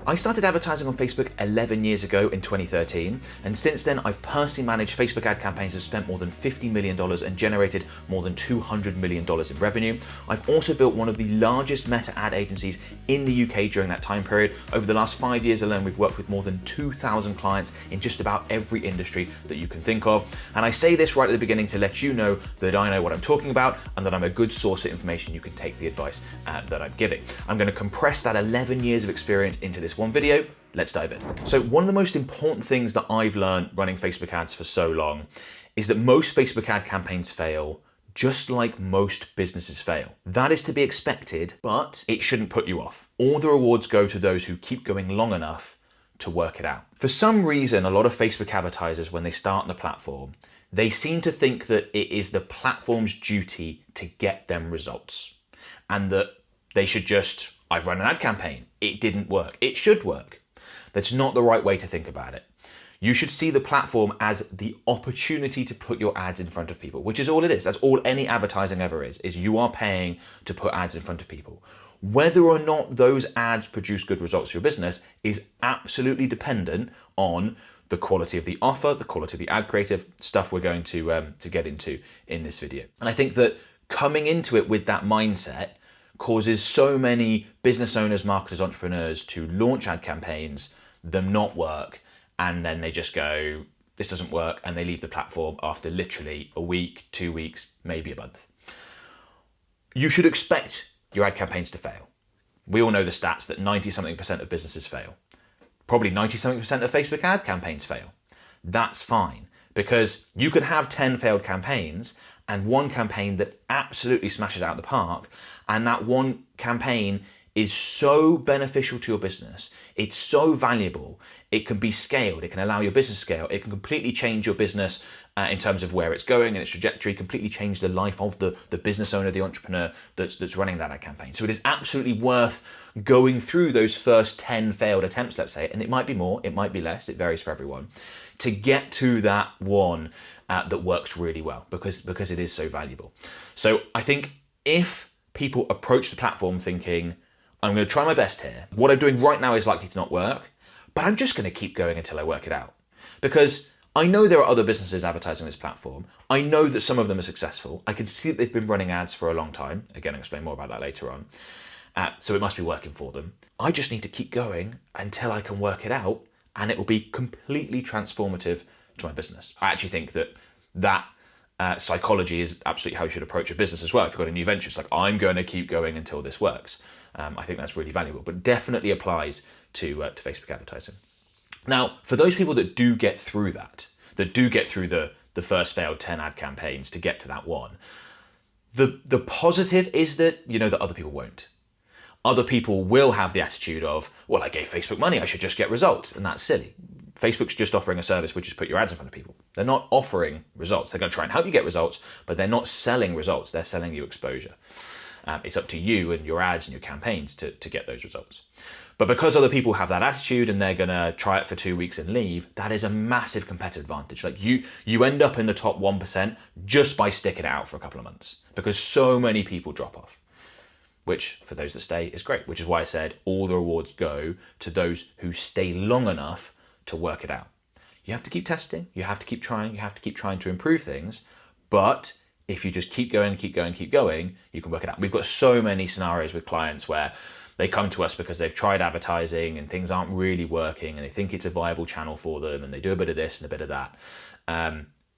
I started advertising on Facebook 11 years ago in 2013, and since then I've personally managed Facebook ad campaigns that have spent more than $50 million and generated more than $200 million in revenue. I've also built one of the largest meta ad agencies in the UK during that time period. Over the last 5 years alone, we've worked with more than 2,000 clients in just about every industry that you can think of. And I say this right at the beginning to let you know that I know what I'm talking about and that I'm a good source of information. You can take the advice that I'm giving. I'm going to compress that 11 years of experience into this one video. Let's dive in. So one of the most important things that I've learned running Facebook ads for so long is that most Facebook ad campaigns fail just like most businesses fail. That is to be expected, but it shouldn't put you off. All the rewards go to those who keep going long enough to work it out. For some reason, a lot of Facebook advertisers, when they start on the platform, they seem to think that it is the platform's duty to get them results and that they should just, I've run an ad campaign, it didn't work, it should work. That's not the right way to think about it. You should see the platform as the opportunity to put your ads in front of people, which is all it is. That's all any advertising ever is you are paying to put ads in front of people. Whether or not those ads produce good results for your business is absolutely dependent on the quality of the offer, the quality of the ad creative, stuff we're going to get into in this video. And I think that coming into it with that mindset causes so many business owners, marketers, entrepreneurs to launch ad campaigns, them not work, and then they just go, this doesn't work, and they leave the platform after literally a week, 2 weeks, maybe a month. You should expect your ad campaigns to fail. We all know the stats that 90-something% of businesses fail. Probably 90-something% of Facebook ad campaigns fail. That's fine, because you could have 10 failed campaigns and one campaign that absolutely smashes out the park, and that one campaign is so beneficial to your business, it's so valuable, it can be scaled, it can allow your business to scale, it can completely change your business in terms of where it's going and its trajectory, completely change the life of the business owner, the entrepreneur that's running that ad campaign. So it is absolutely worth going through those first 10 failed attempts, let's say, and it might be more, it might be less, it varies for everyone, to get to that one that works really well because it is so valuable. So I think if people approach the platform thinking, I'm going to try my best here, what I'm doing right now is likely to not work, but I'm just going to keep going until I work it out. Because I know there are other businesses advertising this platform. I know that some of them are successful. I can see that they've been running ads for a long time. Again, I'll explain more about that later on. So it must be working for them. I just need to keep going until I can work it out, and it will be completely transformative to my business. I actually think that psychology is absolutely how you should approach a business as well. If you've got a new venture, it's like, I'm going to keep going until this works. I think that's really valuable, but definitely applies to Facebook advertising. Now, for those people that do get through the first failed 10 ad campaigns to get to that one, the positive is that you know that other people won't. Other people will have the attitude of, well, I gave Facebook money, I should just get results, and that's silly. Facebook's just offering a service which is put your ads in front of people. They're not offering results. They're going to try and help you get results, but they're not selling results. They're selling you exposure. It's up to you and your ads and your campaigns to get those results. But because other people have that attitude and they're going to try it for 2 weeks and leave, that is a massive competitive advantage. Like you end up in the top 1% just by sticking it out for a couple of months because so many people drop off, which for those that stay is great, which is why I said all the rewards go to those who stay long enough to work it out. You have to keep testing, you have to keep trying, you have to keep trying to improve things, but if you just keep going, you can work it out. We've got so many scenarios with clients where they come to us because they've tried advertising and things aren't really working and they think it's a viable channel for them and they do a bit of this and a bit of that.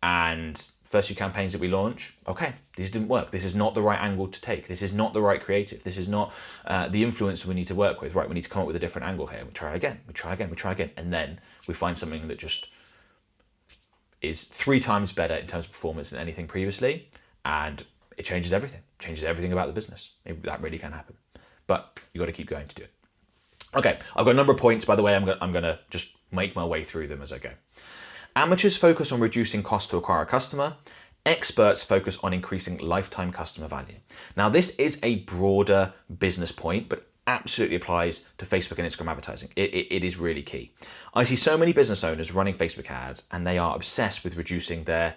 And first few campaigns that we launch, okay, these didn't work. This is not the right angle to take. This is not the right creative. This is not the influencer we need to work with. Right, we need to come up with a different angle here. We try again. And then we find something that just is 3 times better in terms of performance than anything previously. And it changes everything about the business. That really can happen. But you got to keep going to do it. Okay, I've got a number of points, by the way. I'm going to just make my way through them as I go. Amateurs focus on reducing cost to acquire a customer. Experts focus on increasing lifetime customer value. Now, this is a broader business point, but absolutely applies to Facebook and Instagram advertising. It is really key. I see so many business owners running Facebook ads, and they are obsessed with reducing their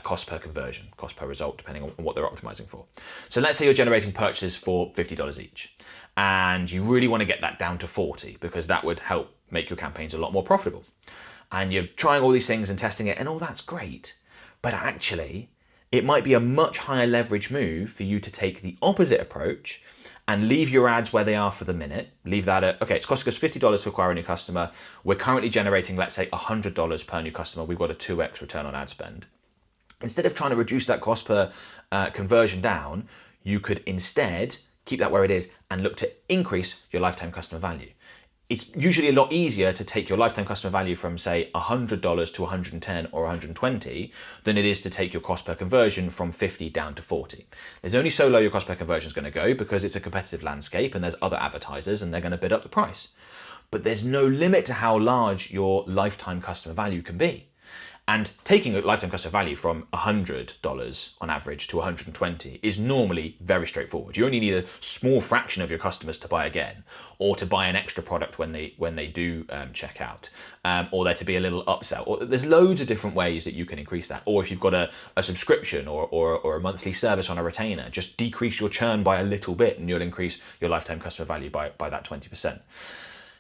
cost per conversion, cost per result, depending on what they're optimizing for. So let's say you're generating purchases for $50 each. and you really want to get that down to 40 because that would help make your campaigns a lot more profitable. And you're trying all these things and testing it, and all that's great. But actually, it might be a much higher leverage move for you to take the opposite approach and leave your ads where they are for the minute. Leave that at, okay, it's costing us $50 to acquire a new customer. We're currently generating, let's say, $100 per new customer. We've got a 2x return on ad spend. Instead of trying to reduce that cost per conversion down, you could instead keep that where it is and look to increase your lifetime customer value. It's usually a lot easier to take your lifetime customer value from, say, $100 to $110 or $120 than it is to take your cost per conversion from 50 down to 40. There's only so low your cost per conversion is going to go because it's a competitive landscape and there's other advertisers and they're going to bid up the price. But there's no limit to how large your lifetime customer value can be. And taking a lifetime customer value from $100 on average to $120 is normally very straightforward. You only need a small fraction of your customers to buy again, or to buy an extra product when they do check out, or there to be a little upsell. Or there's loads of different ways that you can increase that. Or if you've got a subscription or a monthly service on a retainer, just decrease your churn by a little bit and you'll increase your lifetime customer value by that 20%.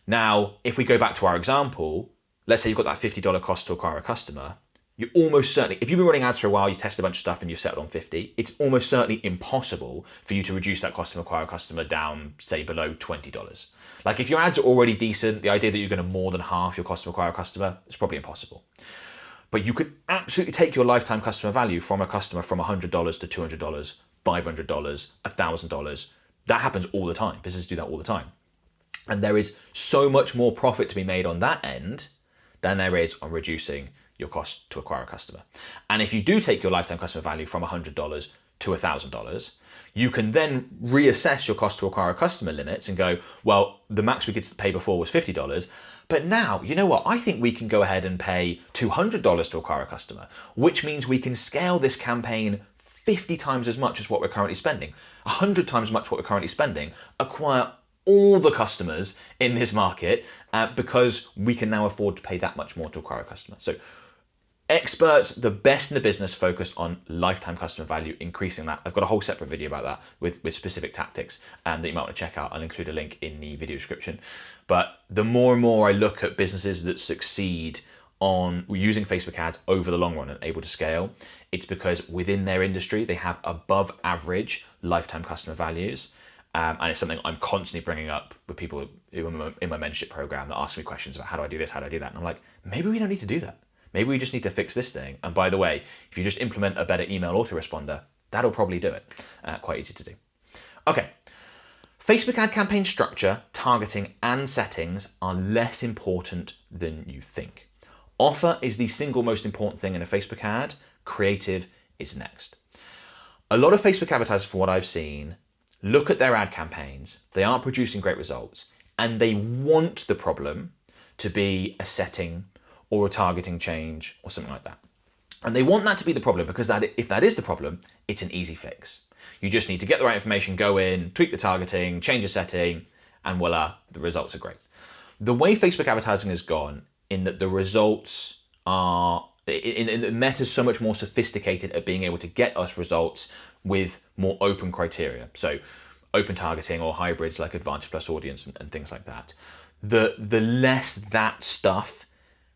Now, if we go back to our example, let's say you've got that $50 cost to acquire a customer, you almost certainly, if you've been running ads for a while, you tested a bunch of stuff and you've settled on 50, it's almost certainly impossible for you to reduce that cost to acquire a customer down, say, below $20. Like if your ads are already decent, the idea that you're going to more than half your cost to acquire a customer is probably impossible. But you could absolutely take your lifetime customer value from a customer from $100 to $200, $500, $1,000. That happens all the time. Businesses do that all the time. And there is so much more profit to be made on that end than there is on reducing your cost to acquire a customer. And if you do take your lifetime customer value from $100 to $1,000, you can then reassess your cost to acquire a customer limits and go, well, the max we could pay before was $50, but now, you know what, I think we can go ahead and pay $200 to acquire a customer, which means we can scale this campaign 50 times as much as what we're currently spending, 100 times as much what we're currently spending, acquire all the customers in this market because we can now afford to pay that much more to acquire a customer. So experts, the best in the business, focus on lifetime customer value, increasing that. I've got a whole separate video about that with specific tactics that you might want to check out. I'll include a link in the video description. But the more and more I look at businesses that succeed on using Facebook ads over the long run and able to scale, it's because within their industry, they have above average lifetime customer values. And it's something I'm constantly bringing up with people who are in my mentorship program that ask me questions about how do I do this, how do I do that? And I'm like, maybe we don't need to do that. Maybe we just need to fix this thing. And by the way, if you just implement a better email autoresponder, that'll probably do it. Quite easy to do. Okay. Facebook ad campaign structure, targeting, and settings are less important than you think. Offer is the single most important thing in a Facebook ad. Creative is next. A lot of Facebook advertisers, from what I've seen, look at their ad campaigns, they aren't producing great results, and they want the problem to be a setting or a targeting change or something like that. And they want that to be the problem because if that is the problem, it's an easy fix. You just need to get the right information, go in, tweak the targeting, change the setting, and voila, the results are great. The way Facebook advertising has gone in that the results are, in Meta is so much more sophisticated at being able to get us results with more open criteria. So open targeting or hybrids like Advantage Plus Audience and things like that. The less that stuff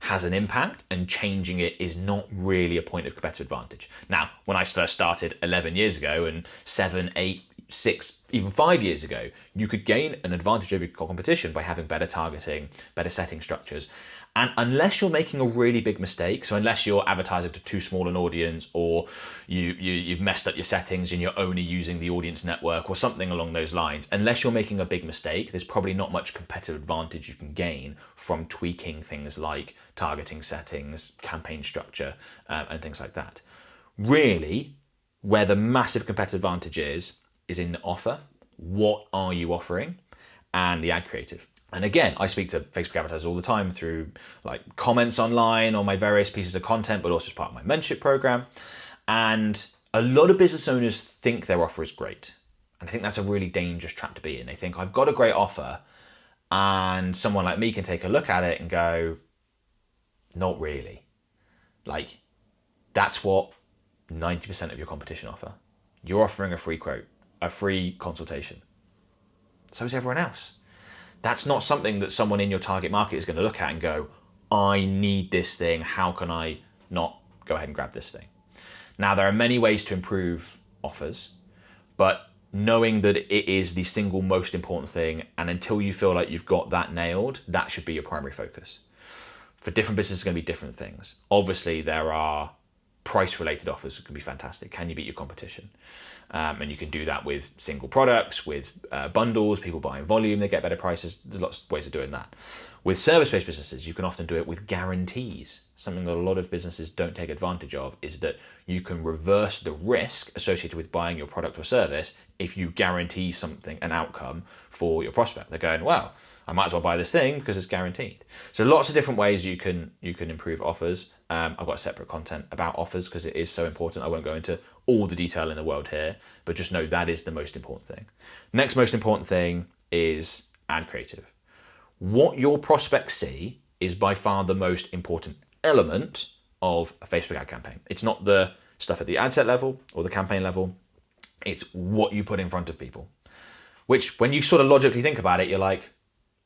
has an impact, and changing it is not really a point of competitive advantage. Now, when I first started 11 years ago and 7, 8, 6, even 5 years ago, you could gain an advantage over your competition by having better targeting, better setting structures. And unless you're making a really big mistake, so unless you're advertising to too small an audience, or you've messed up your settings and you're only using the audience network or something along those lines, unless you're making a big mistake, there's probably not much competitive advantage you can gain from tweaking things like targeting settings, campaign structure, and things like that. Really, where the massive competitive advantage is in the offer. What are you offering? And the ad creative. And again, I speak to Facebook advertisers all the time through like comments online on my various pieces of content, but also as part of my mentorship program. And a lot of business owners think their offer is great. And I think that's a really dangerous trap to be in. They think, I've got a great offer, and someone like me can take a look at it and go, not really. Like, that's what 90% of your competition offer. You're offering a free quote, a free consultation. So is everyone else. That's not something that someone in your target market is going to look at and go, I need this thing. How can I not go ahead and grab this thing? Now, there are many ways to improve offers, but knowing that it is the single most important thing, and until you feel like you've got that nailed, that should be your primary focus. For different businesses, it's going to be different things. Obviously, there are price-related offers that can be fantastic. Can you beat your competition? And you can do that with single products, with bundles, people buying volume, they get better prices. There's lots of ways of doing that. With service-based businesses, you can often do it with guarantees. Something that a lot of businesses don't take advantage of is that you can reverse the risk associated with buying your product or service if you guarantee something, an outcome for your prospect. They're going, well, I might as well buy this thing because it's guaranteed. So lots of different ways you can improve offers. I've got separate content about offers because it is so important. I won't go into all the detail in the world here, but just know that is the most important thing. Next most important thing is ad creative. What your prospects see is by far the most important element of a Facebook ad campaign. It's not the stuff at the ad set level or the campaign level. It's what you put in front of people, which when you sort of logically think about it, you're like,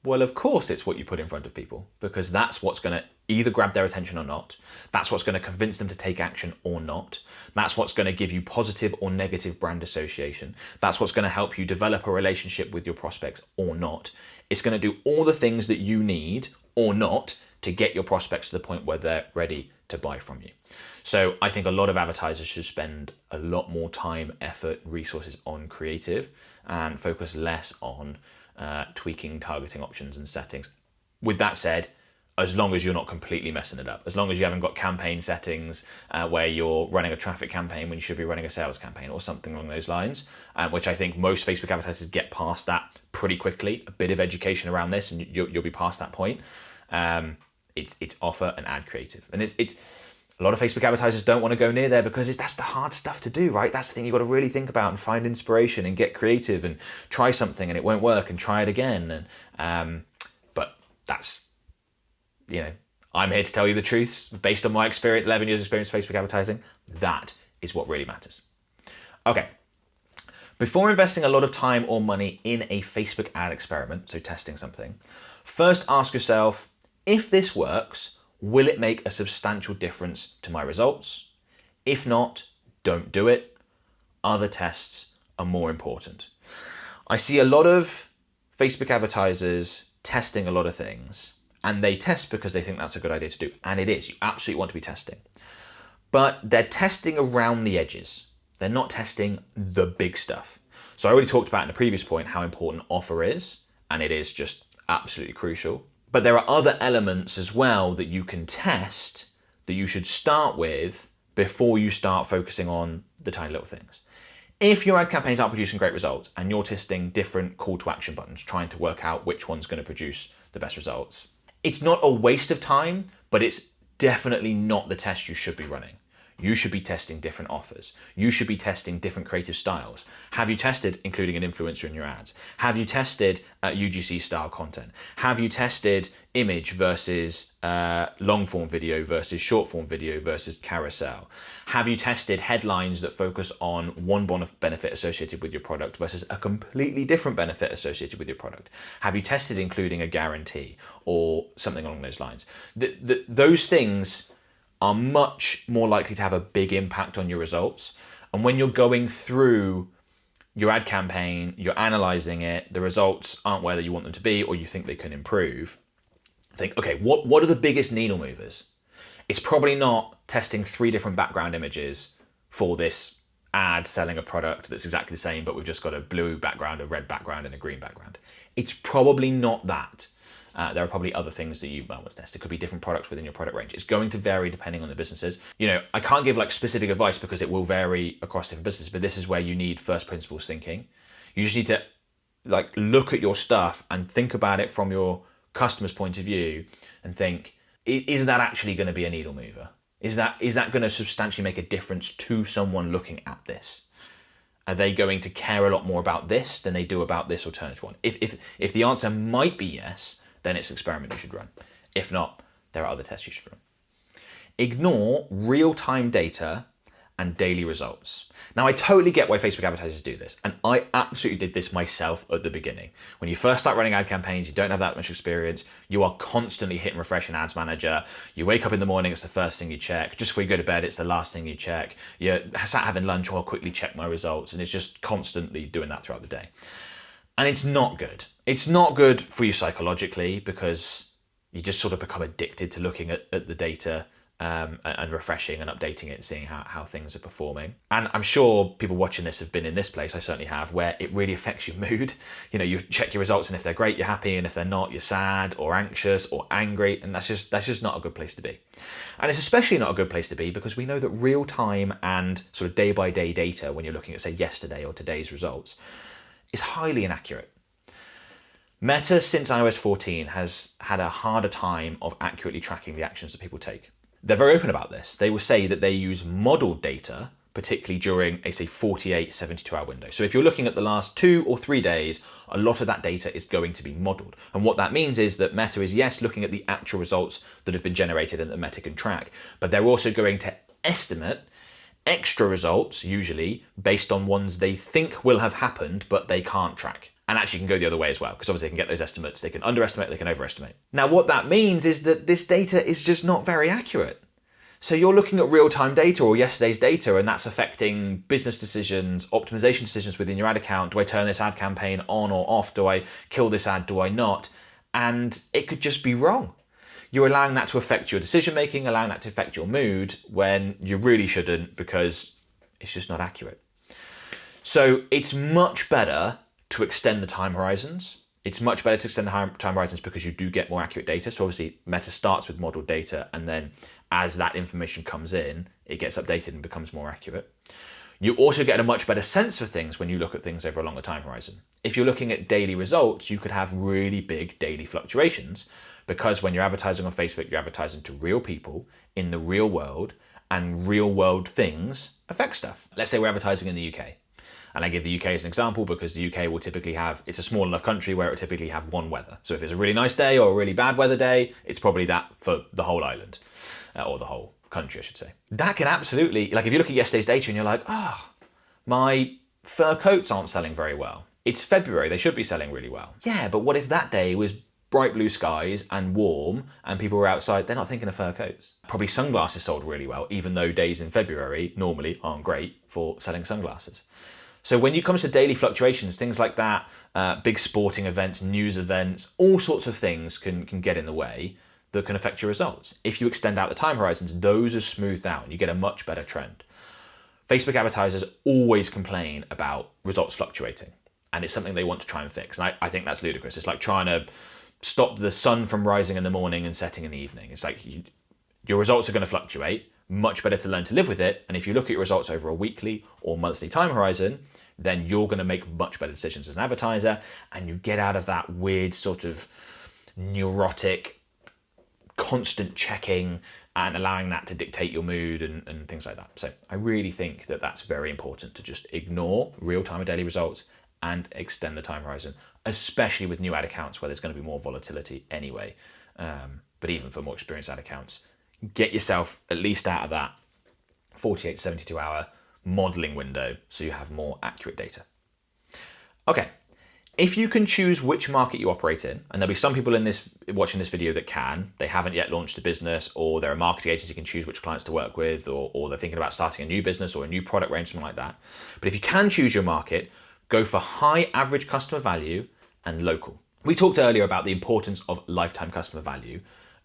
well, of course it's what you put in front of people, because that's what's going to either grab their attention or not. That's what's going to convince them to take action or not. That's what's going to give you positive or negative brand association. That's what's going to help you develop a relationship with your prospects or not. It's going to do all the things that you need or not to get your prospects to the point where they're ready to buy from you. So I think a lot of advertisers should spend a lot more time, effort, resources on creative and focus less on tweaking targeting options and settings. With that said, as long as you're not completely messing it up, as long as you haven't got campaign settings where you're running a traffic campaign when you should be running a sales campaign or something along those lines, which I think most Facebook advertisers get past that pretty quickly. A bit of education around this and you'll be past that point. It's offer and ad creative. And it's a lot of Facebook advertisers don't want to go near there because that's the hard stuff to do, right? That's the thing you've got to really think about and find inspiration and get creative and try something and it won't work and try it again. But that's, I'm here to tell you the truths based on my experience, 11 years experience with Facebook advertising. That is what really matters. Okay. Before investing a lot of time or money in a Facebook ad experiment, so testing something, first ask yourself, if this works, will it make a substantial difference to my results? If not, don't do it. Other tests are more important. I see a lot of Facebook advertisers testing a lot of things, and they test because they think that's a good idea to do. And it is. You absolutely want to be testing. But they're testing around the edges. They're not testing the big stuff. So I already talked about in the previous point how important offer is, and it is just absolutely crucial. But there are other elements as well that you can test that you should start with before you start focusing on the tiny little things. If your ad campaigns aren't producing great results and you're testing different call to action buttons, trying to work out which one's going to produce the best results, it's not a waste of time, but it's definitely not the test you should be running. You should be testing different offers. You should be testing different creative styles. Have you tested including an influencer in your ads? Have you tested UGC style content? Have you tested image versus long form video versus short form video versus carousel? Have you tested headlines that focus on one benefit associated with your product versus a completely different benefit associated with your product? Have you tested including a guarantee or something along those lines? Those things are much more likely to have a big impact on your results. And when you're going through your ad campaign, you're analyzing it, the results aren't where you want them to be, or you think they can improve, think, okay, what are the biggest needle movers? It's probably not testing 3 different background images for this ad selling a product that's exactly the same, but we've just got a blue background, a red background, and a green background. It's probably not that. There are probably other things that you might want to test. It could be different products within your product range. It's going to vary depending on the businesses. I can't give specific advice because it will vary across different businesses, but this is where you need first principles thinking. You just need to look at your stuff and think about it from your customer's point of view and think, is that actually going to be a needle mover? Is that going to substantially make a difference to someone looking at this? Are they going to care a lot more about this than they do about this alternative one? If the answer might be yes, then it's an experiment you should run. If not, there are other tests you should run. Ignore real-time data and daily results. Now, I totally get why Facebook advertisers do this, and I absolutely did this myself at the beginning. When you first start running ad campaigns, you don't have that much experience, you are constantly hit and refresh in Ads Manager. You wake up in the morning, it's the first thing you check. Just before you go to bed, it's the last thing you check. You're sat having lunch, or I'll quickly check my results, and it's just constantly doing that throughout the day. And it's not good. It's not good for you psychologically, because you just sort of become addicted to looking at the data and refreshing and updating it and seeing how things are performing. And I'm sure people watching this have been in this place, I certainly have, where it really affects your mood. You know, you check your results, and if they're great, you're happy, and if they're not, you're sad or anxious or angry, and that's just not a good place to be. And it's especially not a good place to be because we know that real time and sort of day by day data, when you're looking at, say, yesterday or today's results, is highly inaccurate. Meta, since iOS 14, has had a harder time of accurately tracking the actions that people take. They're very open about this. They will say that they use modeled data, particularly during a, say, 48, 72-hour window. So if you're looking at the last 2 or 3 days, a lot of that data is going to be modeled. And what that means is that Meta is, yes, looking at the actual results that have been generated and that Meta can track, but they're also going to estimate extra results, usually based on ones they think will have happened, but they can't track. And actually can go the other way as well, because obviously they can get those estimates, they can underestimate, they can overestimate. Now, what that means is that this data is just not very accurate. So you're looking at real-time data or yesterday's data, and that's affecting business decisions, optimization decisions within your ad account. Do I turn this ad campaign on or off? Do I kill this ad? Do I not? And it could just be wrong. You're allowing that to affect your decision-making, allowing that to affect your mood when you really shouldn't, because it's just not accurate. So it's much better to extend the time horizons. It's much better to extend the time horizons because you do get more accurate data. So obviously Meta starts with modeled data, and then as that information comes in, it gets updated and becomes more accurate. You also get a much better sense for things when you look at things over a longer time horizon. If you're looking at daily results, you could have really big daily fluctuations, because when you're advertising on Facebook, you're advertising to real people in the real world, and real world things affect stuff. Let's say we're advertising in the UK. And I give the UK as an example because the UK will typically have, it's a small enough country where it will typically have one weather. So if it's a really nice day or a really bad weather day, it's probably that for the whole island, or the whole country, I should say. That can absolutely, like if you look at yesterday's data and you're like, my fur coats aren't selling very well. It's February, they should be selling really well. Yeah, but what if that day was bright blue skies and warm and people were outside? They're not thinking of fur coats. Probably sunglasses sold really well, even though days in February normally aren't great for selling sunglasses. So when it comes to daily fluctuations, things like that, big sporting events, news events, all sorts of things can get in the way that can affect your results. If you extend out the time horizons, those are smoothed out and you get a much better trend. Facebook advertisers always complain about results fluctuating, and it's something they want to try and fix. And I think that's ludicrous. It's like trying to stop the sun from rising in the morning and setting in the evening. It's like your results are going to fluctuate. Much better to learn to live with it. And if you look at your results over a weekly or monthly time horizon, then you're going to make much better decisions as an advertiser, and you get out of that weird sort of neurotic, constant checking and allowing that to dictate your mood and things like that. So I really think that that's very important, to just ignore real-time and daily results and extend the time horizon, especially with new ad accounts where there's going to be more volatility anyway. But even for more experienced ad accounts, get yourself at least out of that 48 to 72 hour modeling window so you have more accurate data. Okay, if you can choose which market you operate in, and there'll be some people in this watching this video that they haven't yet launched a business, or they're a marketing agency, can choose which clients to work with, or they're thinking about starting a new business or a new product range, something like that. But if you can choose your market, go for high average customer value and local. We talked earlier about the importance of lifetime customer value,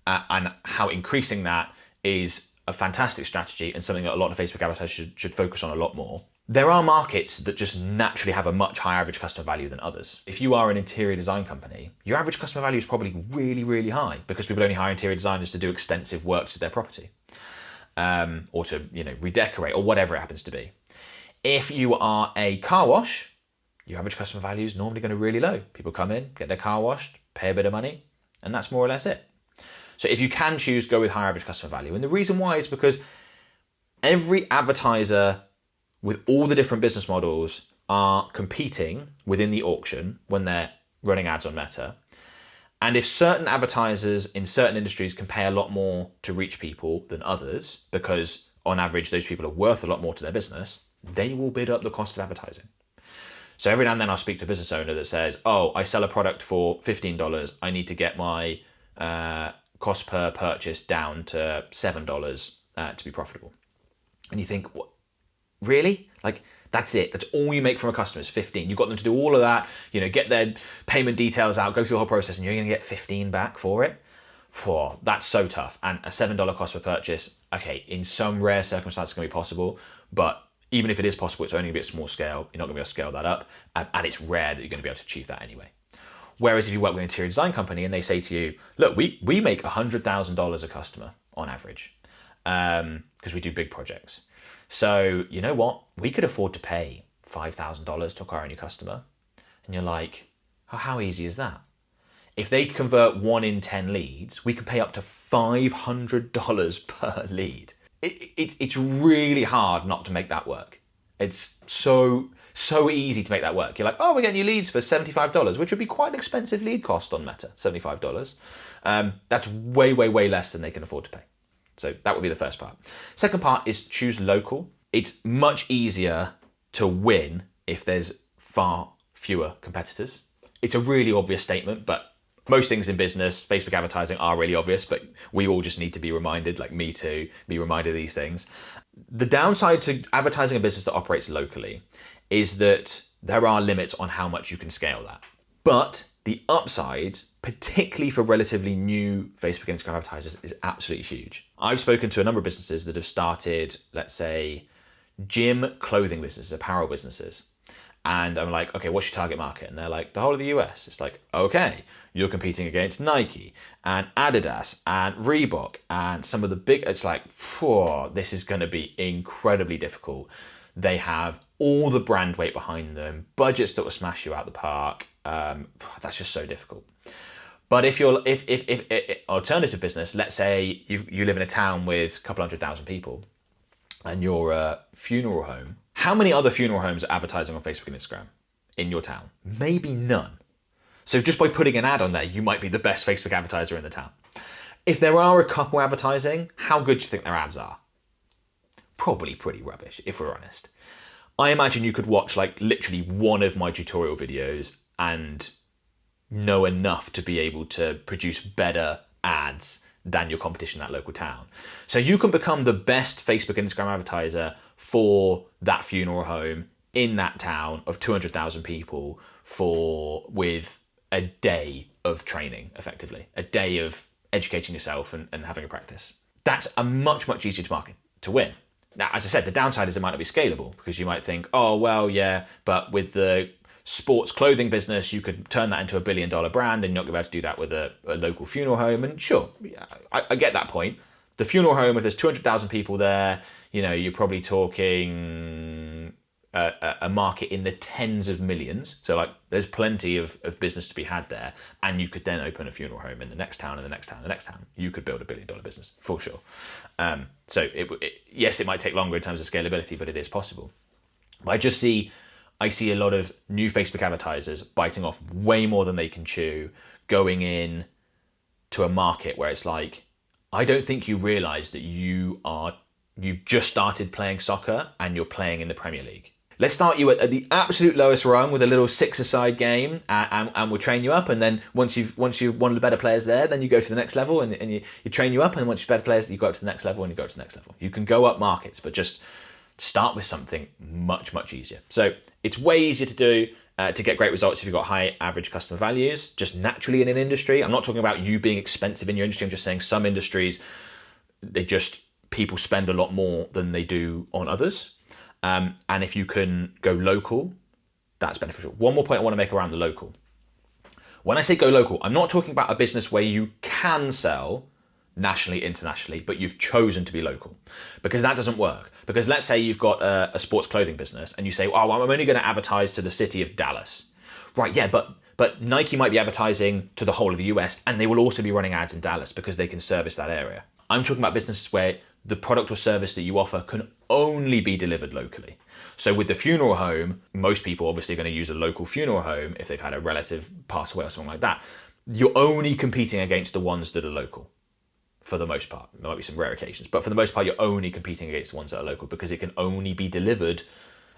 and how increasing that is a fantastic strategy and something that a lot of Facebook advertisers should focus on a lot more. There are markets that just naturally have a much higher average customer value than others. If you are an interior design company, your average customer value is probably really, really high, because people only hire interior designers to do extensive work to their property, or to redecorate, or whatever it happens to be. If you are a car wash, your average customer value is normally going to be really low. People come in, get their car washed, pay a bit of money, and that's more or less it. So if you can choose, go with higher average customer value. And the reason why is because every advertiser with all the different business models are competing within the auction when they're running ads on Meta. And if certain advertisers in certain industries can pay a lot more to reach people than others, because on average those people are worth a lot more to their business, they will bid up the cost of advertising. So every now and then I'll speak to a business owner that says, oh, I sell a product for $15. I need to get my cost per purchase down to $7 to be profitable. And you think, what? Really? Like, that's it. That's all you make from a customer is 15. You've got them to do all of that, get their payment details out, go through the whole process, and you're going to get 15 back for it? Whoa, that's so tough. And a $7 cost per purchase, okay, in some rare circumstances, it's going to be possible, but even if it is possible, it's only going to be at small scale. You're not going to be able to scale that up, and it's rare that you're going to be able to achieve that anyway. Whereas if you work with an interior design company and they say to you, look, we make $100,000 a customer on average, because we do big projects. So you know what? We could afford to pay $5,000 to acquire a new customer. And you're like, oh, how easy is that? If they convert 1 in 10 leads, we could pay up to $500 per lead. It's really hard not to make that work. It's so easy to make that work. You're like, oh, we're getting you leads for $75, which would be quite an expensive lead cost on Meta, $75. That's way, way, way less than they can afford to pay. So that would be the first part. Second part is choose local. It's much easier to win if there's far fewer competitors. It's a really obvious statement, but most things in business, Facebook advertising are really obvious, but we all just need to be reminded, like me too, be reminded of these things. The downside to advertising a business that operates locally is that there are limits on how much you can scale that. But the upside, particularly for relatively new Facebook and Instagram advertisers, is absolutely huge. I've spoken to a number of businesses that have started, let's say, gym clothing businesses, apparel businesses. And I'm like, okay, what's your target market? And they're like, the whole of the US. It's like, okay, you're competing against Nike and Adidas and Reebok and some of the big, it's like, this is going to be incredibly difficult. They have all the brand weight behind them, budgets that will smash you out the park. That's just so difficult. But if alternative business, let's say you live in a town with a couple 100,000 people and you're a funeral home, how many other funeral homes are advertising on Facebook and Instagram in your town? Maybe none. So just by putting an ad on there, you might be the best Facebook advertiser in the town. If there are a couple advertising, how good do you think their ads are? Probably pretty rubbish, if we're honest. I imagine you could watch like literally one of my tutorial videos and know enough to be able to produce better ads than your competition in that local town. So you can become the best Facebook and Instagram advertiser for that funeral home in that town of 200,000 people with a day of training, effectively, a day of educating yourself and having a practice. That's a much, much easier to market to win. Now, as I said, the downside is it might not be scalable because you might think, oh, well, yeah, but with the sports clothing business, you could turn that into a $1 billion brand and you're not going to be able to do that with a local funeral home. And sure, I get that point. The funeral home, if there's 200,000 people there, you're probably talking a market in the tens of millions. So like there's plenty of business to be had there. And you could then open a funeral home in the next town and the next town and the next town. You could build a $1 billion business for sure. So yes, it might take longer in terms of scalability, but it is possible. But I see a lot of new Facebook advertisers biting off way more than they can chew, going in to a market where it's like, I don't think you realize that you've just started playing soccer and you're playing in the Premier League. Let's start you at the absolute lowest rung with a little 6-a-side game and we'll train you up. And then once you're one of the better players there, then you go to the next level and you train you up. And once you're better players, you go up to the next level and you go to the next level. You can go up markets, but just start with something much, much easier. So it's way easier to do to get great results if you've got high average customer values, just naturally in an industry. I'm not talking about you being expensive in your industry. I'm just saying some industries, people spend a lot more than they do on others. And if you can go local, that's beneficial. One more point I want to make around the local. When I say go local, I'm not talking about a business where you can sell nationally, internationally, but you've chosen to be local, because that doesn't work. Because let's say you've got a sports clothing business and you say, oh, I'm only going to advertise to the city of Dallas. Right, yeah, but Nike might be advertising to the whole of the US and they will also be running ads in Dallas because they can service that area. I'm talking about businesses where the product or service that you offer can only be delivered locally. So with the funeral home, most people obviously are going to use a local funeral home if they've had a relative pass away or something like that. You're only competing against the ones that are local. for the most part. There might be some rare occasions, but for the most part, you're only competing against the ones that are local because it can only be delivered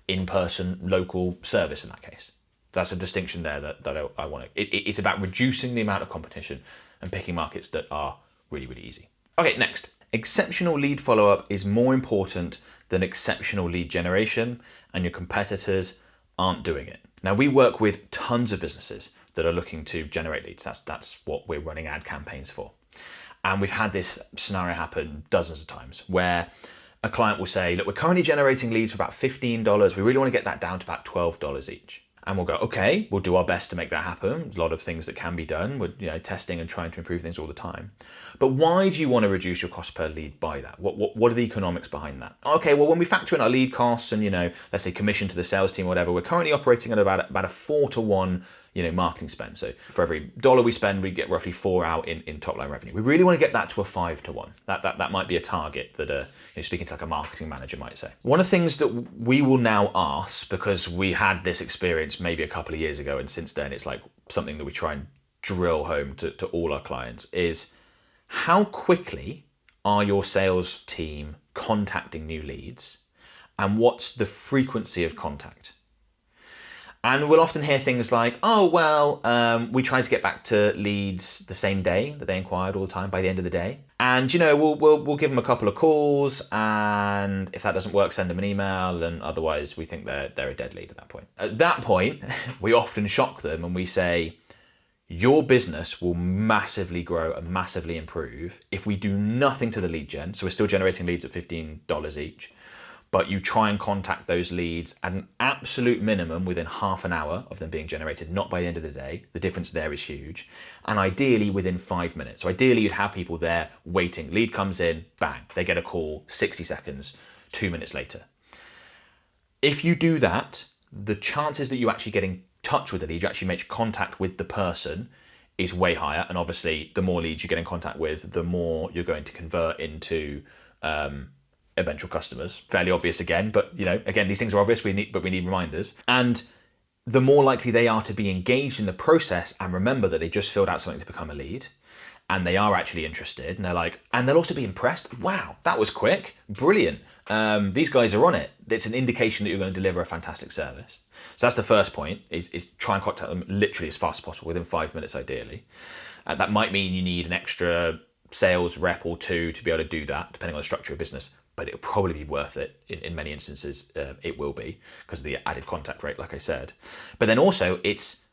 in-person local service in that case. That's a distinction there that I want to. It's about reducing the amount of competition and picking markets that are really, really easy. Okay, next. Exceptional lead follow-up is more important than exceptional lead generation, and your competitors aren't doing it. Now, we work with tons of businesses that are looking to generate leads. That's what we're running ad campaigns for. And we've had this scenario happen dozens of times where a client will say, look, we're currently generating leads for about $15. We really want to get that down to about $12 each. And we'll go, okay, we'll do our best to make that happen. There's a lot of things that can be done. We're testing and trying to improve things all the time. But why do you want to reduce your cost per lead by that? What are the economics behind that? Okay, well, when we factor in our lead costs and, let's say commission to the sales team or whatever, we're currently operating at about a 4-to-1 marketing spend. So for every dollar we spend, we get roughly 4 out in top line revenue. We really want to get that to a 5-to-1. That might be a target that speaking to like a marketing manager might say. One of the things that we will now ask, because we had this experience maybe a couple of years ago, and since then it's like something that we try and drill home to all our clients, is how quickly are your sales team contacting new leads, and what's the frequency of contact? And we'll often hear things like, oh, well, we try to get back to leads the same day that they inquired all the time, by the end of the day. And, we'll give them a couple of calls, and if that doesn't work, send them an email, and otherwise we think they're a dead lead at that point. At that point, we often shock them and we say, your business will massively grow and massively improve if we do nothing to the lead gen. So we're still generating leads at $15 each. But you try and contact those leads at an absolute minimum within half an hour of them being generated, not by the end of the day. The difference there is huge. And ideally within 5 minutes. So ideally you'd have people there waiting. Lead comes in, bang, they get a call, 60 seconds, 2 minutes later. If you do that, the chances that you actually get in touch with the lead, you actually make contact with the person, is way higher. And obviously the more leads you get in contact with, the more you're going to convert into eventual customers. Fairly obvious again, but again, these things are obvious, we need reminders. And the more likely they are to be engaged in the process and remember that they just filled out something to become a lead, and they are actually interested, and they'll also be impressed. Wow, that was quick, brilliant. These guys are on it. It's an indication that you're going to deliver a fantastic service. So that's the first point, is try and contact them literally as fast as possible, within 5 minutes ideally. That might mean you need an extra sales rep or two to be able to do that, depending on the structure of business. But it'll probably be worth it. In many instances, it will be, because of the added contact rate, like I said. But then also it's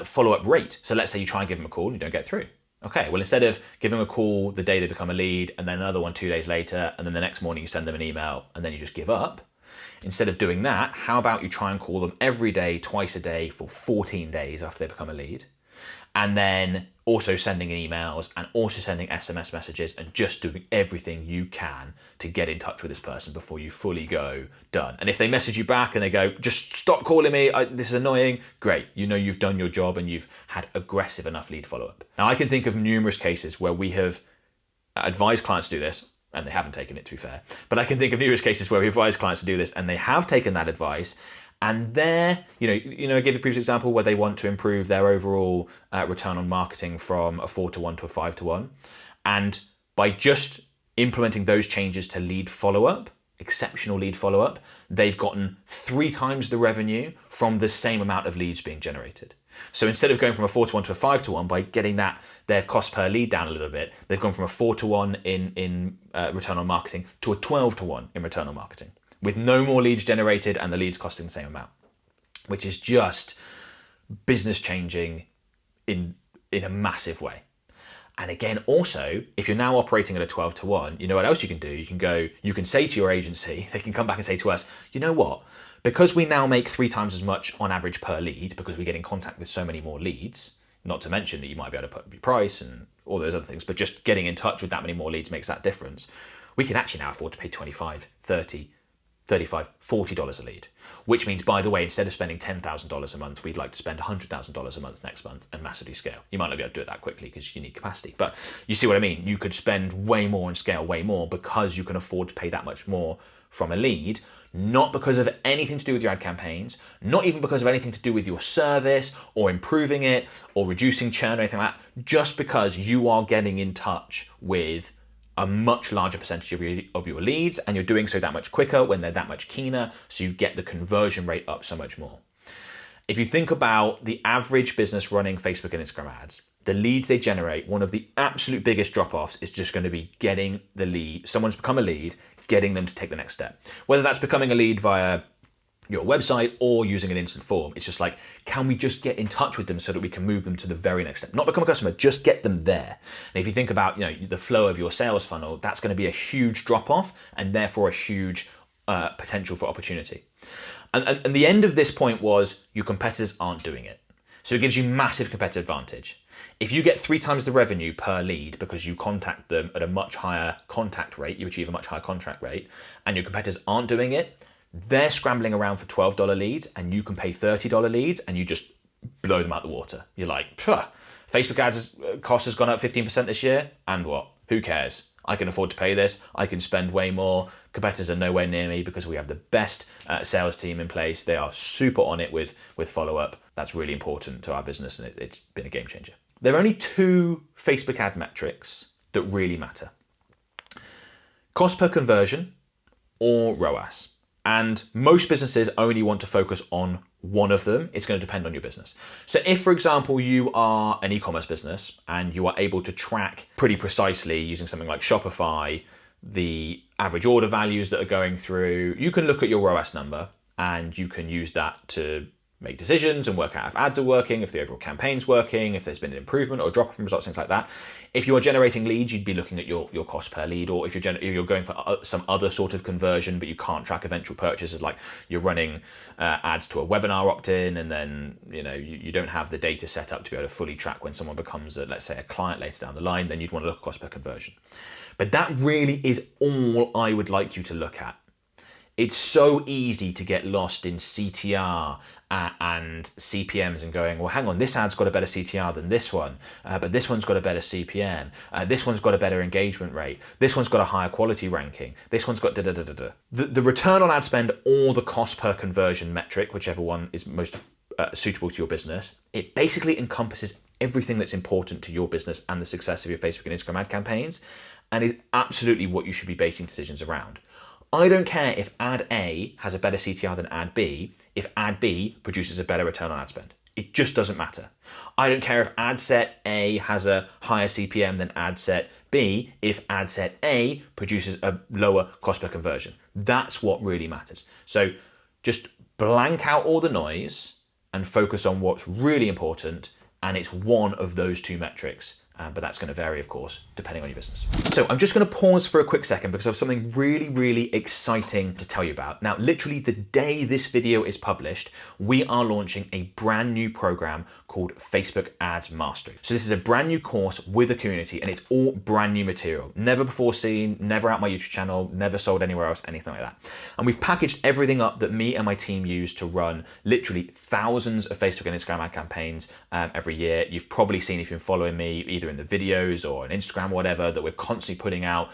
follow-up rate. So let's say you try and give them a call and you don't get through. Okay, well, instead of giving them a call the day they become a lead and then another one 2 days later, and then the next morning you send them an email and then you just give up, instead of doing that, how about you try and call them every day, twice a day for 14 days after they become a lead? And then also sending emails and also sending SMS messages and just doing everything you can to get in touch with this person before you fully go done. And if they message you back and they go, just stop calling me, this is annoying, great. You've done your job and you've had aggressive enough lead follow-up. Now, I can think of numerous cases where we have advised clients to do this, and they haven't taken it, to be fair. But I can think of numerous cases where we advise clients to do this and they have taken that advice. And there, I gave a previous example where they want to improve their overall return on marketing from a 4-to-1 to a 5-to-1. And by just implementing those changes to lead follow-up, exceptional lead follow-up, they've gotten 3 times the revenue from the same amount of leads being generated. So instead of going from a 4-to-1 to a 5-to-1, by getting their cost per lead down a little bit, they've gone from a 4-to-1 in return on marketing to a 12-to-1 in return on marketing, with no more leads generated and the leads costing the same amount, which is just business changing in a massive way. And again, also, if you're now operating at a 12-to-1, you know what else you can do? You can say to your agency, they can come back and say to us, you know what? Because we now make 3 times as much on average per lead, because we get in contact with so many more leads, not to mention that you might be able to put up your price and all those other things, but just getting in touch with that many more leads makes that difference. We can actually now afford to pay $25, $30, $35, $40 a lead, which means, by the way, instead of spending $10,000 a month, we'd like to spend $100,000 a month next month and massively scale. You might not be able to do it that quickly because you need capacity, but you see what I mean? You could spend way more and scale way more because you can afford to pay that much more from a lead, not because of anything to do with your ad campaigns, not even because of anything to do with your service or improving it or reducing churn or anything like that, just because you are getting in touch with a much larger percentage of your leads, and you're doing so that much quicker when they're that much keener, so you get the conversion rate up so much more. If you think about the average business running Facebook and Instagram ads, the leads they generate, one of the absolute biggest drop-offs is just going to be getting the lead, someone's become a lead, getting them to take the next step. Whether that's becoming a lead via your website or using an instant form, it's just like, can we just get in touch with them so that we can move them to the very next step? Not become a customer, just get them there. And if you think about, the flow of your sales funnel, that's going to be a huge drop-off and therefore a huge potential for opportunity. And the end of this point was your competitors aren't doing it. So it gives you massive competitive advantage. If you get 3 times the revenue per lead because you contact them at a much higher contact rate, you achieve a much higher contract rate, and your competitors aren't doing it, they're scrambling around for $12 leads and you can pay $30 leads and you just blow them out the water. You're like, Facebook ads cost has gone up 15% this year, and what? Who cares? I can afford to pay this. I can spend way more. Competitors are nowhere near me because we have the best sales team in place. They are super on it with follow-up. That's really important to our business, and it's been a game changer. There are only 2 Facebook ad metrics that really matter: cost per conversion or ROAS. And most businesses only want to focus on one of them. It's going to depend on your business. So if, for example, you are an e-commerce business and you are able to track pretty precisely using something like Shopify, the average order values that are going through, you can look at your ROAS number and you can use that to make decisions and work out if ads are working, if the overall campaign's working, if there's been an improvement or drop off in results, things like that. If you are generating leads, you'd be looking at your cost per lead, or if you're going for some other sort of conversion, but you can't track eventual purchases, like you're running ads to a webinar opt-in, and then you don't have the data set up to be able to fully track when someone becomes, let's say, a client later down the line, then you'd want to look at cost per conversion. But that really is all I would like you to look at. It's so easy to get lost in CTR and CPMs and going, well, hang on, this ad's got a better CTR than this one, but this one's got a better CPM, this one's got a better engagement rate, this one's got a higher quality ranking, this one's got da-da-da-da-da. The return on ad spend or the cost per conversion metric, whichever one is most suitable to your business, it basically encompasses everything that's important to your business and the success of your Facebook and Instagram ad campaigns, and is absolutely what you should be basing decisions around. I don't care if ad A has a better CTR than ad B, if ad B produces a better return on ad spend. It just doesn't matter. I don't care if ad set A has a higher CPM than ad set B, if ad set A produces a lower cost per conversion. That's what really matters. So just blank out all the noise and focus on what's really important, and it's one of those 2 metrics. But that's going to vary, of course, depending on your business. So I'm just going to pause for a quick second because I have something really, really exciting to tell you about. Now, literally the day this video is published, we are launching a brand new program called Facebook Ads Mastery. So this is a brand new course with a community, and it's all brand new material. Never before seen, never out my YouTube channel, never sold anywhere else, anything like that. And we've packaged everything up that me and my team use to run literally thousands of Facebook and Instagram ad campaigns every year. You've probably seen, if you've been following me, either in the videos or on Instagram or whatever, that we're constantly putting out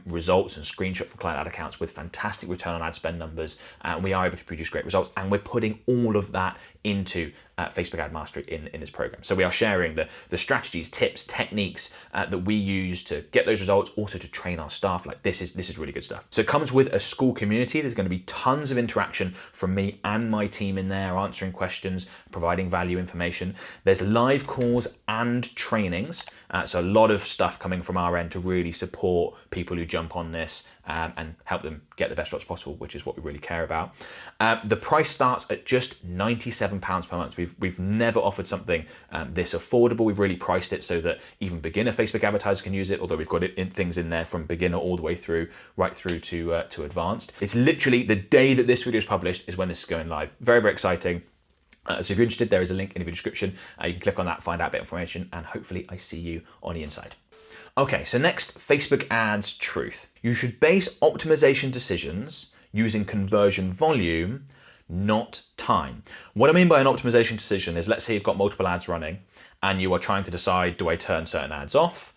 results and screenshots from client ad accounts with fantastic return on ad spend numbers. We are able to produce great results, and we're putting all of that into Facebook Ad Mastery in this program. So we are sharing the strategies, tips, techniques that we use to get those results, also to train our staff. Like this is really good stuff. So it comes with a school community. There's going to be tons of interaction from me and my team in there, answering questions, providing value information. There's live calls and trainings. So a lot of stuff coming from our end to really support people who jump on this and help them get the best results possible, which is what we really care about. The price starts at just £97 per month. We've never offered something this affordable. We've really priced it so that even beginner Facebook advertisers can use it, although we've got things in there from beginner all the way through, right through to advanced. It's literally the day that this video is published is when this is going live. Very, very exciting. So if you're interested, there is a link in the video description. You can click on that, find out a bit of information, and hopefully I see you on the inside. Okay, so next, Facebook ads truth. You should base optimization decisions using conversion volume, not time. What I mean by an optimization decision is, let's say you've got multiple ads running and you are trying to decide, do I turn certain ads off?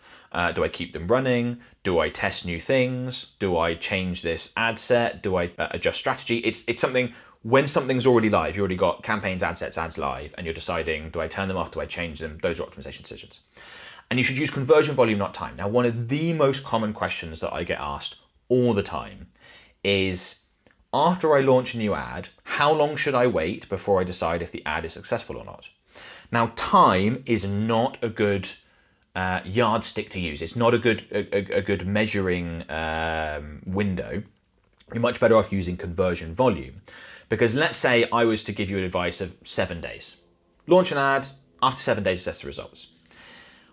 Do I keep them running? Do I test new things? Do I change this ad set? Do I adjust strategy? It's something, when something's already live, you've already got campaigns, ad sets, ads live, and you're deciding, do I turn them off? Do I change them? Those are optimization decisions. And you should use conversion volume, not time. Now, one of the most common questions that I get asked all the time is, after I launch a new ad, how long should I wait before I decide if the ad is successful or not? Now, time is not a good yardstick to use. It's not a good measuring window. You're much better off using conversion volume. Because let's say I was to give you advice of 7 days. Launch an ad, after 7 days, assess the results.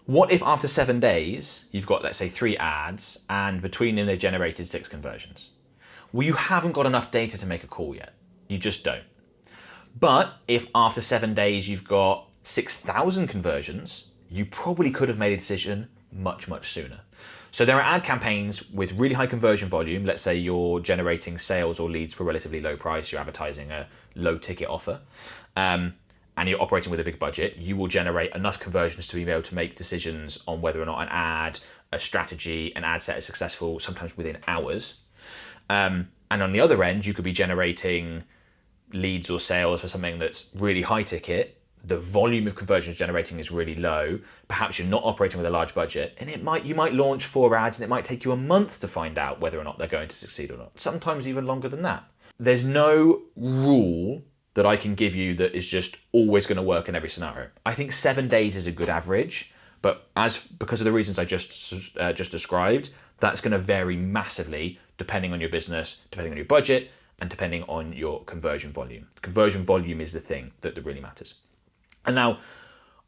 What if after 7 days, you've got, let's say, 3 ads, and between them they've generated 6 conversions? Well, you haven't got enough data to make a call yet. You just don't. But if after 7 days you've got 6,000 conversions, you probably could have made a decision much, much sooner. So there are ad campaigns with really high conversion volume. Let's say you're generating sales or leads for a relatively low price. You're advertising a low ticket offer. And you're operating with a big budget, you will generate enough conversions to be able to make decisions on whether or not an ad, a strategy, an ad set is successful, sometimes within hours. And on the other end, you could be generating leads or sales for something that's really high ticket. The volume of conversions generating is really low. Perhaps you're not operating with a large budget, and you might launch 4 ads and it might take you a month to find out whether or not they're going to succeed or not. Sometimes even longer than that. There's no rule that I can give you that is just always going to work in every scenario. I think 7 days is a good average, but because of the reasons I just described, that's going to vary massively depending on your business, depending on your budget, and depending on your conversion volume. Conversion volume is the thing that really matters. And now,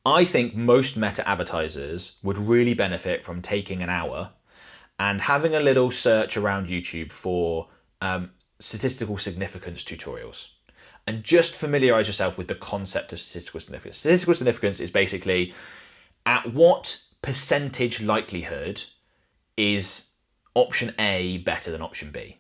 I think most meta advertisers would really benefit from taking an hour and having a little search around YouTube for statistical significance tutorials. And just familiarize yourself with the concept of statistical significance. Statistical significance is basically at what percentage likelihood is option A better than option B.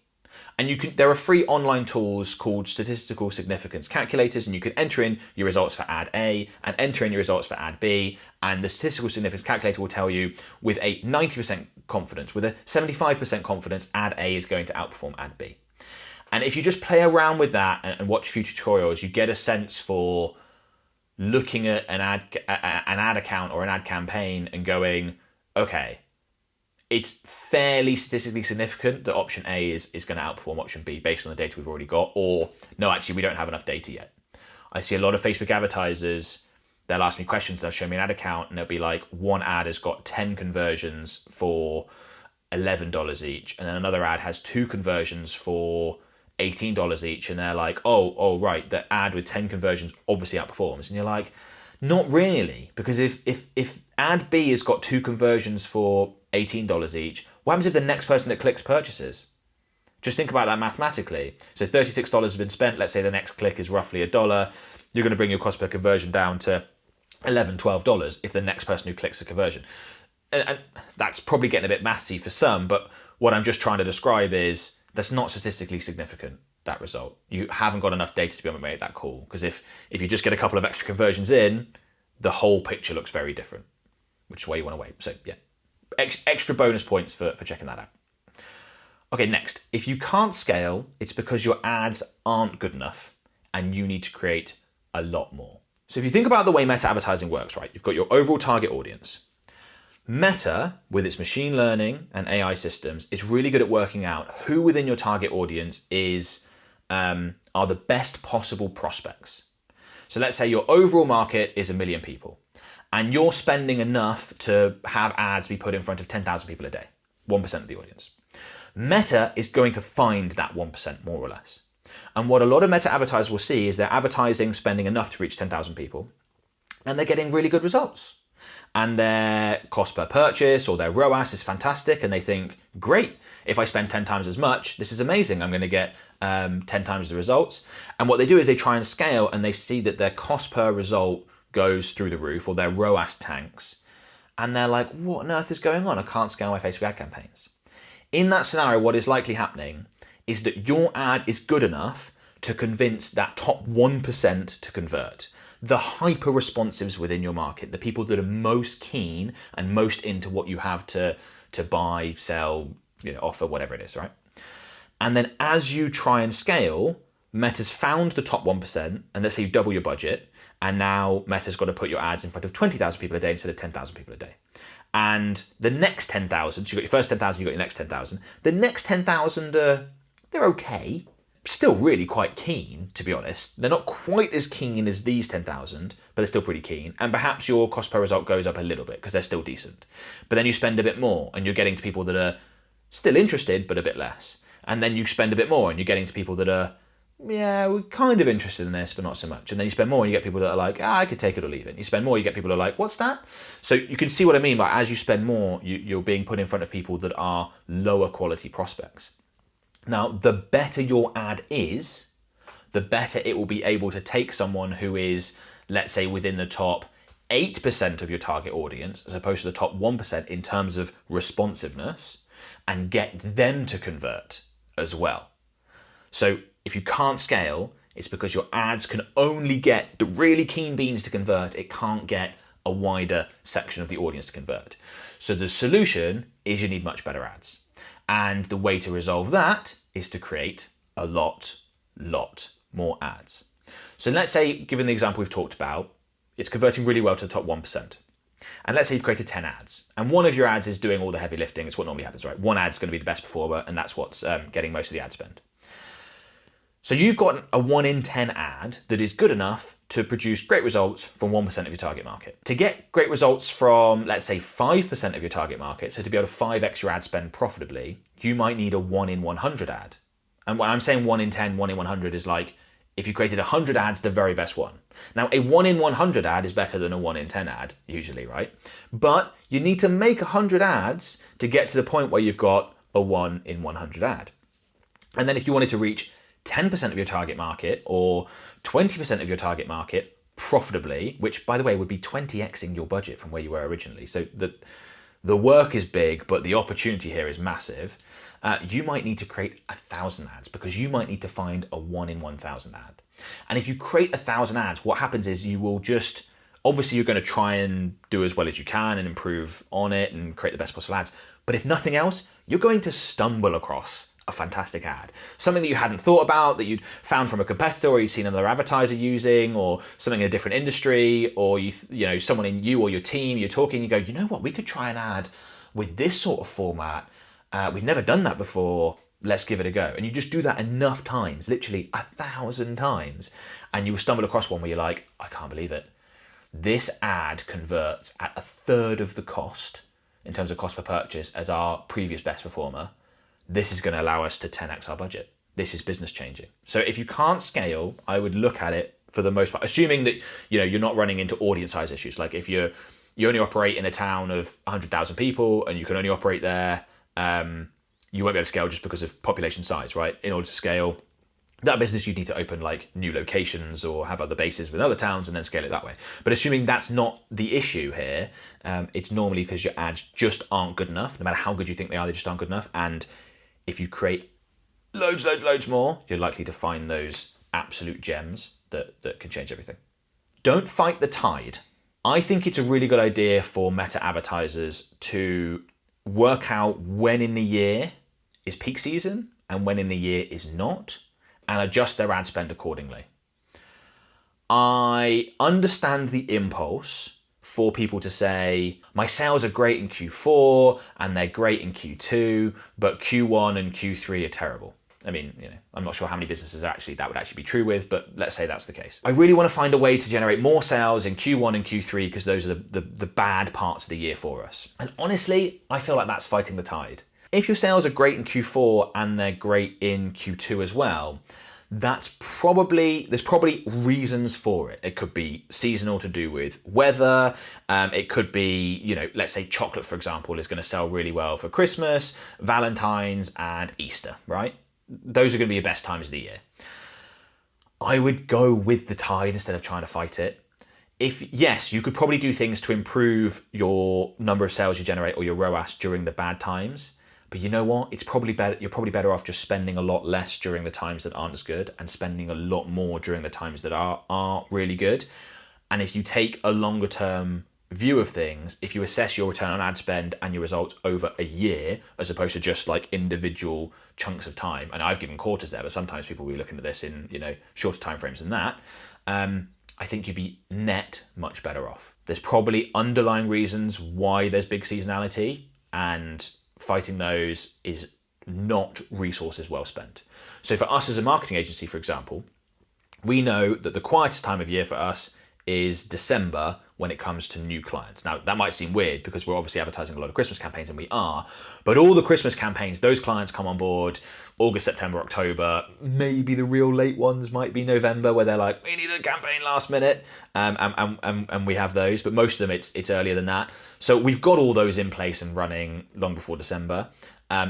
And there are free online tools called statistical significance calculators, and you can enter in your results for ad A and enter in your results for ad B, and the statistical significance calculator will tell you with a 90% confidence, with a 75% confidence, ad A is going to outperform ad B. And if you just play around with that and watch a few tutorials, you get a sense for looking at an ad account or an ad campaign and going, okay, it's fairly statistically significant that option A is going to outperform option B based on the data we've already got, or no, actually, we don't have enough data yet. I see a lot of Facebook advertisers, they'll ask me questions, they'll show me an ad account, and they'll be like, one ad has got 10 conversions for $11 each, and then another ad has 2 conversions for $18 each, and they're like, oh right, the ad with 10 conversions obviously outperforms. And you're like, not really, because if ad B has got 2 conversions for $18 each, what happens if the next person that clicks purchases? Just think about that mathematically. So $36 has been spent, let's say the next click is roughly $1, you're going to bring your cost per conversion down to $11, $12 if the next person who clicks a conversion. And that's probably getting a bit mathsy for some, but what I'm just trying to describe is that's not statistically significant, that result. You haven't got enough data to be able to make that call, because if you just get a couple of extra conversions in, the whole picture looks very different, which is why you want to wait. So yeah, extra bonus points for checking that out. Okay, next, if you can't scale, it's because your ads aren't good enough and you need to create a lot more. So if you think about the way meta advertising works, right, you've got your overall target audience. Meta, with its machine learning and AI systems, is really good at working out who within your target audience are the best possible prospects. So let's say your overall market is 1 million people, and you're spending enough to have ads be put in front of 10,000 people a day, 1% of the audience. Meta is going to find that 1%, more or less. And what a lot of meta advertisers will see is they're advertising, spending enough to reach 10,000 people, and they're getting really good results. And their cost per purchase or their ROAS is fantastic, and they think, great, if I spend 10 times as much, this is amazing, I'm going to get 10 times the results. And what they do is they try and scale, and they see that their cost per result goes through the roof, or their ROAS tanks, and they're like, what on earth is going on? I can't scale my Facebook ad campaigns. In that scenario, what is likely happening is that your ad is good enough to convince that top 1% to convert. The hyper responsives within your market, the people that are most keen and most into what you have to buy, sell, offer, whatever it is, right? And then as you try and scale, Meta's found the top 1%, and let's say you double your budget, And now Meta's got to put your ads in front of 20,000 people a day instead of 10,000 people a day. And the next 10,000, so you got your first 10,000, you got your next 10,000. The next 10,000, they're okay. Still really quite keen, to be honest. They're not quite as keen as these 10,000, but they're still pretty keen. And perhaps your cost per result goes up a little bit because they're still decent. But then you spend a bit more and you're getting to people that are still interested, but a bit less. And then you spend a bit more and you're getting to people that are, yeah, we're kind of interested in this, but not so much. And then you spend more and you get people that are like, I could take it or leave it. You spend more, you get people that are like, what's that? So you can see what I mean by as you spend more, you're being put in front of people that are lower quality prospects. Now, the better your ad is, the better it will be able to take someone who is, let's say, within the top 8% of your target audience, as opposed to the top 1% in terms of responsiveness, and get them to convert as well. So if you can't scale, it's because your ads can only get the really keen beans to convert. It can't get a wider section of the audience to convert. So the solution is you need much better ads. And the way to resolve that is to create a lot more ads. So let's say, given the example we've talked about, it's converting really well to the top 1%. And let's say you've created 10 ads, and one of your ads is doing all the heavy lifting. It's what normally happens, right? One ad's going to be the best performer, and that's what's getting most of the ad spend. So you've got a 1 in 10 ad that is good enough to produce great results from 1% of your target market. To get great results from, let's say, 5% of your target market, so to be able to 5x your ad spend profitably, you might need a 1 in 100 ad. And when I'm saying 1 in 10, 1 in 100 is like, if you created 100 ads, the very best one. Now, a 1 in 100 ad is better than a 1 in 10 ad, usually, right? But you need to make 100 ads to get to the point where you've got a 1 in 100 ad. And then if you wanted to reach 10% of your target market or 20% of your target market profitably, which, by the way, would be 20xing your budget from where you were originally. So the work is big, but the opportunity here is massive. You might need to create 1,000 ads because you might need to find a 1 in 1,000 ad. And if you create 1,000 ads, what happens is you will just, obviously you're going to try and do as well as you can and improve on it and create the best possible ads. But if nothing else, you're going to stumble across a fantastic ad. Something that you hadn't thought about, that you'd found from a competitor or you'd seen another advertiser using, or something in a different industry, or you know, someone in you or your team, you're talking, you go, you know what, we could try an ad with this sort of format. We've never done that before. Let's give it a go. And you just do that enough times, literally 1,000 times, and you will stumble across one where you're like, I can't believe it. This ad converts at 1/3 of the cost in terms of cost per purchase as our previous best performer. This is going to allow us to 10x our budget. This is business changing. So if you can't scale, I would look at it for the most part, assuming that you're not running into audience size issues. Like if you only operate in a town of 100,000 people and you can only operate there, you won't be able to scale just because of population size, right? In order to scale that business, you'd need to open like new locations or have other bases with other towns and then scale it that way. But assuming that's not the issue here, it's normally because your ads just aren't good enough. No matter how good you think they are, they just aren't good enough. And if you create loads more, you're likely to find those absolute gems that can change everything. Don't fight the tide. I think it's a really good idea for meta advertisers to work out when in the year is peak season and when in the year is not, and adjust their ad spend accordingly. I understand the impulse for people to say, my sales are great in Q4 and they're great in Q2, but Q1 and Q3 are terrible. I mean, I'm not sure how many businesses that would actually be true with, but let's say that's the case. I really want to find a way to generate more sales in Q1 and Q3 because those are the bad parts of the year for us. And honestly, I feel like that's fighting the tide. If your sales are great in Q4 and they're great in Q2 as well, there's probably reasons for it. It could be seasonal to do with weather. It could be, let's say chocolate, for example, is going to sell really well for Christmas, Valentine's, and Easter, right? Those are going to be your best times of the year. I would go with the tide instead of trying to fight it. Yes, you could probably do things to improve your number of sales you generate or your ROAS during the bad times. But you know what? It's probably better. You're probably better off just spending a lot less during the times that aren't as good and spending a lot more during the times that are really good. And if you take a longer term view of things, if you assess your return on ad spend and your results over a year, as opposed to just like individual chunks of time, and I've given quarters there, but sometimes people will be looking at this in shorter time frames than that. I think you'd be net much better off. There's probably underlying reasons why there's big seasonality, and fighting those is not resources well spent. So for us as a marketing agency, for example, we know that the quietest time of year for us is December when it comes to new clients. Now, that might seem weird because we're obviously advertising a lot of Christmas campaigns, and we are, but all the Christmas campaigns, those clients come on board August, September, October. Maybe the real late ones might be November, where they're like, we need a campaign last minute, and we have those, but most of them it's earlier than that. So we've got all those in place and running long before December.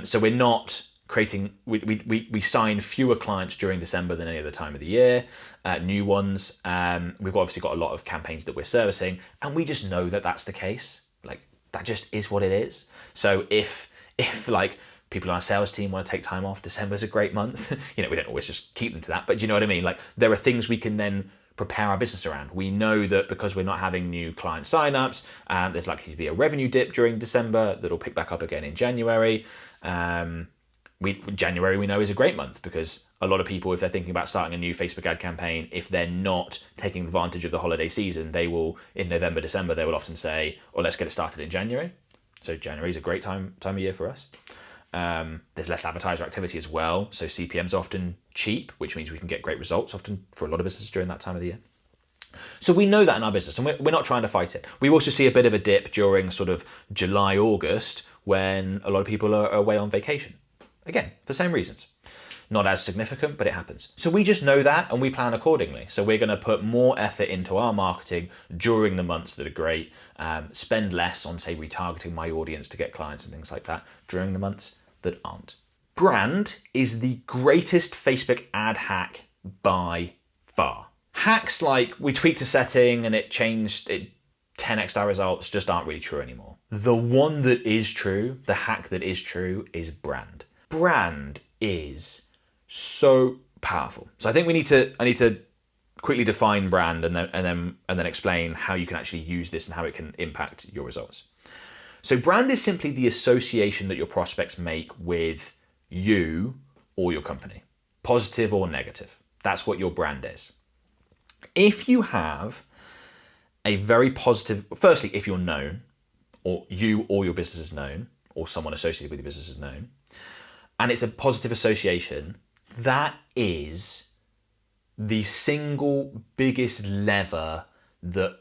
So we're not creating, we sign fewer clients during December than any other time of the year, new ones. We've obviously got a lot of campaigns that we're servicing, and we just know that that's the case. Like, that just is what it is. So if like people on our sales team want to take time off, December's a great month. We don't always just keep them to that, but you know what I mean? Like, there are things we can then prepare our business around. We know that because we're not having new client signups, there's likely to be a revenue dip during December that'll pick back up again in January. January we know is a great month because a lot of people, if they're thinking about starting a new Facebook ad campaign, if they're not taking advantage of the holiday season, they will, in November, December, they will often say, oh, let's get it started in January. So January is a great time of year for us. There's less advertiser activity as well. So CPM's often cheap, which means we can get great results often for a lot of businesses during that time of the year. So we know that in our business, and we're not trying to fight it. We also see a bit of a dip during sort of July, August, when a lot of people are away on vacation. Again, for the same reasons. Not as significant, but it happens. So we just know that, and we plan accordingly. So we're going to put more effort into our marketing during the months that are great, spend less on, say, retargeting my audience to get clients and things like that during the months that aren't. Brand is the greatest Facebook ad hack by far. Hacks like we tweaked a setting and it changed, it 10x'd our results, just aren't really true anymore. The one that is true, the hack that is true, is brand. Brand is so powerful. So I think I need to quickly define brand and then explain how you can actually use this and how it can impact your results. So brand is simply the association that your prospects make with you or your company, positive or negative. That's what your brand is. If you have a very positive, firstly, if you're known, or you or your business is known, or someone associated with your business is known, and it's a positive association, that is the single biggest lever that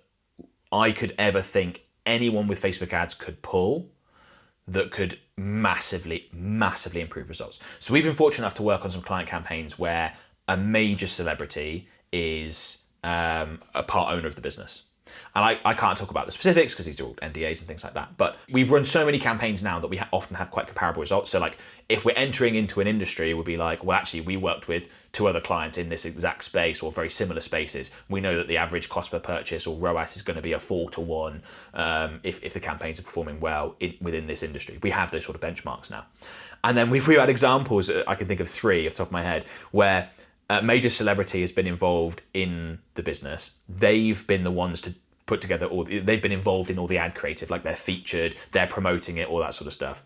I could ever think anyone with Facebook ads could pull that could massively, massively improve results. So we've been fortunate enough to work on some client campaigns where a major celebrity is a part owner of the business. And I can't talk about the specifics because these are all NDAs and things like that. But we've run so many campaigns now that we often have quite comparable results. So like if we're entering into an industry, we'll be like, well, actually, we worked with 2 other clients in this exact space or very similar spaces. We know that the average cost per purchase or ROAS is going to be a 4-to-1 if the campaigns are performing well within this industry. We have those sort of benchmarks now. And then we've had examples, I can think of 3 off the top of my head, where a major celebrity has been involved in the business. They've been the ones to put together they've been involved in all the ad creative, like they're featured, they're promoting it, all that sort of stuff.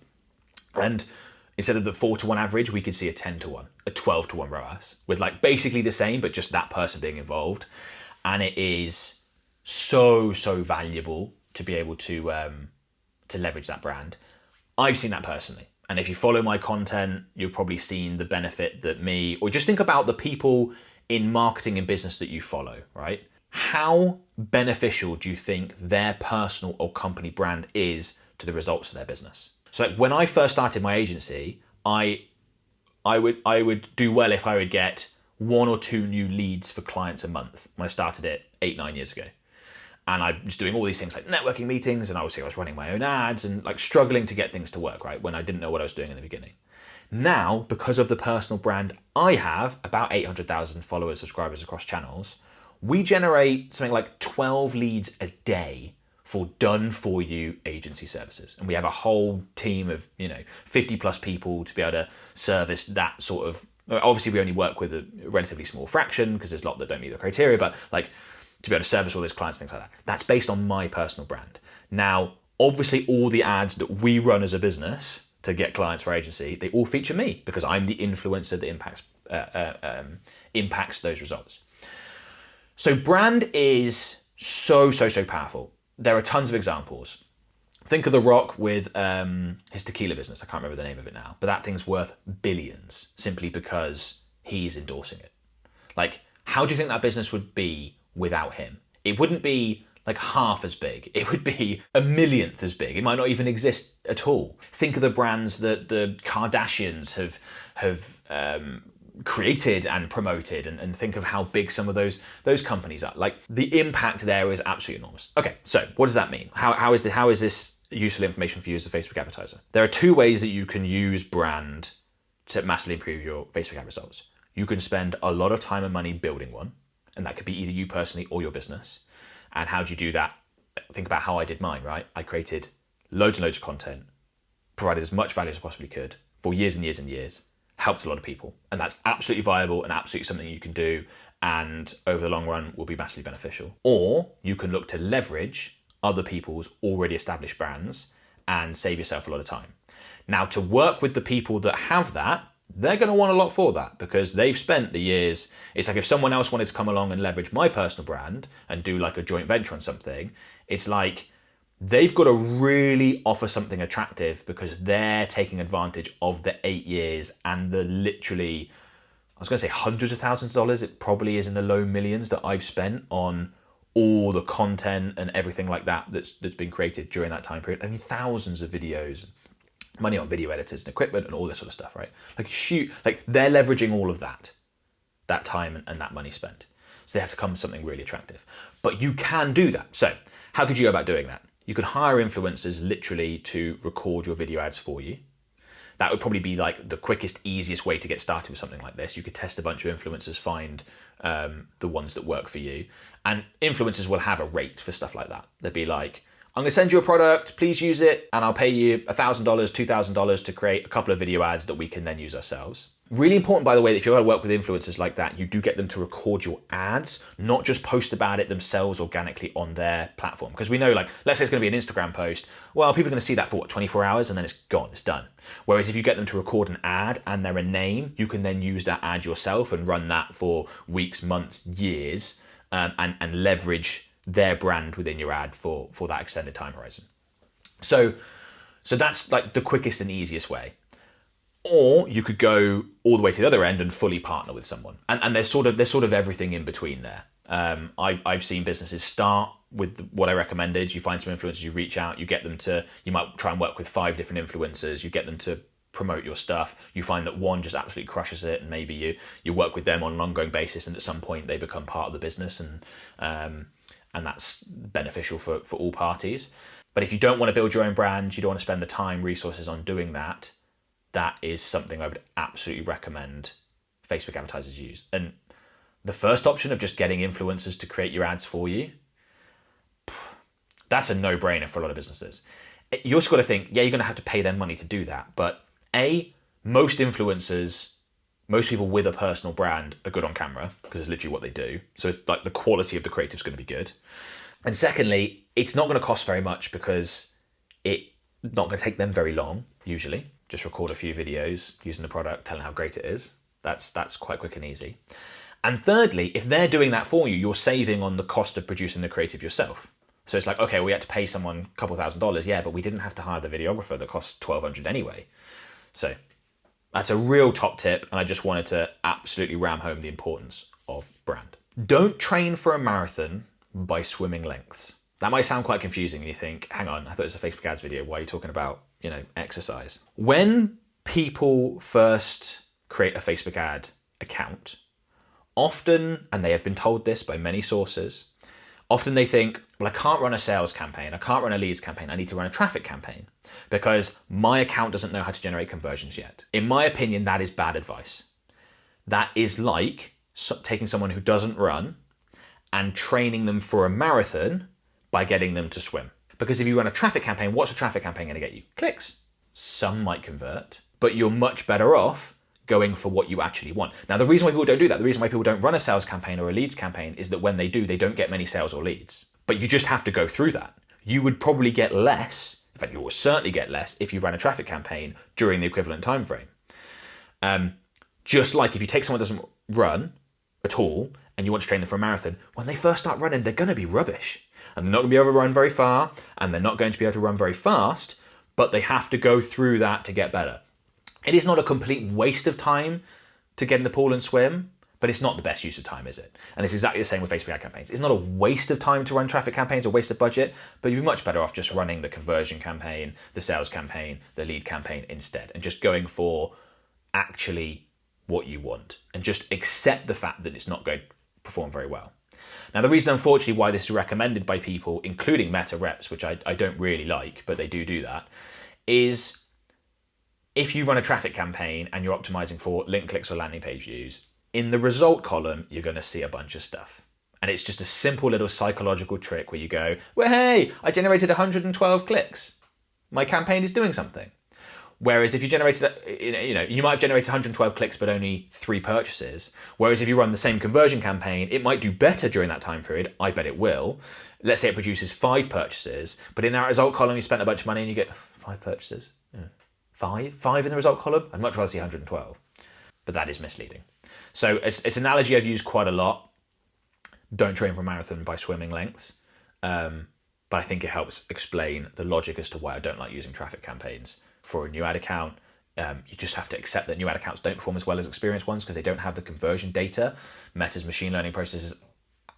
And instead of the 4-to-1 average, we could see a 10-to-1, a 12-to-1 ROAS with like basically the same, but just that person being involved. And it is so valuable to be able to leverage that brand. I've seen that personally. And if you follow my content, you've probably seen the benefit that me, or just think about the people in marketing and business that you follow, right? How beneficial do you think their personal or company brand is to the results of their business? So like when I first started my agency, I would do well if I would get 1 or 2 new leads for clients a month when I started it 8-9 years ago. And I was doing all these things like networking meetings, and obviously I was running my own ads and like struggling to get things to work, right? When I didn't know what I was doing in the beginning. Now, because of the personal brand I have, about 800,000 followers, subscribers across channels, we generate something like 12 leads a day for done for you agency services. And we have a whole team of, 50 plus people to be able to service that sort of, obviously we only work with a relatively small fraction because there's a lot that don't meet the criteria, but like, to be able to service all those clients, things like that. That's based on my personal brand. Now, obviously all the ads that we run as a business to get clients for agency, they all feature me because I'm the influencer that impacts those results. So brand is so powerful. There are tons of examples. Think of The Rock with his tequila business. I can't remember the name of it now, but that thing's worth billions simply because he's endorsing it. Like, how do you think that business would be without him? It wouldn't be like half as big. It would be a millionth as big. It might not even exist at all. Think of the brands that the Kardashians have created and promoted, and think of how big some of those companies are. Like, the impact there is absolutely enormous. Okay, so what does that mean? How is this useful information for you as a Facebook advertiser? There are two ways that you can use brand to massively improve your Facebook ad results. You can spend a lot of time and money building one, and that could be either you personally or your business. And how do you do that? Think about how I did mine, right? I created loads and loads of content, provided as much value as I possibly could for years and years and years, helped a lot of people. And that's absolutely viable and absolutely something you can do, and over the long run will be massively beneficial. Or you can look to leverage other people's already established brands and save yourself a lot of time. Now, to work with the people that have that, they're going to want a lot for that because they've spent the years. It's like if someone else wanted to come along and leverage my personal brand and do like a joint venture on something, it's like they've got to really offer something attractive because they're taking advantage of the 8 years and the literally, I was going to say hundreds of thousands of dollars. It probably is in the low millions that I've spent on all the content and everything like that that's been created during that time period. I mean, thousands of videos, money on video editors and equipment and all this sort of stuff, right? Like they're leveraging all of that time and that money spent. So they have to come with something really attractive. But you can do that. So how could you go about doing that? You could hire influencers literally to record your video ads for you. That would probably be like the quickest, easiest way to get started with something like this. You could test a bunch of influencers, find the ones that work for you. And influencers will have a rate for stuff like that. They'd be like, I'm going to send you a product, please use it, and I'll pay you $1,000, $2,000 to create a couple of video ads that we can then use ourselves. Really important, by the way, that if you're going to work with influencers like that, you do get them to record your ads, not just post about it themselves organically on their platform. Because we know, like, let's say it's going to be an Instagram post, well, people are going to see that for 24 hours and then it's gone, it's done. Whereas if you get them to record an ad and they're a name, you can then use that ad yourself and run that for weeks, months, years, and leverage their brand within your ad for that extended time horizon. So that's like the quickest and easiest way. Or you could go all the way to the other end and fully partner with someone. And there's sort of everything in between there. I've seen businesses start with what I recommended. You find some influencers, you reach out, you might try and work with 5 different influencers, you get them to promote your stuff. You find that one just absolutely crushes it, and maybe you work with them on an ongoing basis, and at some point they become part of the business, and that's beneficial for all parties. But if you don't want to build your own brand, you don't want to spend the time, resources on doing that, that is something I would absolutely recommend Facebook advertisers use. And the first option of just getting influencers to create your ads for you, that's a no-brainer for a lot of businesses. You also got to think, yeah, you're going to have to pay them money to do that. But most influencers, most people with a personal brand are good on camera because it's literally what they do. So it's like the quality of the creative is going to be good. And secondly, it's not going to cost very much because it's not going to take them very long, usually. Just record a few videos using the product, telling how great it is. That's quite quick and easy. And thirdly, if they're doing that for you, you're saving on the cost of producing the creative yourself. So it's like, okay, we had to pay someone a couple $1,000s, yeah, but we didn't have to hire the videographer that cost $1,200 anyway. So that's a real top tip, and I just wanted to absolutely ram home the importance of brand. Don't train for a marathon by swimming lengths. That might sound quite confusing, and you think, hang on, I thought it was a Facebook ads video. Why are you talking about, exercise? When people first create a Facebook ad account, often, and they have been told this by many sources, often they think, well, I can't run a sales campaign, I can't run a leads campaign, I need to run a traffic campaign because my account doesn't know how to generate conversions yet. In my opinion, that is bad advice. That is like taking someone who doesn't run and training them for a marathon by getting them to swim. Because if you run a traffic campaign, what's a traffic campaign going to get you? Clicks. Some might convert, but you're much better off going for what you actually want. Now, the reason why people don't do that, the reason why people don't run a sales campaign or a leads campaign is that when they do, they don't get many sales or leads. But you just have to go through that. You would probably get less, in fact, you will certainly get less if you ran a traffic campaign during the equivalent time frame. Just like if you take someone who doesn't run at all and you want to train them for a marathon, when they first start running, they're going to be rubbish. And they're not going to be able to run very far, and they're not going to be able to run very fast, but they have to go through that to get better. It is not a complete waste of time to get in the pool and swim, but it's not the best use of time, is it? And it's exactly the same with Facebook ad campaigns. It's not a waste of time to run traffic campaigns or waste of budget, but you'd be much better off just running the conversion campaign, the sales campaign, the lead campaign instead, and just going for actually what you want, and just accept the fact that it's not going to perform very well. Now, the reason, unfortunately, why this is recommended by people, including Meta reps, which I don't really like, but they do that, is if you run a traffic campaign and you're optimizing for link clicks or landing page views, in the result column, you're going to see a bunch of stuff. And it's just a simple little psychological trick where you go, well, hey, I generated 112 clicks. My campaign is doing something. Whereas if you generated, you might have generated 112 clicks, but only 3 purchases. Whereas if you run the same conversion campaign, it might do better during that time period. I bet it will. Let's say it produces 5 purchases, but in that result column, you spent a bunch of money and you get 5 purchases. Yeah. 5 in the result column? I'd much rather see 112. But that is misleading. So it's an analogy I've used quite a lot. Don't train for a marathon by swimming lengths. But I think it helps explain the logic as to why I don't like using traffic campaigns for a new ad account. You just have to accept that new ad accounts don't perform as well as experienced ones because they don't have the conversion data. Meta's machine learning processes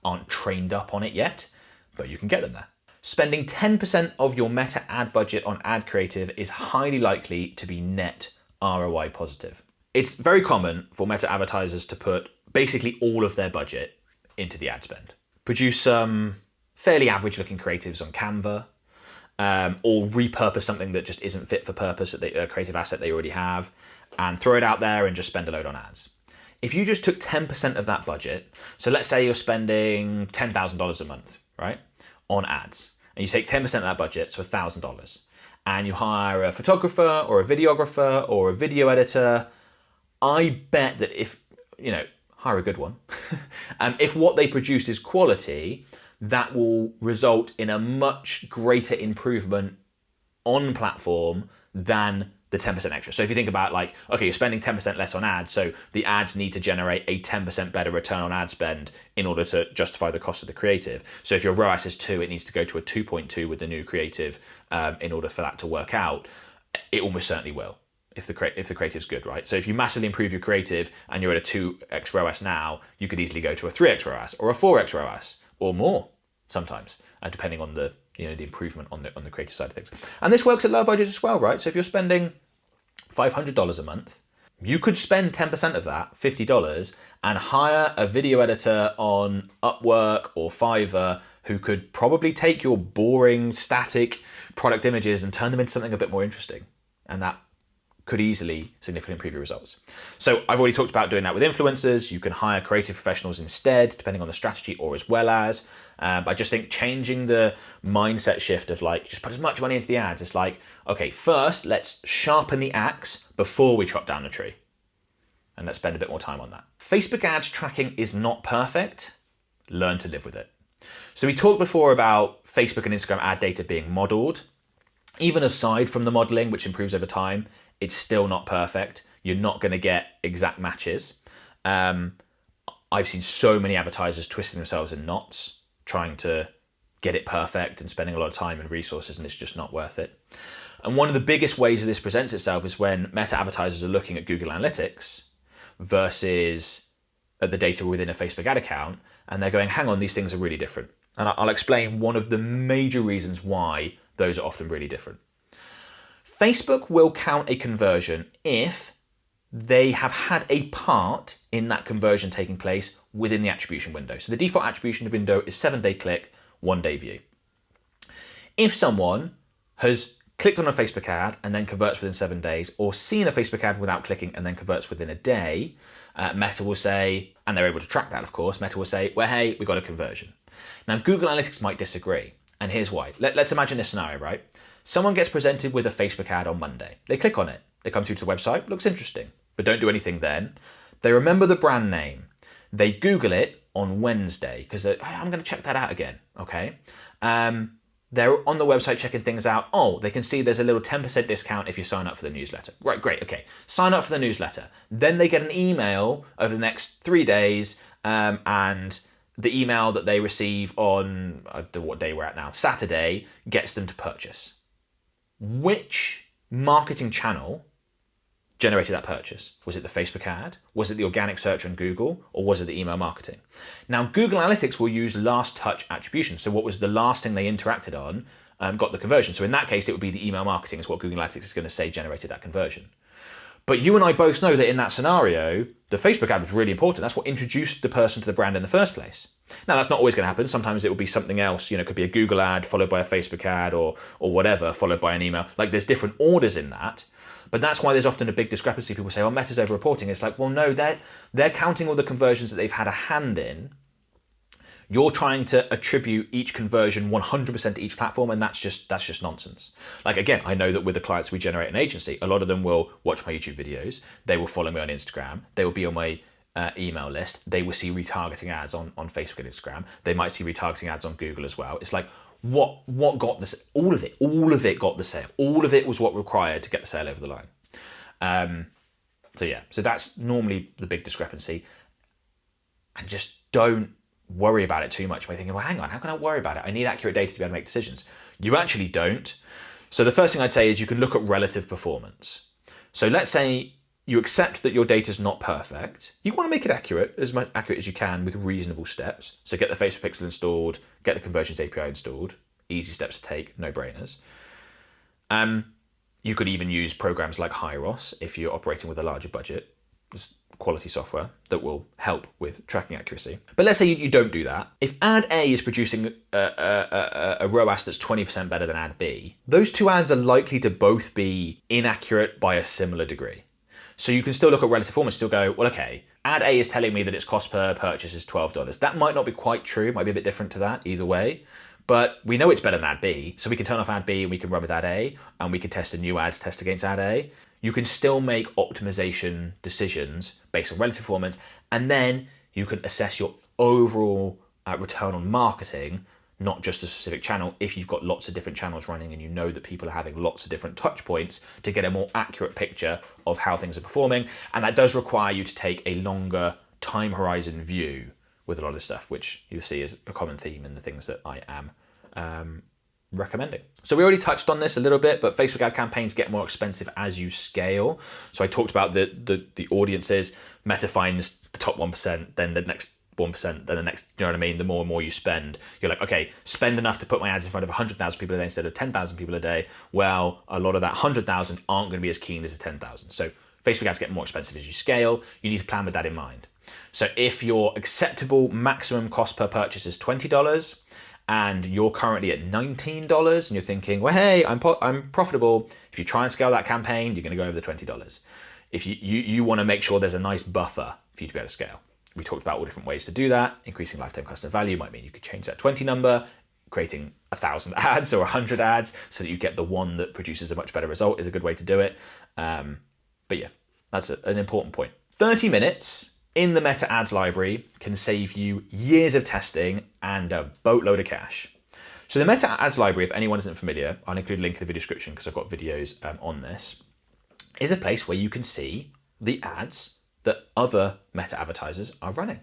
aren't trained up on it yet, but you can get them there. Spending 10% of your Meta ad budget on ad creative is highly likely to be net ROI positive. It's very common for Meta advertisers to put basically all of their budget into the ad spend. Produce some fairly average looking creatives on Canva, or repurpose something that just isn't fit for purpose, a creative asset they already have, and throw it out there and just spend a load on ads. If you just took 10% of that budget, so let's say you're spending $10,000 a month, right, on ads, and you take 10% of that budget, so $1,000, and you hire a photographer or a videographer or a video editor, I bet that if, hire a good one, if what they produce is quality, that will result in a much greater improvement on platform than the 10% extra. So if you think about you're spending 10% less on ads, so the ads need to generate a 10% better return on ad spend in order to justify the cost of the creative. So if your ROAS is 2, it needs to go to a 2.2 with the new creative in order for that to work out. It almost certainly will if the creative's good, right? So if you massively improve your creative and you're at a 2x ROAS now, you could easily go to a 3x ROAS or a 4x ROAS. Or more sometimes, depending on the the improvement on the creative side of things. And this works at low budget as well, right? So if you're spending $500 a month, you could spend 10% of that, $50, and hire a video editor on Upwork or Fiverr who could probably take your boring, static product images and turn them into something a bit more interesting. And that could easily significantly improve your results. So I've already talked about doing that with influencers. You can hire creative professionals instead, depending on the strategy, or as well as. I just think changing the mindset shift of just put as much money into the ads. It's okay, first let's sharpen the axe before we chop down the tree. And let's spend a bit more time on that. Facebook ads tracking is not perfect. Learn to live with it. So we talked before about Facebook and Instagram ad data being modeled. Even aside from the modeling, which improves over time, it's still not perfect. You're not going to get exact matches. I've seen so many advertisers twisting themselves in knots, trying to get it perfect and spending a lot of time and resources, and it's just not worth it. And one of the biggest ways that this presents itself is when Meta advertisers are looking at Google Analytics versus at the data within a Facebook ad account, and they're going, hang on, these things are really different. And I'll explain one of the major reasons why those are often really different. Facebook will count a conversion if they have had a part in that conversion taking place within the attribution window. So the default attribution window is 7-day click, 1-day view. If someone has clicked on a Facebook ad and then converts within 7 days, or seen a Facebook ad without clicking and then converts within a day, Meta will say, and they're able to track that, of course, Meta will say, well, hey, we got a conversion. Now, Google Analytics might disagree, and here's why. Let's imagine this scenario, right? Someone gets presented with a Facebook ad on Monday. They click on it. They come through to the website, looks interesting, but don't do anything then. They remember the brand name. They Google it on Wednesday because I'm going to check that out again, okay? They're on the website checking things out. Oh, they can see there's a little 10% discount if you sign up for the newsletter. Right, great, okay. Sign up for the newsletter. Then they get an email over the next 3 days and the email that they receive on, I don't know what day we're at now, Saturday, gets them to purchase. Which marketing channel generated that purchase? Was it the Facebook ad? Was it the organic search on Google? Or was it the email marketing? Now, Google Analytics will use last touch attribution. So what was the last thing they interacted on got the conversion. So in that case, it would be the email marketing is what Google Analytics is going to say generated that conversion. But you and I both know that in that scenario, the Facebook ad was really important. That's what introduced the person to the brand in the first place. Now, that's not always going to happen. Sometimes it will be something else. It could be a Google ad followed by a Facebook ad or whatever, followed by an email. Like there's different orders in that. But that's why there's often a big discrepancy. People say, oh, Meta's over-reporting. It's like, well, no, they're counting all the conversions that they've had a hand in. You're trying to attribute each conversion 100% to each platform, and that's just nonsense. Like, again, I know that with the clients we generate an agency, a lot of them will watch my YouTube videos, they will follow me on Instagram, they will be on my email list, they will see retargeting ads on Facebook and Instagram, they might see retargeting ads on Google as well. It's like, what got this? All of it got the sale. All of it was what required to get the sale over the line. So that's normally the big discrepancy. And just don't worry about it too much by thinking, well, hang on, how can I worry about it? I need accurate data to be able to make decisions. You actually don't. So the first thing I'd say is you can look at relative performance. So let's say you accept that your data is not perfect. You want to make it accurate, as much accurate as you can with reasonable steps. So get the Facebook Pixel installed, get the Conversions API installed. Easy steps to take, no brainers. You could even use programs like Hyros if you're operating with a larger budget. Just quality software that will help with tracking accuracy. But let's say you don't do that. If ad A is producing a ROAS that's 20% better than ad B, those two ads are likely to both be inaccurate by a similar degree. So you can still look at relative performance, still go, well, okay, ad A is telling me that its cost per purchase is $12. That might not be quite true, it might be a bit different to that either way. But we know it's better than ad B, so we can turn off ad B and we can run with ad A, and we can test a new ad to test against ad A. You can still make optimization decisions based on relative performance, and then you can assess your overall return on marketing, not just a specific channel, if you've got lots of different channels running and you know that people are having lots of different touch points to get a more accurate picture of how things are performing. And that does require you to take a longer time horizon view with a lot of this stuff, which you'll see is a common theme in the things that I am recommending. So we already touched on this a little bit, but Facebook ad campaigns get more expensive as you scale. So I talked about the audiences. Meta finds the top 1%, then the next 1%, then the next, you know what I mean? The more and more you spend, you're like, okay, spend enough to put my ads in front of 100,000 people a day instead of 10,000 people a day. Well, a lot of that 100,000 aren't going to be as keen as a 10,000. So Facebook ads get more expensive as you scale. You need to plan with that in mind. So if your acceptable maximum cost per purchase is $20 and you're currently at $19 and you're thinking, well, hey, I'm profitable. If you try and scale that campaign, you're going to go over the $20. If you want to make sure there's a nice buffer for you to be able to scale. We talked about all different ways to do that. Increasing lifetime customer value might mean you could change that 20 number, creating 1,000 ads or 100 ads so that you get the one that produces a much better result is a good way to do it. But yeah, that's an important point. 30 minutes in the Meta Ads library can save you years of testing and a boatload of cash. So the Meta Ads library, if anyone isn't familiar, I'll include a link in the video description because I've got videos on this, is a place where you can see the ads that other Meta advertisers are running.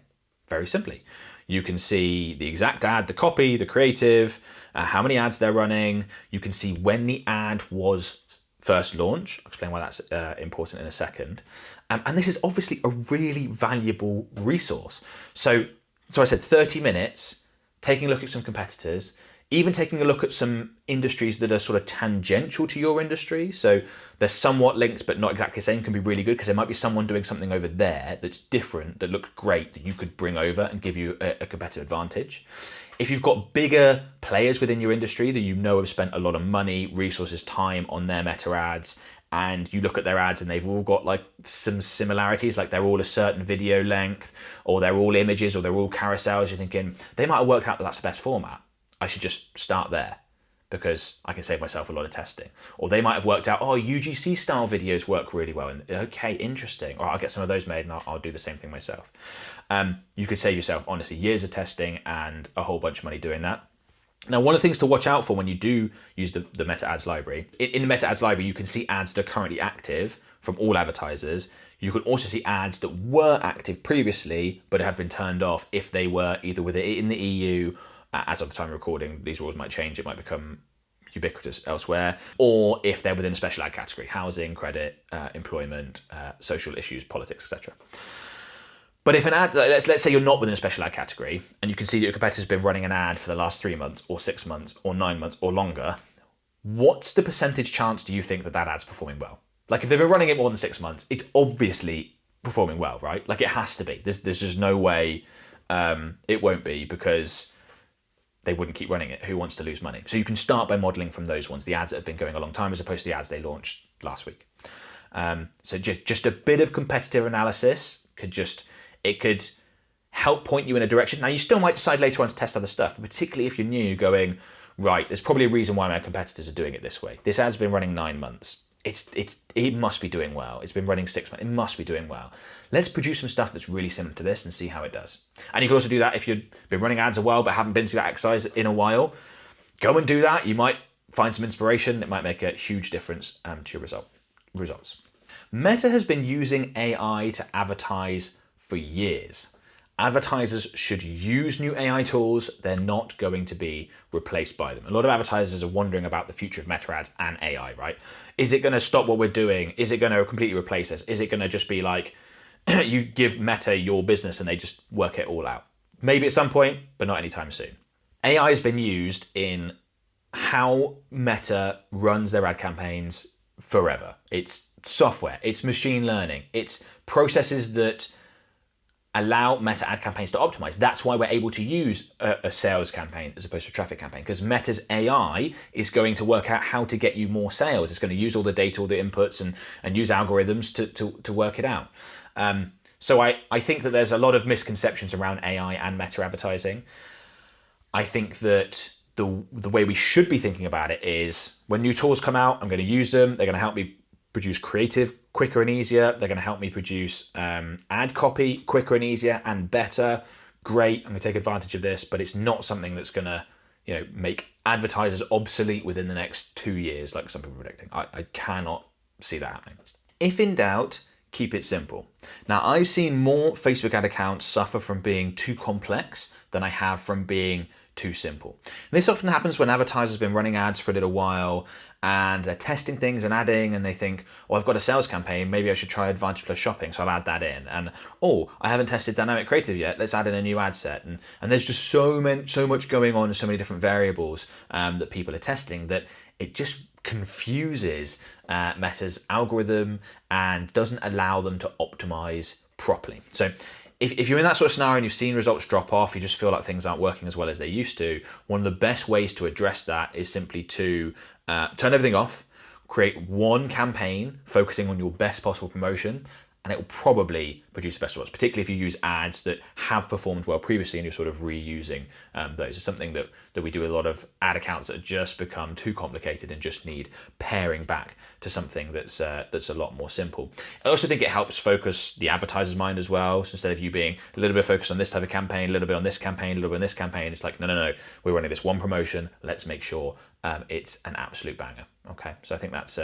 Very simply. You can see the exact ad, the copy, the creative, how many ads they're running. You can see when the ad was first launched. I'll explain why that's important in a second. And this is obviously a really valuable resource. So I said 30 minutes, taking a look at some competitors, even taking a look at some industries that are sort of tangential to your industry. So they're somewhat linked, but not exactly the same, can be really good because there might be someone doing something over there that's different, that looks great, that you could bring over and give you a competitive advantage. If you've got bigger players within your industry that you know have spent a lot of money, resources, time on their Meta ads, and you look at their ads and they've all got like some similarities, like they're all a certain video length, or they're all images, or they're all carousels, you're thinking, they might have worked out that that's the best format. I should just start there because I can save myself a lot of testing. Or they might have worked out, oh, UGC style videos work really well. And okay, interesting. Or I'll get some of those made and I'll do the same thing myself. You could save yourself, honestly, years of testing and a whole bunch of money doing that. Now, one of the things to watch out for when you do use the Meta Ads library, in the Meta Ads library, you can see ads that are currently active from all advertisers. You could also see ads that were active previously but have been turned off if they were either in the EU, as of the time of recording, these rules might change, it might become ubiquitous elsewhere, or if they're within a special ad category: housing, credit, employment, social issues, politics, etc. But if an ad, let's say you're not within a special ad category and you can see that your competitor's been running an ad for the last 3 months or 6 months or 9 months or longer, what's the percentage chance do you think that ad's performing well? Like, if they've been running it more than 6 months, it's obviously performing well, right? Like, it has to be. There's just no way it won't be, because they wouldn't keep running it. Who wants to lose money? So you can start by modeling from those ones, the ads that have been going a long time as opposed to the ads they launched last week. So just a bit of competitive analysis could help point you in a direction. Now, you still might decide later on to test other stuff, but particularly if you're new, going, right, there's probably a reason why my competitors are doing it this way. This ad's been running 9 months. It must be doing well. It's been running 6 months. It must be doing well. Let's produce some stuff that's really similar to this and see how it does. And you can also do that if you've been running ads a while but haven't been through that exercise in a while. Go and do that. You might find some inspiration. It might make a huge difference to your results. Meta has been using AI to advertise for years. Advertisers should use new AI tools. They're not going to be replaced by them. A lot of advertisers are wondering about the future of Meta ads and AI, right? Is it going to stop what we're doing? Is it going to completely replace us? Is it going to just be like, you give Meta your business and they just work it all out? Maybe at some point, but not anytime soon. AI has been used in how Meta runs their ad campaigns forever. It's software, it's machine learning, it's processes that allow Meta ad campaigns to optimize. That's why we're able to use a sales campaign as opposed to a traffic campaign, because Meta's AI is going to work out how to get you more sales. It's going to use all the data, all the inputs, and use algorithms to work it out. So I think that there's a lot of misconceptions around AI and Meta advertising. I think that the way we should be thinking about it is, when new tools come out, I'm going to use them. They're going to help me produce creative quicker and easier. They're going to help me produce ad copy quicker and easier and better. Great, I'm going to take advantage of this, but it's not something that's going to, make advertisers obsolete within the next 2 years, like some people are predicting. I cannot see that happening. If in doubt, keep it simple. Now, I've seen more Facebook ad accounts suffer from being too complex than I have from being too simple. And this often happens when advertisers have been running ads for a little while and they're testing things and adding, and they think, oh, I've got a sales campaign, maybe I should try Advantage Plus shopping, so I'll add that in. And, oh, I haven't tested dynamic creative yet, let's add in a new ad set. And there's just so much going on and so many different variables that people are testing, that it just confuses Meta's algorithm and doesn't allow them to optimize properly. So if you're in that sort of scenario and you've seen results drop off, you just feel like things aren't working as well as they used to, one of the best ways to address that is simply to turn everything off, create one campaign focusing on your best possible promotion, and it will probably produce the best results, particularly if you use ads that have performed well previously and you're sort of reusing those. It's something that we do with a lot of ad accounts that just become too complicated and just need paring back to something that's a lot more simple. I also think it helps focus the advertiser's mind as well. So instead of you being a little bit focused on this type of campaign, a little bit on this campaign, a little bit on this campaign, it's like, no, we're running this one promotion. Let's make sure it's an absolute banger. Okay, so I think that's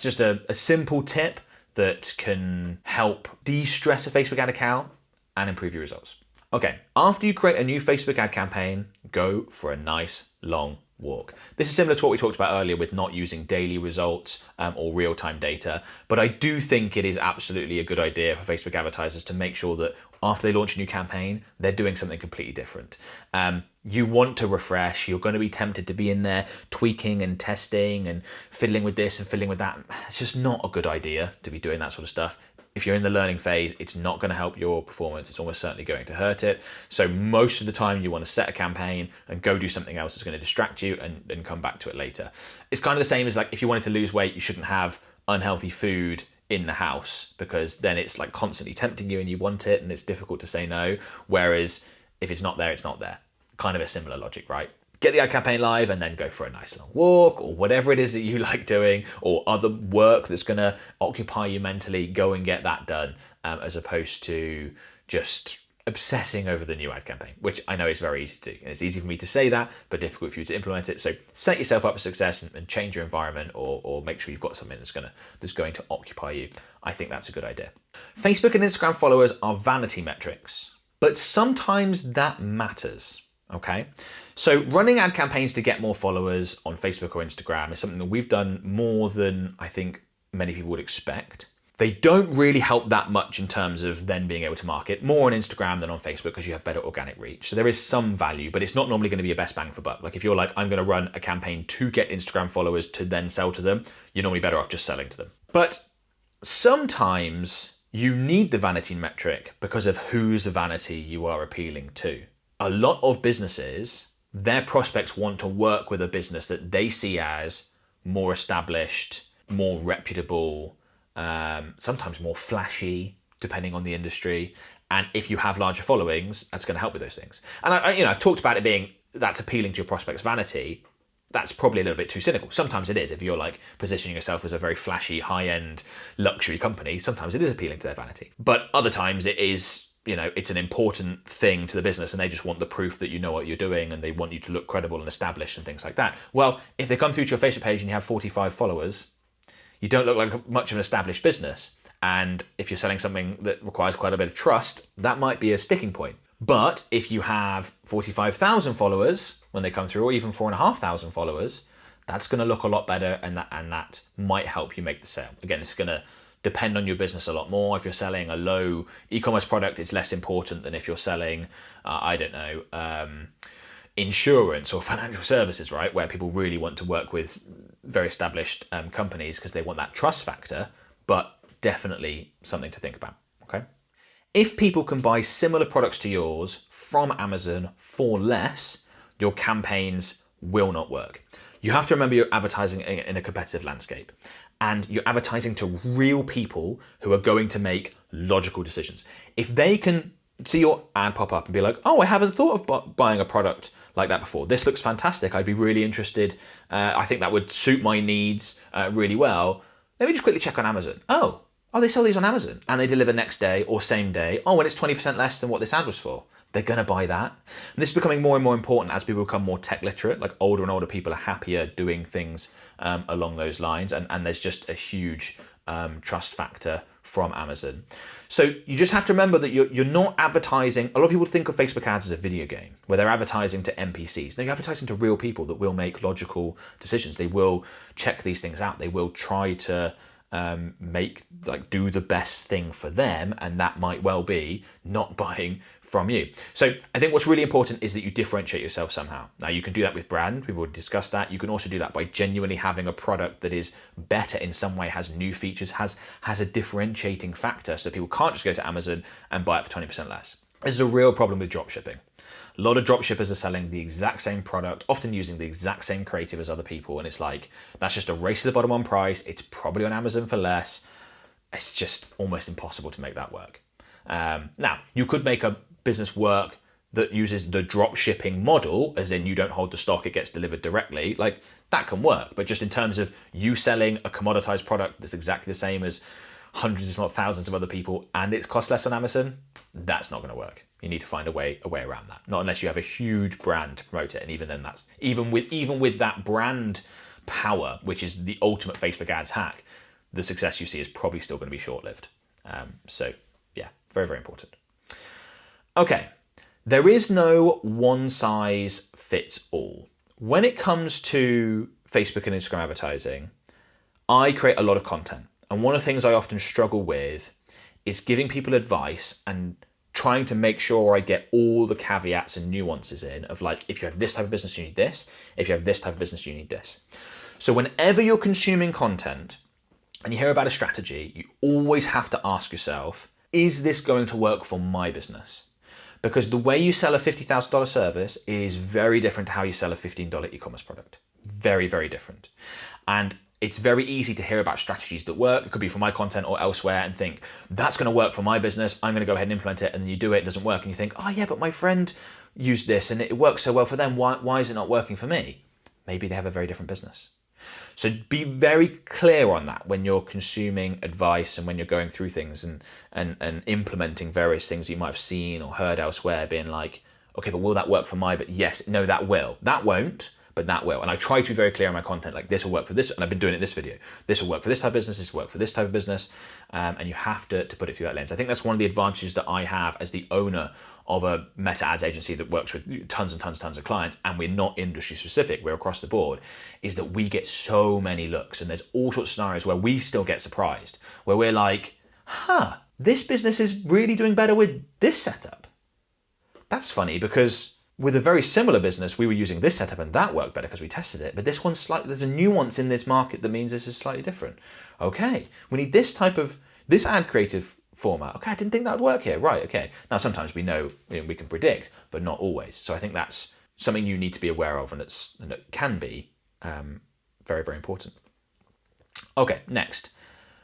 just a simple tip that can help de-stress a Facebook ad account and improve your results. Okay, after you create a new Facebook ad campaign, go for a nice long walk. This is similar to what we talked about earlier with not using daily results or real-time data, but I do think it is absolutely a good idea for Facebook advertisers to make sure that after they launch a new campaign, they're doing something completely different. You want to refresh, you're going to be tempted to be in there tweaking and testing and fiddling with this and fiddling with that. It's just not a good idea to be doing that sort of stuff. If you're in the learning phase, it's not going to help your performance. It's almost certainly going to hurt it. So most of the time you want to set a campaign and go do something else that's going to distract you and then come back to it later. It's kind of the same as, like, if you wanted to lose weight, you shouldn't have unhealthy food in the house, because then it's like constantly tempting you and you want it and it's difficult to say no. Whereas if it's not there, it's not there. Kind of a similar logic, right? Get the ad campaign live and then go for a nice long walk or whatever it is that you like doing, or other work that's going to occupy you mentally. Go and get that done, as opposed to just obsessing over the new ad campaign, which I know is very easy to do. And it's easy for me to say that, but difficult for you to implement it. So set yourself up for success and change your environment, or make sure you've got something that's going to occupy you. I think that's a good idea. Facebook and Instagram followers are vanity metrics, but sometimes that matters. Okay, so running ad campaigns to get more followers on Facebook or Instagram is something that we've done more than I think many people would expect. They don't really help that much in terms of then being able to market more on Instagram than on Facebook because you have better organic reach. So there is some value, but it's not normally going to be a best bang for buck. Like if you're like, I'm going to run a campaign to get Instagram followers to then sell to them, you're normally better off just selling to them. But sometimes you need the vanity metric because of whose vanity you are appealing to. A lot of businesses, their prospects want to work with a business that they see as more established, more reputable, sometimes more flashy, depending on the industry. And if you have larger followings, that's going to help with those things. And I've talked about it being that's appealing to your prospect's vanity. That's probably a little bit too cynical. Sometimes it is. If you're like positioning yourself as a very flashy, high-end luxury company, sometimes it is appealing to their vanity. But other times it is, it's an important thing to the business and they just want the proof that you know what you're doing and they want you to look credible and established and things like that. Well, if they come through to your Facebook page and you have 45 followers, you don't look like much of an established business. And if you're selling something that requires quite a bit of trust, that might be a sticking point. But if you have 45,000 followers when they come through, or even 4,500 followers, that's going to look a lot better and that might help you make the sale. Again, it's going to depend on your business a lot more. If you're selling a low e-commerce product, it's less important than if you're selling, insurance or financial services, right? Where people really want to work with very established companies because they want that trust factor, but definitely something to think about, okay? If people can buy similar products to yours from Amazon for less, your campaigns will not work. You have to remember you're advertising in a competitive landscape and you're advertising to real people who are going to make logical decisions. If they can see your ad pop up and be like, oh, I haven't thought of buying a product like that before. This looks fantastic. I'd be really interested. I think that would suit my needs really well. Let me just quickly check on Amazon. Oh, they sell these on Amazon and they deliver next day or same day. Oh, and it's 20% less than what this ad was for. They're going to buy that. And this is becoming more and more important as people become more tech literate. Like older and older people are happier doing things along those lines. And there's just a huge trust factor from Amazon. So you just have to remember that you're not advertising. A lot of people think of Facebook ads as a video game where they're advertising to NPCs. No, you're advertising to real people that will make logical decisions. They will check these things out. They will try to do the best thing for them. And that might well be not buying from you. So I think what's really important is that you differentiate yourself somehow. Now you can do that with brand. We've already discussed that. You can also do that by genuinely having a product that is better in some way, has new features, has a differentiating factor so people can't just go to Amazon and buy it for 20% less. This is a real problem with dropshipping. A lot of dropshippers are selling the exact same product, often using the exact same creative as other people. And it's like, that's just a race to the bottom on price. It's probably on Amazon for less. It's just almost impossible to make that work. Now, you could make a business work that uses the drop shipping model, as in you don't hold the stock, it gets delivered directly. Like that can work, but just in terms of you selling a commoditized product that's exactly the same as hundreds, if not thousands of other people, and it's cost less on Amazon, that's not going to work. You need to find a way around that. Not unless you have a huge brand to promote it, and even then, that's even with that brand power, which is the ultimate Facebook ads hack, the success you see is probably still going to be short-lived. So yeah, very, very important. Okay, there is no one size fits all. When it comes to Facebook and Instagram advertising, I create a lot of content. And one of the things I often struggle with is giving people advice and trying to make sure I get all the caveats and nuances in of like, if you have this type of business, you need this. If you have this type of business, you need this. So whenever you're consuming content and you hear about a strategy, you always have to ask yourself, is this going to work for my business? Because the way you sell a $50,000 service is very different to how you sell a $15 e-commerce product. Very, very different. And it's very easy to hear about strategies that work. It could be for my content or elsewhere and think, that's going to work for my business. I'm going to go ahead and implement it. And then you do it, it doesn't work. And you think, oh yeah, but my friend used this and it works so well for them. Why is it not working for me? Maybe they have a very different business. So be very clear on that when you're consuming advice and when you're going through things and implementing various things you might have seen or heard elsewhere, being like, okay, but will that work for but yes, no, that will. That won't, but that will. And I try to be very clear on my content, like this will work for this, and I've been doing it in this video. This will work for this type of business, this will work for this type of business, and you have to put it through that lens. I think that's one of the advantages that I have as the owner of a meta ads agency that works with tons and tons of clients, and we're not industry specific, we're across the board, is that we get so many looks, and there's all sorts of scenarios where we still get surprised, where we're like, this business is really doing better with this setup. That's funny because with a very similar business, we were using this setup and that worked better because we tested it. But this one's slightly, there's a nuance in this market that means this is slightly different. Okay, we need this ad creative format. Okay, I didn't think that would work here. Right, okay. Now, sometimes we know, we can predict, but not always. So I think that's something you need to be aware of, and it can be very, very important. Okay, next.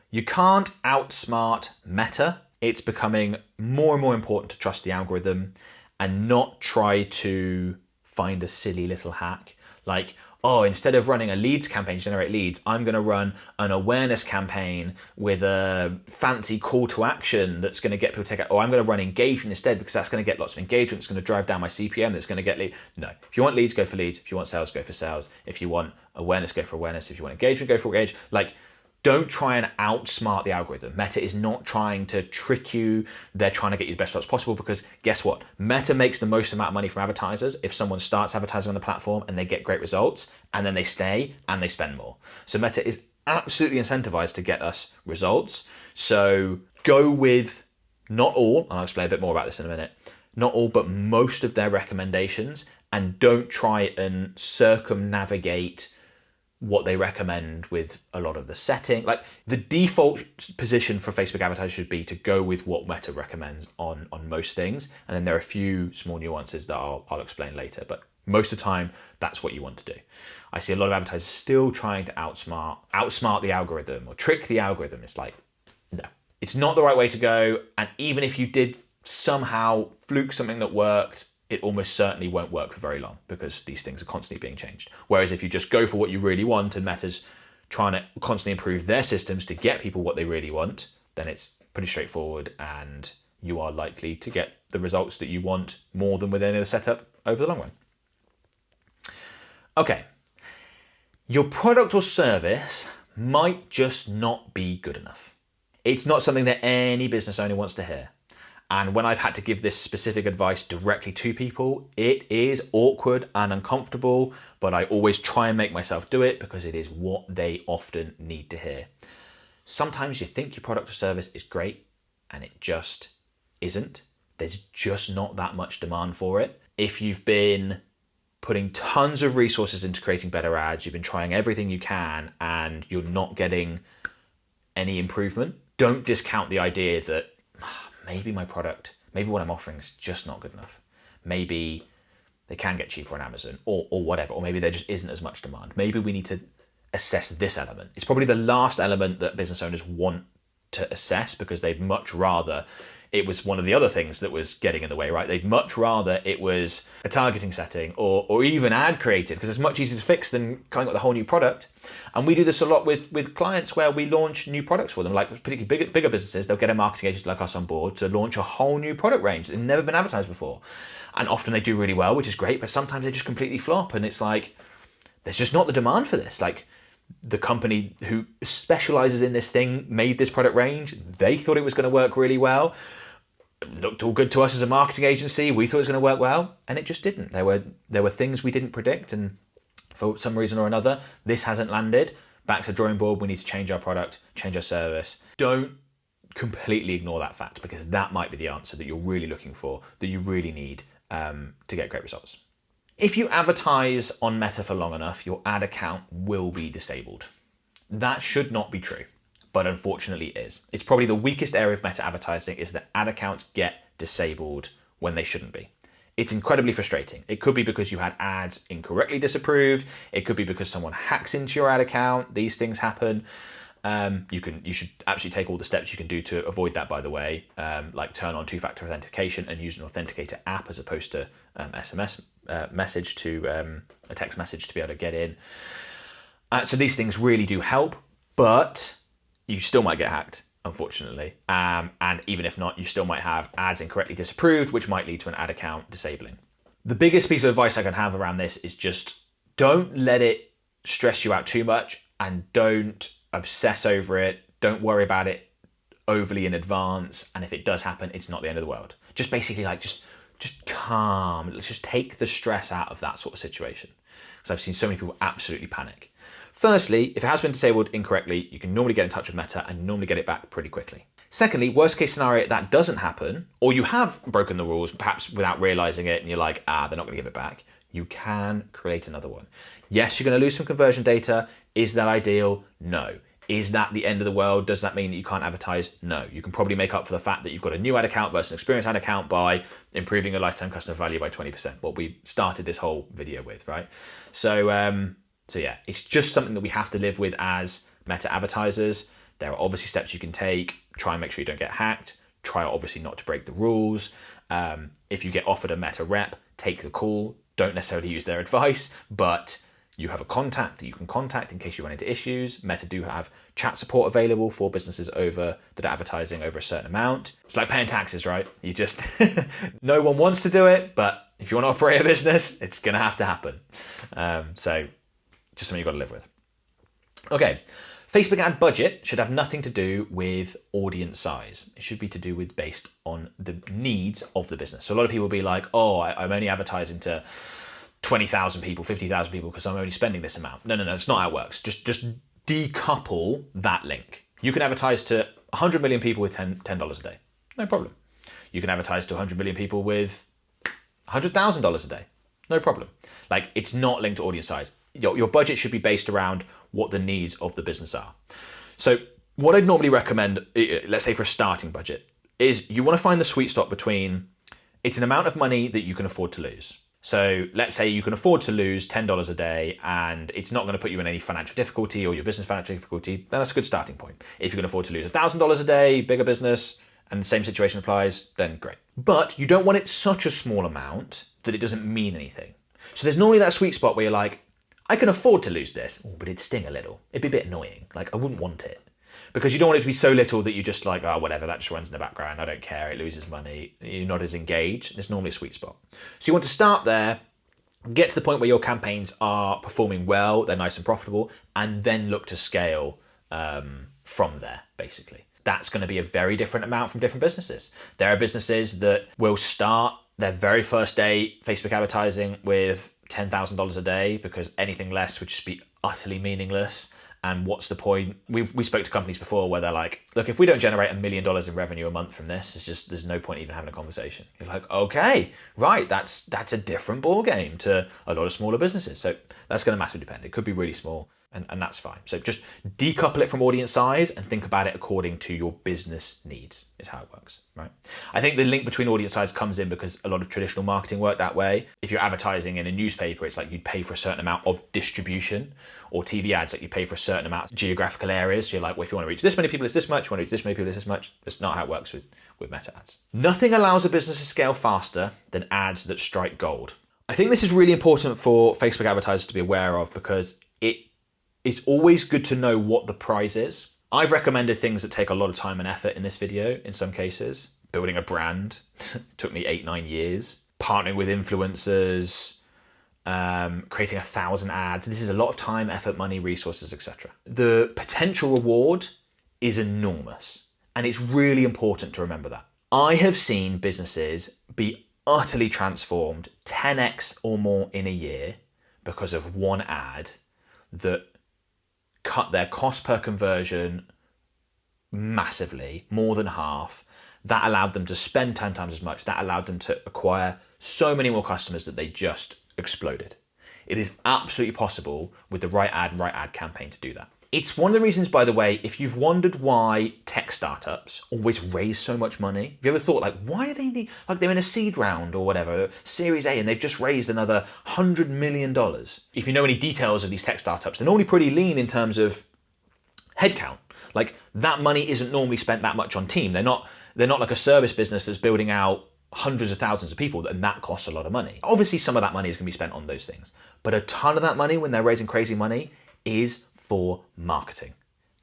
You can't outsmart Meta. It's becoming more and more important to trust the algorithm and not try to find a silly little hack. Like, instead of running a leads campaign to generate leads, I'm going to run an awareness campaign with a fancy call to action that's going to get people to take it. Or I'm going to run engagement instead because that's going to get lots of engagement. It's going to drive down my CPM. That's going to get leads. No, if you want leads, go for leads. If you want sales, go for sales. If you want awareness, go for awareness. If you want engagement, go for engagement. Like, don't try and outsmart the algorithm. Meta is not trying to trick you. They're trying to get you the best results possible because guess what? Meta makes the most amount of money from advertisers if someone starts advertising on the platform and they get great results and then they stay and they spend more. So Meta is absolutely incentivized to get us results. So go with not all, and I'll explain a bit more about this in a minute, not all, but most of their recommendations, and don't try and circumnavigate what they recommend with a lot of the setting. Like, the default position for Facebook advertisers should be to go with what Meta recommends on most things. And then there are a few small nuances that I'll explain later, but most of the time, that's what you want to do. I see a lot of advertisers still trying to outsmart the algorithm or trick the algorithm. It's like, no, it's not the right way to go. And even if you did somehow fluke something that worked, it almost certainly won't work for very long because these things are constantly being changed. Whereas if you just go for what you really want and Meta's trying to constantly improve their systems to get people what they really want, then it's pretty straightforward and you are likely to get the results that you want more than with any other setup over the long run. Okay, your product or service might just not be good enough. It's not something that any business owner wants to hear. And when I've had to give this specific advice directly to people, it is awkward and uncomfortable, but I always try and make myself do it because it is what they often need to hear. Sometimes you think your product or service is great and it just isn't. There's just not that much demand for it. If you've been putting tons of resources into creating better ads, you've been trying everything you can and you're not getting any improvement, don't discount the idea that maybe my product, maybe what I'm offering is just not good enough. Maybe they can get cheaper on Amazon or whatever, or maybe there just isn't as much demand. Maybe we need to assess this element. It's probably the last element that business owners want to assess because they'd much rather it was one of the other things that was getting in the way, right? They'd much rather it was a targeting setting or even ad creative because it's much easier to fix than coming up with a whole new product. And we do this a lot with clients where we launch new products for them, like particularly bigger businesses. They'll get a marketing agency like us on board to launch a whole new product range that's never been advertised before. And often they do really well, which is great, but sometimes they just completely flop. And it's like, there's just not the demand for this. Like, the company who specializes in this thing made this product range. They thought it was going to work really well. It looked all good to us as a marketing agency. We thought it was going to work well, and it just didn't. There were things we didn't predict, and for some reason or another, this hasn't landed. Back to the drawing board. We need to change our product, change our service. Don't completely ignore that fact because that might be the answer that you're really looking for, that you really need to get great results. If you advertise on Meta for long enough, your ad account will be disabled. That should not be true, but unfortunately is. It's probably the weakest area of Meta advertising is that ad accounts get disabled when they shouldn't be. It's incredibly frustrating. It could be because you had ads incorrectly disapproved. It could be because someone hacks into your ad account. These things happen. You should absolutely take all the steps you can do to avoid that, by the way, like turn on two-factor authentication and use an authenticator app as opposed to SMS message to a text message to be able to get in. So these things really do help, but you still might get hacked, unfortunately. And even if not, you still might have ads incorrectly disapproved, which might lead to an ad account disabling. The biggest piece of advice I can have around this is just don't let it stress you out too much, and don't obsess over it. Don't worry about it overly in advance. And if it does happen, it's not the end of the world. Just basically like, just calm. Let's just take the stress out of that sort of situation. Because I've seen so many people absolutely panic. Firstly, if it has been disabled incorrectly, you can normally get in touch with Meta and normally get it back pretty quickly. Secondly, worst case scenario, that doesn't happen, or you have broken the rules, perhaps without realizing it, and you're like, they're not gonna give it back. You can create another one. Yes, you're gonna lose some conversion data. Is that ideal? No. Is that the end of the world? Does that mean that you can't advertise? No. You can probably make up for the fact that you've got a new ad account versus an experienced ad account by improving your lifetime customer value by 20%, what we started this whole video with, right? So yeah, it's just something that we have to live with as Meta advertisers. There are obviously steps you can take. Try and make sure you don't get hacked. Try obviously not to break the rules. If you get offered a Meta rep, take the call. Don't necessarily use their advice, but you have a contact that you can contact in case you run into issues. Meta do have chat support available for businesses that are advertising over a certain amount. It's like paying taxes, right? You just, no one wants to do it, but if you want to operate a business, it's going to have to happen. So just something you've got to live with. Okay, Facebook ad budget should have nothing to do with audience size. It should be to do with based on the needs of the business. So a lot of people will be like, I'm only advertising to 20,000 people, 50,000 people because I'm only spending this amount. No, it's not how it works. Just decouple that link. You can advertise to 100 million people with $10 a day. No problem. You can advertise to 100 million people with $100,000 a day. No problem. Like, it's not linked to audience size. Your budget should be based around what the needs of the business are. So what I'd normally recommend, let's say for a starting budget, is you want to find the sweet spot between it's an amount of money that you can afford to lose. So let's say you can afford to lose $10 a day and it's not going to put you in any financial difficulty or your business financial difficulty, then that's a good starting point. If you can afford to lose $1,000 a day, bigger business, and the same situation applies, then great. But you don't want it such a small amount that it doesn't mean anything. So there's normally that sweet spot where you're like, I can afford to lose this, but it'd sting a little. It'd be a bit annoying. Like, I wouldn't want it. Because you don't want it to be so little that you just like, whatever, that just runs in the background. I don't care. It loses money. You're not as engaged. There's normally a sweet spot. So you want to start there, get to the point where your campaigns are performing well, they're nice and profitable, and then look to scale from there, basically. That's going to be a very different amount from different businesses. There are businesses that will start their very first day Facebook advertising with $10,000 a day because anything less would just be utterly meaningless. And what's the point? We spoke to companies before where they're like, look, if we don't generate $1 million in revenue a month from this, it's just, there's no point even having a conversation. You're like, okay, right, that's a different ball game to a lot of smaller businesses. So that's going to massively depend. It could be really small and that's fine. So just decouple it from audience size and think about it according to your business needs is how it works, right? I think the link between audience size comes in because a lot of traditional marketing work that way. If you're advertising in a newspaper, it's like you'd pay for a certain amount of distribution, or TV ads, like you pay for a certain amount of geographical areas. So you're like, well, if you want to reach this many people, it's this much. You want to reach this many people, it's this much. That's not how it works with Meta ads. Nothing allows a business to scale faster than ads that strike gold. I think this is really important for Facebook advertisers to be aware of because it's always good to know what the prize is. I've recommended things that take a lot of time and effort in this video, in some cases. Building a brand took me 8-9 years. Partnering with influencers, creating 1,000 ads. This is a lot of time, effort, money, resources, etc. The potential reward is enormous, and it's really important to remember that. I have seen businesses be utterly transformed 10x or more in a year because of one ad that cut their cost per conversion massively, more than half. That allowed them to spend 10 times as much. That allowed them to acquire so many more customers that they just exploded. It is absolutely possible with the right ad campaign to do that. It's one of the reasons, by the way, if you've wondered why tech startups always raise so much money, have you ever thought like, why are they like they're in a seed round or whatever, Series A, and they've just raised another $100 million? If you know any details of these tech startups, they're normally pretty lean in terms of headcount. Like that money isn't normally spent that much on team. They're not like a service business that's building out hundreds of thousands of people, and that costs a lot of money. Obviously, some of that money is going to be spent on those things, but a ton of that money when they're raising crazy money is for marketing.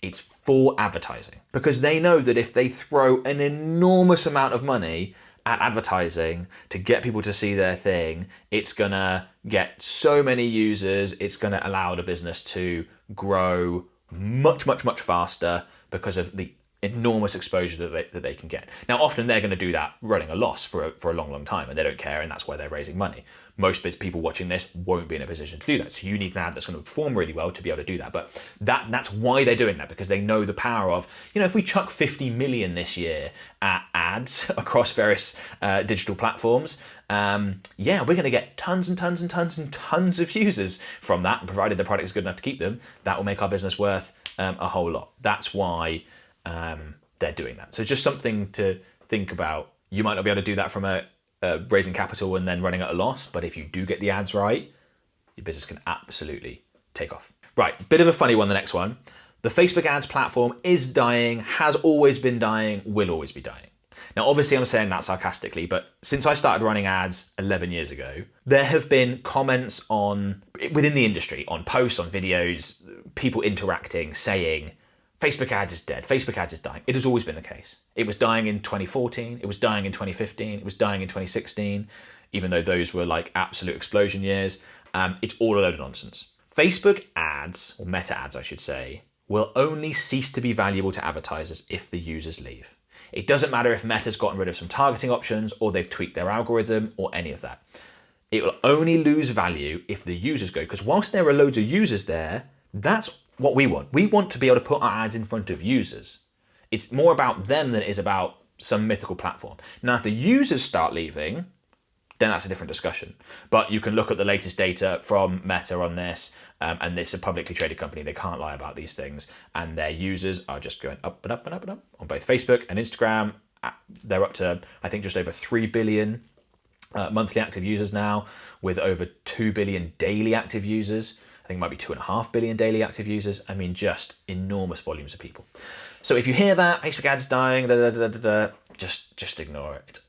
It's for advertising, because they know that if they throw an enormous amount of money at advertising to get people to see their thing, it's gonna get so many users, it's gonna allow the business to grow much, much, much faster because of the enormous exposure that they can get. Now, often they're going to do that running a loss for a long, long time, and they don't care, and that's why they're raising money. Most people watching this won't be in a position to do that, so you need an ad that's going to perform really well to be able to do that. But that's why they're doing that, because they know the power of, if we chuck 50 million this year at ads across various digital platforms, we're going to get tons and tons and tons and tons of users from that, and provided the product is good enough to keep them, that will make our business worth a whole lot. That's why they're doing that. So it's just something to think about. You might not be able to do that from raising capital and then running at a loss, but if you do get the ads right, your business can absolutely take off. Right, bit of a funny one, the next one. The Facebook ads platform is dying, has always been dying, will always be dying. Now, obviously I'm saying that sarcastically, but since I started running ads 11 years ago, there have been comments within the industry, on posts, on videos, people interacting, saying, Facebook ads is dead, Facebook ads is dying. It has always been the case. It was dying in 2014, it was dying in 2015, it was dying in 2016, even though those were like absolute explosion years. It's all a load of nonsense. Facebook ads, or meta ads I should say, will only cease to be valuable to advertisers if the users leave. It doesn't matter if Meta's gotten rid of some targeting options or they've tweaked their algorithm or any of that. It will only lose value if the users go, because whilst there are loads of users there, that's what we want. We want to be able to put our ads in front of users. It's more about them than it is about some mythical platform. Now, if the users start leaving, then that's a different discussion. But you can look at the latest data from Meta on this, and it's a publicly traded company. They can't lie about these things. And their users are just going up and up and up and up on both Facebook and Instagram. They're up to, I think, just over 3 billion monthly active users now, with over 2 billion daily active users. I think it might be 2.5 billion daily active users. I mean, just enormous volumes of people. So if you hear that, Facebook ads dying, just ignore it. It's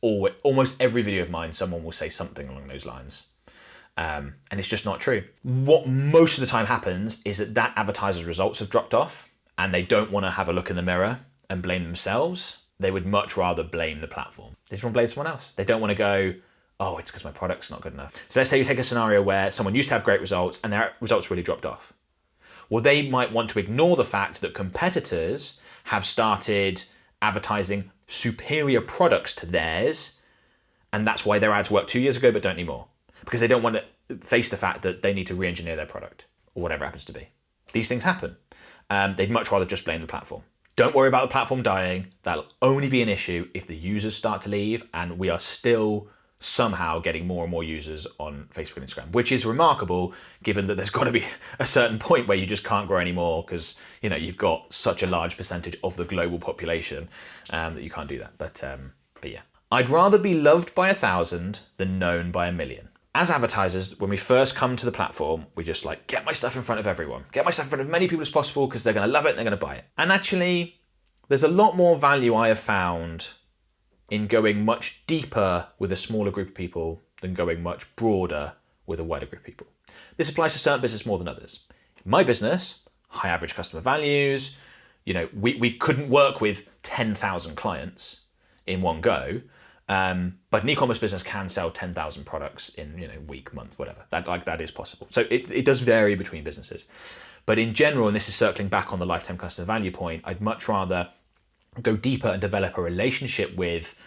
almost every video of mine, someone will say something along those lines. And it's just not true. What most of the time happens is that advertiser's results have dropped off and they don't want to have a look in the mirror and blame themselves. They would much rather blame the platform. They just want to blame someone else. They don't want to go, oh, it's because my product's not good enough. So let's say you take a scenario where someone used to have great results and their results really dropped off. Well, they might want to ignore the fact that competitors have started advertising superior products to theirs, and that's why their ads worked 2 years ago but don't anymore. Because they don't want to face the fact that they need to re-engineer their product, or whatever it happens to be. These things happen. They'd much rather just blame the platform. Don't worry about the platform dying. That'll only be an issue if the users start to leave, and we are still somehow getting more and more users on Facebook and Instagram, which is remarkable given that there's got to be a certain point where you just can't grow anymore because you've got such a large percentage of the global population that you can't do that. But yeah, I'd rather be loved by 1,000 than known by 1,000,000. As advertisers, when we first come to the platform, we just get my stuff in front of everyone, get my stuff in front of as many people as possible because they're going to love it and they're going to buy it. And actually, there's a lot more value I have found in going much deeper with a smaller group of people than going much broader with a wider group of people. This applies to certain business more than others. In my business, high average customer values, we couldn't work with 10,000 clients in one go, but an e-commerce business can sell 10,000 products in week, month, whatever. That is possible. So it does vary between businesses. But in general, and this is circling back on the lifetime customer value point, I'd much rather go deeper and develop a relationship with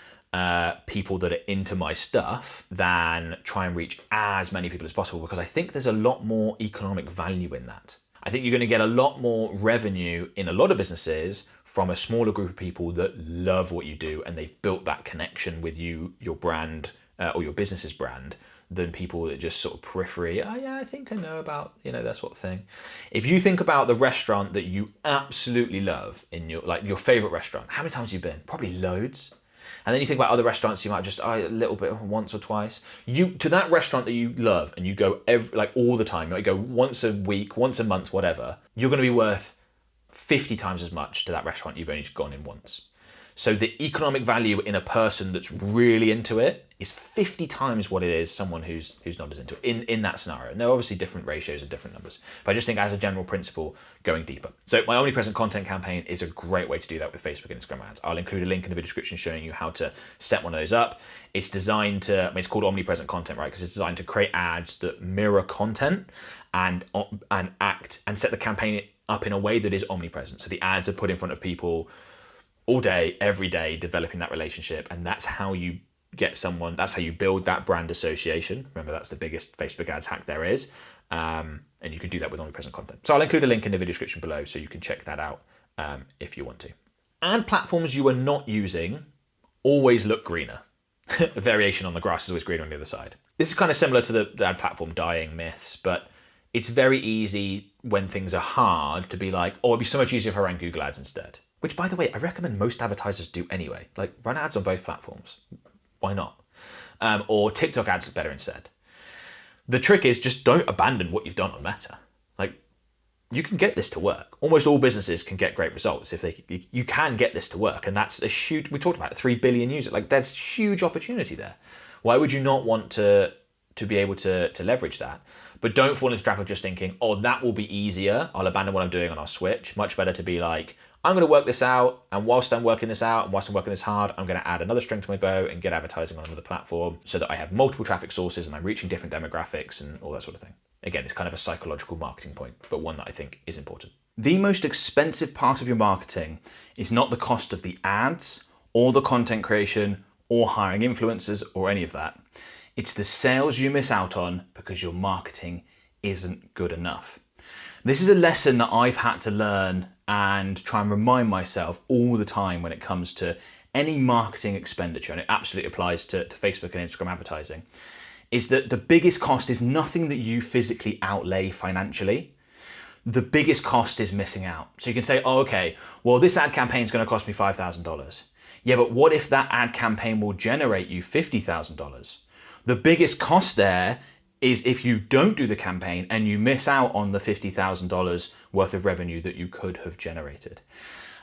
people that are into my stuff than try and reach as many people as possible, because I think there's a lot more economic value in that. I think you're going to get a lot more revenue in a lot of businesses from a smaller group of people that love what you do and they've built that connection with you, your brand, or your business's brand, than people that just sort of periphery, oh yeah, I think I know about, that sort of thing. If you think about the restaurant that you absolutely love in your favorite restaurant, how many times have you been? Probably loads. And then you think about other restaurants you might just, a little bit, once or twice. To that restaurant that you love and you go all the time, you go once a week, once a month, whatever, you're going to be worth 50 times as much to that restaurant you've only gone in once. So the economic value in a person that's really into it is 50 times what it is someone who's not as into it in that scenario. And there are obviously different ratios and different numbers, but I just think as a general principle, going deeper. So my omnipresent content campaign is a great way to do that with Facebook and Instagram ads. I'll include a link in the description showing you how to set one of those up. It's designed to, it's called omnipresent content, right? Because it's designed to create ads that mirror content and act and set the campaign up in a way that is omnipresent. So the ads are put in front of people all day, every day, developing that relationship. And that's how you get someone, that's how you build that brand association. Remember, that's the biggest Facebook ads hack there is. And you can do that with omnipresent content. So I'll include a link in the video description below so you can check that out if you want to. Ad platforms you are not using always look greener. A variation on the grass is always greener on the other side. This is kind of similar to the ad platform dying myths, but it's very easy when things are hard to be like, oh, it'd be so much easier if I ran Google ads instead. Which, by the way, I recommend most advertisers do anyway. Like, run ads on both platforms. Why not? Or TikTok ads look better instead. The trick is just don't abandon what you've done on Meta. Like, you can get this to work. Almost all businesses can get great results if you can get this to work. And that's a huge, we talked about it, 3 billion users. Like, there's huge opportunity there. Why would you not want to be able to leverage that? But don't fall into the trap of just thinking, oh, that will be easier. I'll abandon what I'm doing and I'll switch. Much better to be like, I'm going to work this out, and whilst I'm working this out, and whilst I'm working this hard, I'm going to add another string to my bow and get advertising on another platform so that I have multiple traffic sources and I'm reaching different demographics and all that sort of thing. Again, it's kind of a psychological marketing point, but one that I think is important. The most expensive part of your marketing is not the cost of the ads or the content creation or hiring influencers or any of that. It's the sales you miss out on because your marketing isn't good enough. This is a lesson that I've had to learn and try and remind myself all the time when it comes to any marketing expenditure, and it absolutely applies to Facebook and Instagram advertising, is that the biggest cost is nothing that you physically outlay financially. The biggest cost is missing out. So you can say, oh, okay, well, this ad campaign is going to cost me $5,000. Yeah, but what if that ad campaign will generate you $50,000? The biggest cost there is if you don't do the campaign and you miss out on the $50,000 worth of revenue that you could have generated.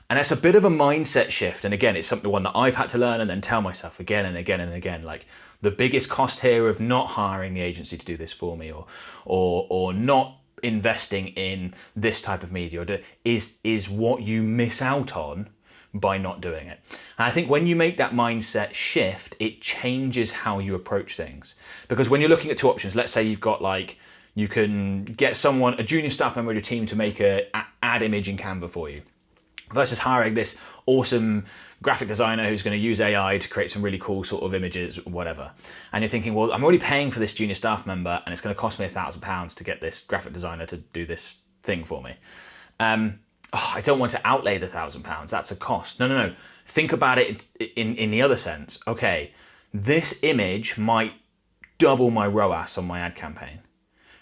And that's a bit of a mindset shift. And again, it's something one that I've had to learn and then tell myself again and again and again, like the biggest cost here of not hiring the agency to do this for me or not investing in this type of media is what you miss out on by not doing it. And I think when you make that mindset shift, it changes how you approach things. Because when you're looking at two options, let's say you've got like, you can get someone, a junior staff member of your team to make a ad image in Canva for you, versus hiring this awesome graphic designer who's going to use AI to create some really cool sort of images, whatever. And you're thinking, well, I'm already paying for this junior staff member and it's going to cost me £1,000 to get this graphic designer to do this thing for me. I don't want to outlay the £1,000. That's a cost. No. Think about it in the other sense. Okay, this image might double my ROAS on my ad campaign.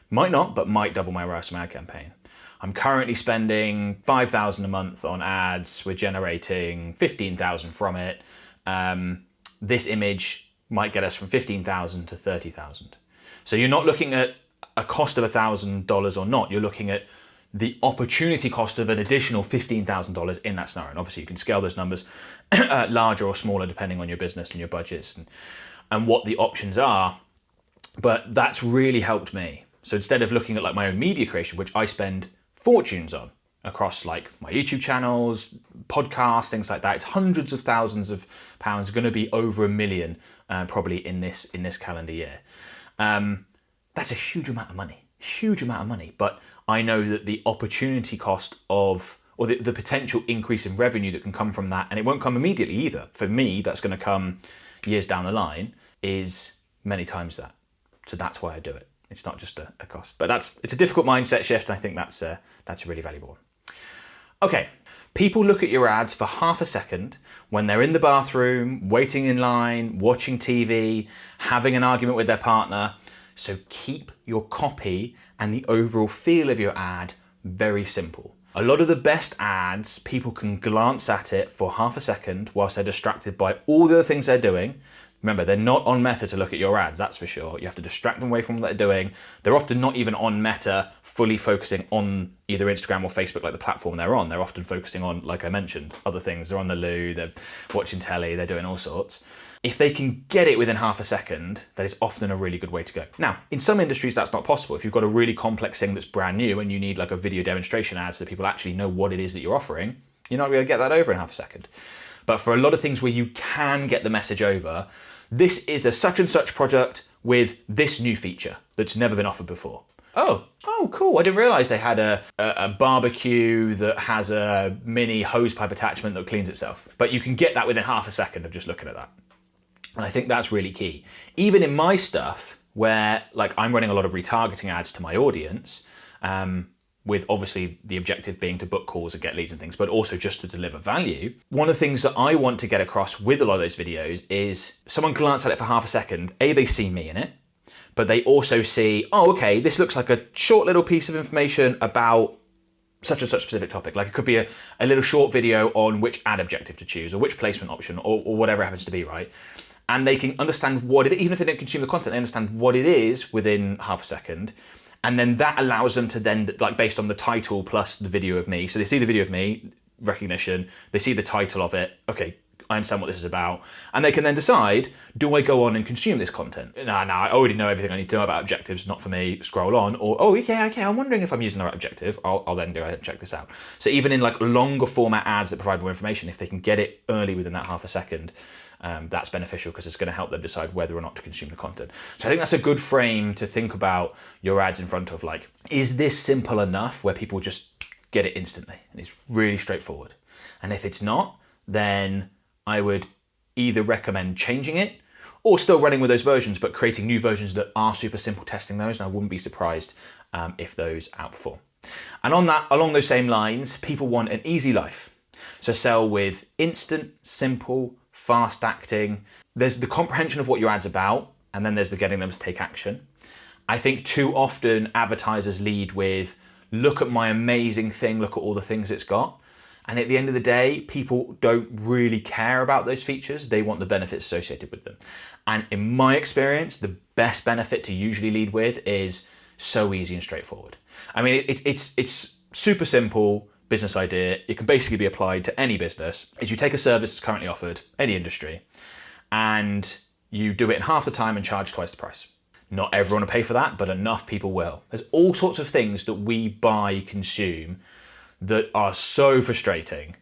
Might not, but might double my ROAS on my ad campaign. I'm currently spending $5,000 a month on ads. We're generating $15,000 from it. This image might get us from $15,000 to $30,000. So you're not looking at a cost of $1,000 or not. You're looking at the opportunity cost of an additional $15,000 in that scenario. And obviously you can scale those numbers larger or smaller depending on your business and your budgets and what the options are. But that's really helped me. So instead of looking at like my own media creation, which I spend fortunes on across like my YouTube channels, podcasts, things like that, it's hundreds of thousands of pounds, going to be over $1 million probably in this calendar year. That's a huge amount of money, but I know that the opportunity cost of, or the potential increase in revenue that can come from that, and it won't come immediately either. For me, that's going to come years down the line, is many times that. So that's why I do it. It's not just a cost, but it's a difficult mindset shift. And I think that's a really valuable one. Okay. People look at your ads for half a second when they're in the bathroom, waiting in line, watching TV, having an argument with their partner. So keep your copy and the overall feel of your ad very simple. A lot of the best ads, people can glance at it for half a second whilst they're distracted by all the other things they're doing. Remember, they're not on Meta to look at your ads, that's for sure. You have to distract them away from what they're doing. They're often not even on Meta, fully focusing on either Instagram or Facebook, like the platform they're on. They're often focusing on, like I mentioned, other things. They're on the loo, they're watching telly, they're doing all sorts. If they can get it within half a second, that is often a really good way to go. Now, in some industries, that's not possible. If you've got a really complex thing that's brand new and you need like a video demonstration ad so that people actually know what it is that you're offering, you're not going to get that over in half a second. But for a lot of things where you can get the message over, this is a such and such product with this new feature that's never been offered before. Oh, cool. I didn't realize they had a barbecue that has a mini hose pipe attachment that cleans itself. But you can get that within half a second of just looking at that. And I think that's really key. Even in my stuff, where like I'm running a lot of retargeting ads to my audience, with obviously the objective being to book calls and get leads and things, but also just to deliver value. One of the things that I want to get across with a lot of those videos is someone glance at it for half a second. A, they see me in it, but they also see, oh, okay, this looks like a short little piece of information about such and such specific topic. Like it could be a little short video on which ad objective to choose or which placement option or whatever it happens to be, right? And they can understand what it is, even if they don't consume the content, they understand what it is within half a second. And then that allows them to then, like based on the title plus the video of me, so they see the video of me, recognition, they see the title of it, okay, I understand what this is about, and they can then decide, do I go on and consume this content? No, I already know everything I need to know about objectives, not for me, scroll on, or, oh, okay, I'm wondering if I'm using the right objective, I'll then go ahead and check this out. So even in like longer format ads that provide more information, if they can get it early within that half a second, that's beneficial because it's going to help them decide whether or not to consume the content. So I think that's a good frame to think about your ads in front of, like, is this simple enough where people just get it instantly? And it's really straightforward. And if it's not, then I would either recommend changing it or still running with those versions, but creating new versions that are super simple, testing those. And I wouldn't be surprised if those outperform. And on that, along those same lines, people want an easy life. So sell with instant, simple, fast acting. There's the comprehension of what your ad's about, and then there's the getting them to take action. I think too often advertisers lead with, look at my amazing thing, look at all the things it's got. And at the end of the day, people don't really care about those features. They want the benefits associated with them. And in my experience, the best benefit to usually lead with is so easy and straightforward. I mean, it's super simple business idea. It can basically be applied to any business. Is you take a service that's currently offered, any industry, and you do it in half the time and charge twice the price. Not everyone will pay for that, but enough people will. There's all sorts of things that we buy, consume, that are so frustrating,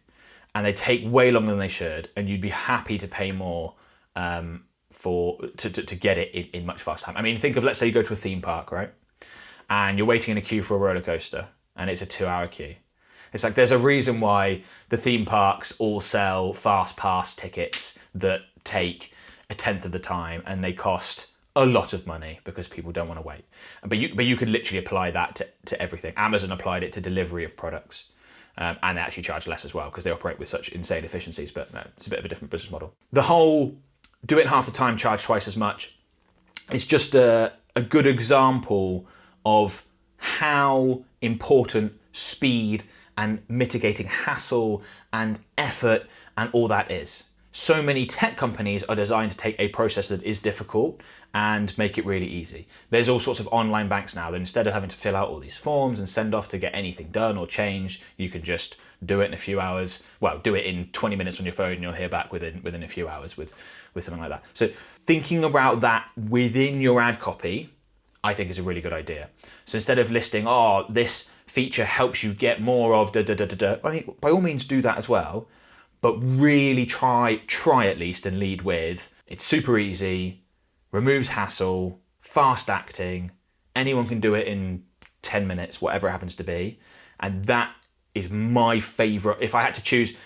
and they take way longer than they should, and you'd be happy to pay more to get it in much faster time. I mean, think of, let's say you go to a theme park, right? And you're waiting in a queue for a roller coaster, and it's a 2-hour queue. It's like there's a reason why the theme parks all sell fast pass tickets that take a tenth of the time and they cost a lot of money because people don't want to wait. But you could literally apply that to everything. Amazon applied it to delivery of products, and they actually charge less as well because they operate with such insane efficiencies, but no, it's a bit of a different business model. The whole do it in half the time, charge twice as much is just a good example of how important speed and mitigating hassle and effort and all that is. So many tech companies are designed to take a process that is difficult and make it really easy. There's all sorts of online banks now that instead of having to fill out all these forms and send off to get anything done or changed, you can just do it in a few hours. Well, do it in 20 minutes on your phone and you'll hear back within a few hours with something like that. So thinking about that within your ad copy, I think is a really good idea. So instead of listing, oh, this feature helps you get more of I mean, by all means do that as well, but really try at least and lead with, it's super easy, removes hassle, fast acting, anyone can do it in 10 minutes, whatever it happens to be. And that is my favorite. If I had to choose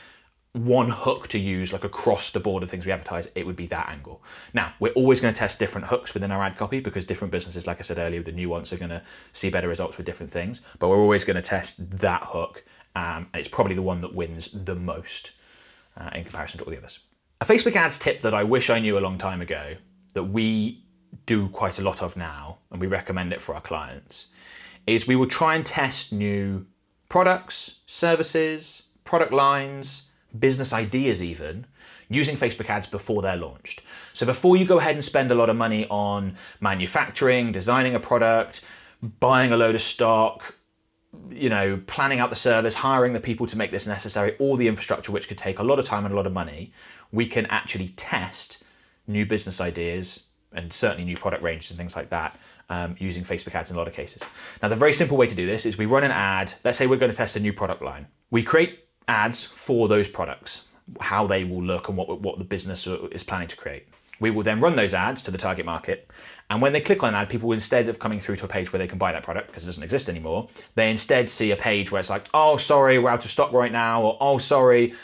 one hook to use like across the board of things we advertise, it would be that angle. Now, we're always going to test different hooks within our ad copy because different businesses, like I said earlier, the new ones are going to see better results with different things, but we're always going to test that hook. And it's probably the one that wins the most in comparison to all the others. A Facebook ads tip that I wish I knew a long time ago that we do quite a lot of now, and we recommend it for our clients, is we will try and test new products, services, product lines, business ideas even, using Facebook ads before they're launched. So before you go ahead and spend a lot of money on manufacturing, designing a product, buying a load of stock, planning out the service, hiring the people to make this necessary, all the infrastructure, which could take a lot of time and a lot of money, we can actually test new business ideas and certainly new product ranges and things like that using Facebook ads in a lot of cases. Now, the very simple way to do this is we run an ad. Let's say we're going to test a new product line. We create ads for those products, how they will look and what the business is planning to create. We will then run those ads to the target market. And when they click on an ad, people, instead of coming through to a page where they can buy that product because it doesn't exist anymore, they instead see a page where it's like, oh, sorry, we're out of stock right now, or oh, sorry,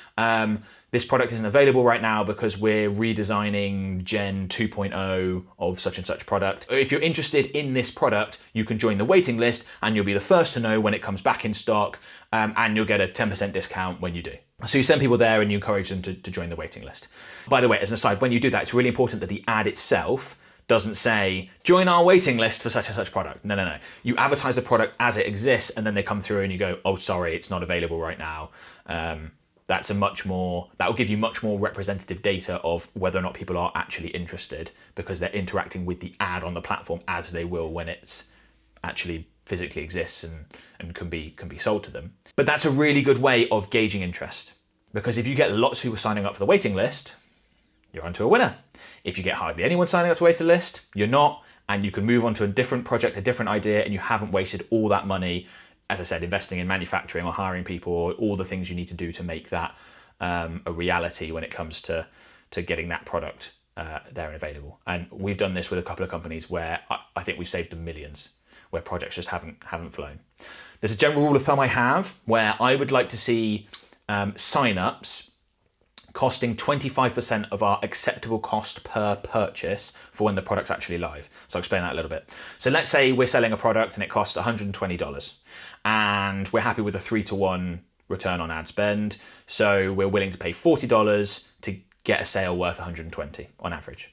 this product isn't available right now because we're redesigning Gen 2.0 of such and such product. If you're interested in this product, you can join the waiting list and you'll be the first to know when it comes back in stock, and you'll get a 10% discount when you do. So you send people there and you encourage them to join the waiting list. By the way, as an aside, when you do that, it's really important that the ad itself doesn't say, join our waiting list for such and such product. No. You advertise the product as it exists, and then they come through and you go, oh, sorry, it's not available right now. That will give you much more representative data of whether or not people are actually interested, because they're interacting with the ad on the platform as they will when it's actually physically exists and can be sold to them. But that's a really good way of gauging interest, because if you get lots of people signing up for the waiting list, you're onto a winner. If you get hardly anyone signing up to the waiting list, you're not, and you can move on to a different project, a different idea, and you haven't wasted all that money, as I said, investing in manufacturing or hiring people, or all the things you need to do to make that a reality when it comes to getting that product there and available. And we've done this with a couple of companies where I think we've saved them millions, where projects just haven't flown. There's a general rule of thumb I have where I would like to see sign-ups costing 25% of our acceptable cost per purchase for when the product's actually live. So I'll explain that a little bit. So let's say we're selling a product and it costs $120 and we're happy with a 3-to-1 return on ad spend. So we're willing to pay $40 to get a sale worth $120 on average.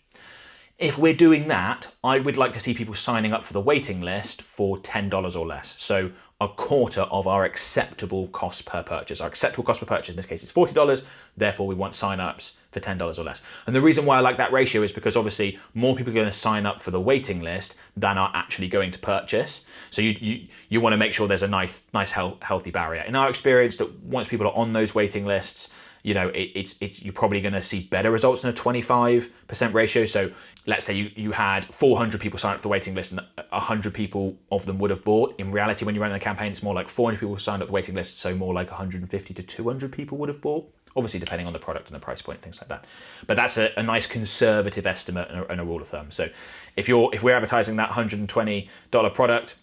If we're doing that, I would like to see people signing up for the waiting list for $10 or less. So a quarter of our acceptable cost per purchase. Our acceptable cost per purchase in this case is $40, therefore we want sign-ups for $10 or less. And the reason why I like that ratio is because obviously more people are going to sign up for the waiting list than are actually going to purchase. So you want to make sure there's a nice healthy barrier. In our experience, that once people are on those waiting lists, you're probably going to see better results than a 25% ratio. So let's say you had 400 people sign up for the waiting list and 100 people of them would have bought. In reality, when you're running the campaign, it's more like 400 people signed up for the waiting list, so more like 150 to 200 people would have bought. Obviously, depending on the product and the price point, things like that. But that's a nice conservative estimate and a rule of thumb. So if we're advertising that $120 product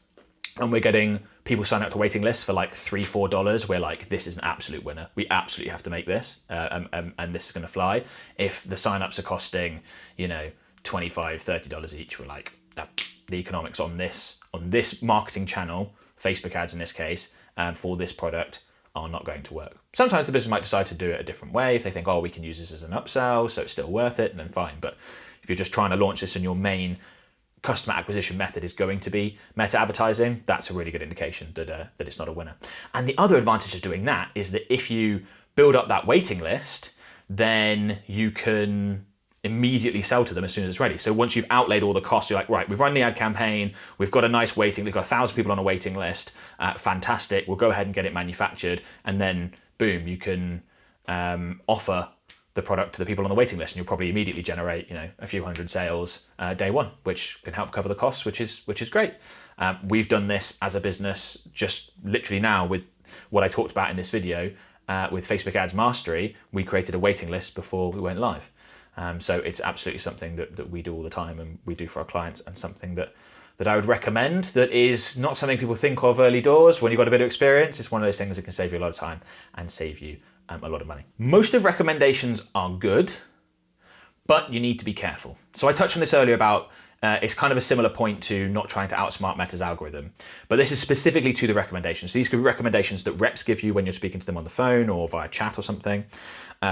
and we're getting people sign up to waiting lists for like $3-4, we're like, this is an absolute winner. We absolutely have to make this, and this is going to fly. If the signups are costing, $25-30 each, we're like, the economics on this marketing channel, Facebook ads in this case, for this product are not going to work. Sometimes the business might decide to do it a different way. If they think, oh, we can use this as an upsell, so it's still worth it, then fine. But if you're just trying to launch this and your main customer acquisition method is going to be meta advertising, that's a really good indication that it's not a winner. And the other advantage of doing that is that if you build up that waiting list, then you can immediately sell to them as soon as it's ready. So once you've outlaid all the costs, you're like, right, we've run the ad campaign, we've got a nice waiting, we've got 1,000 people on a waiting list, fantastic, we'll go ahead and get it manufactured, and then boom, you can offer the product to the people on the waiting list, and you'll probably immediately generate, a few hundred sales day one, which can help cover the costs, which is great. We've done this as a business just literally now with what I talked about in this video with Facebook Ads Mastery. We created a waiting list before we went live. So it's absolutely something that we do all the time and we do for our clients, and something that I would recommend, that is not something people think of early doors. When you've got a bit of experience, it's one of those things that can save you a lot of time and save you a lot of money. Most of recommendations are good, but you need to be careful. So I touched on this earlier about it's kind of a similar point to not trying to outsmart Meta's algorithm, but this is specifically to the recommendations. So these could be recommendations that reps give you when you're speaking to them on the phone or via chat or something,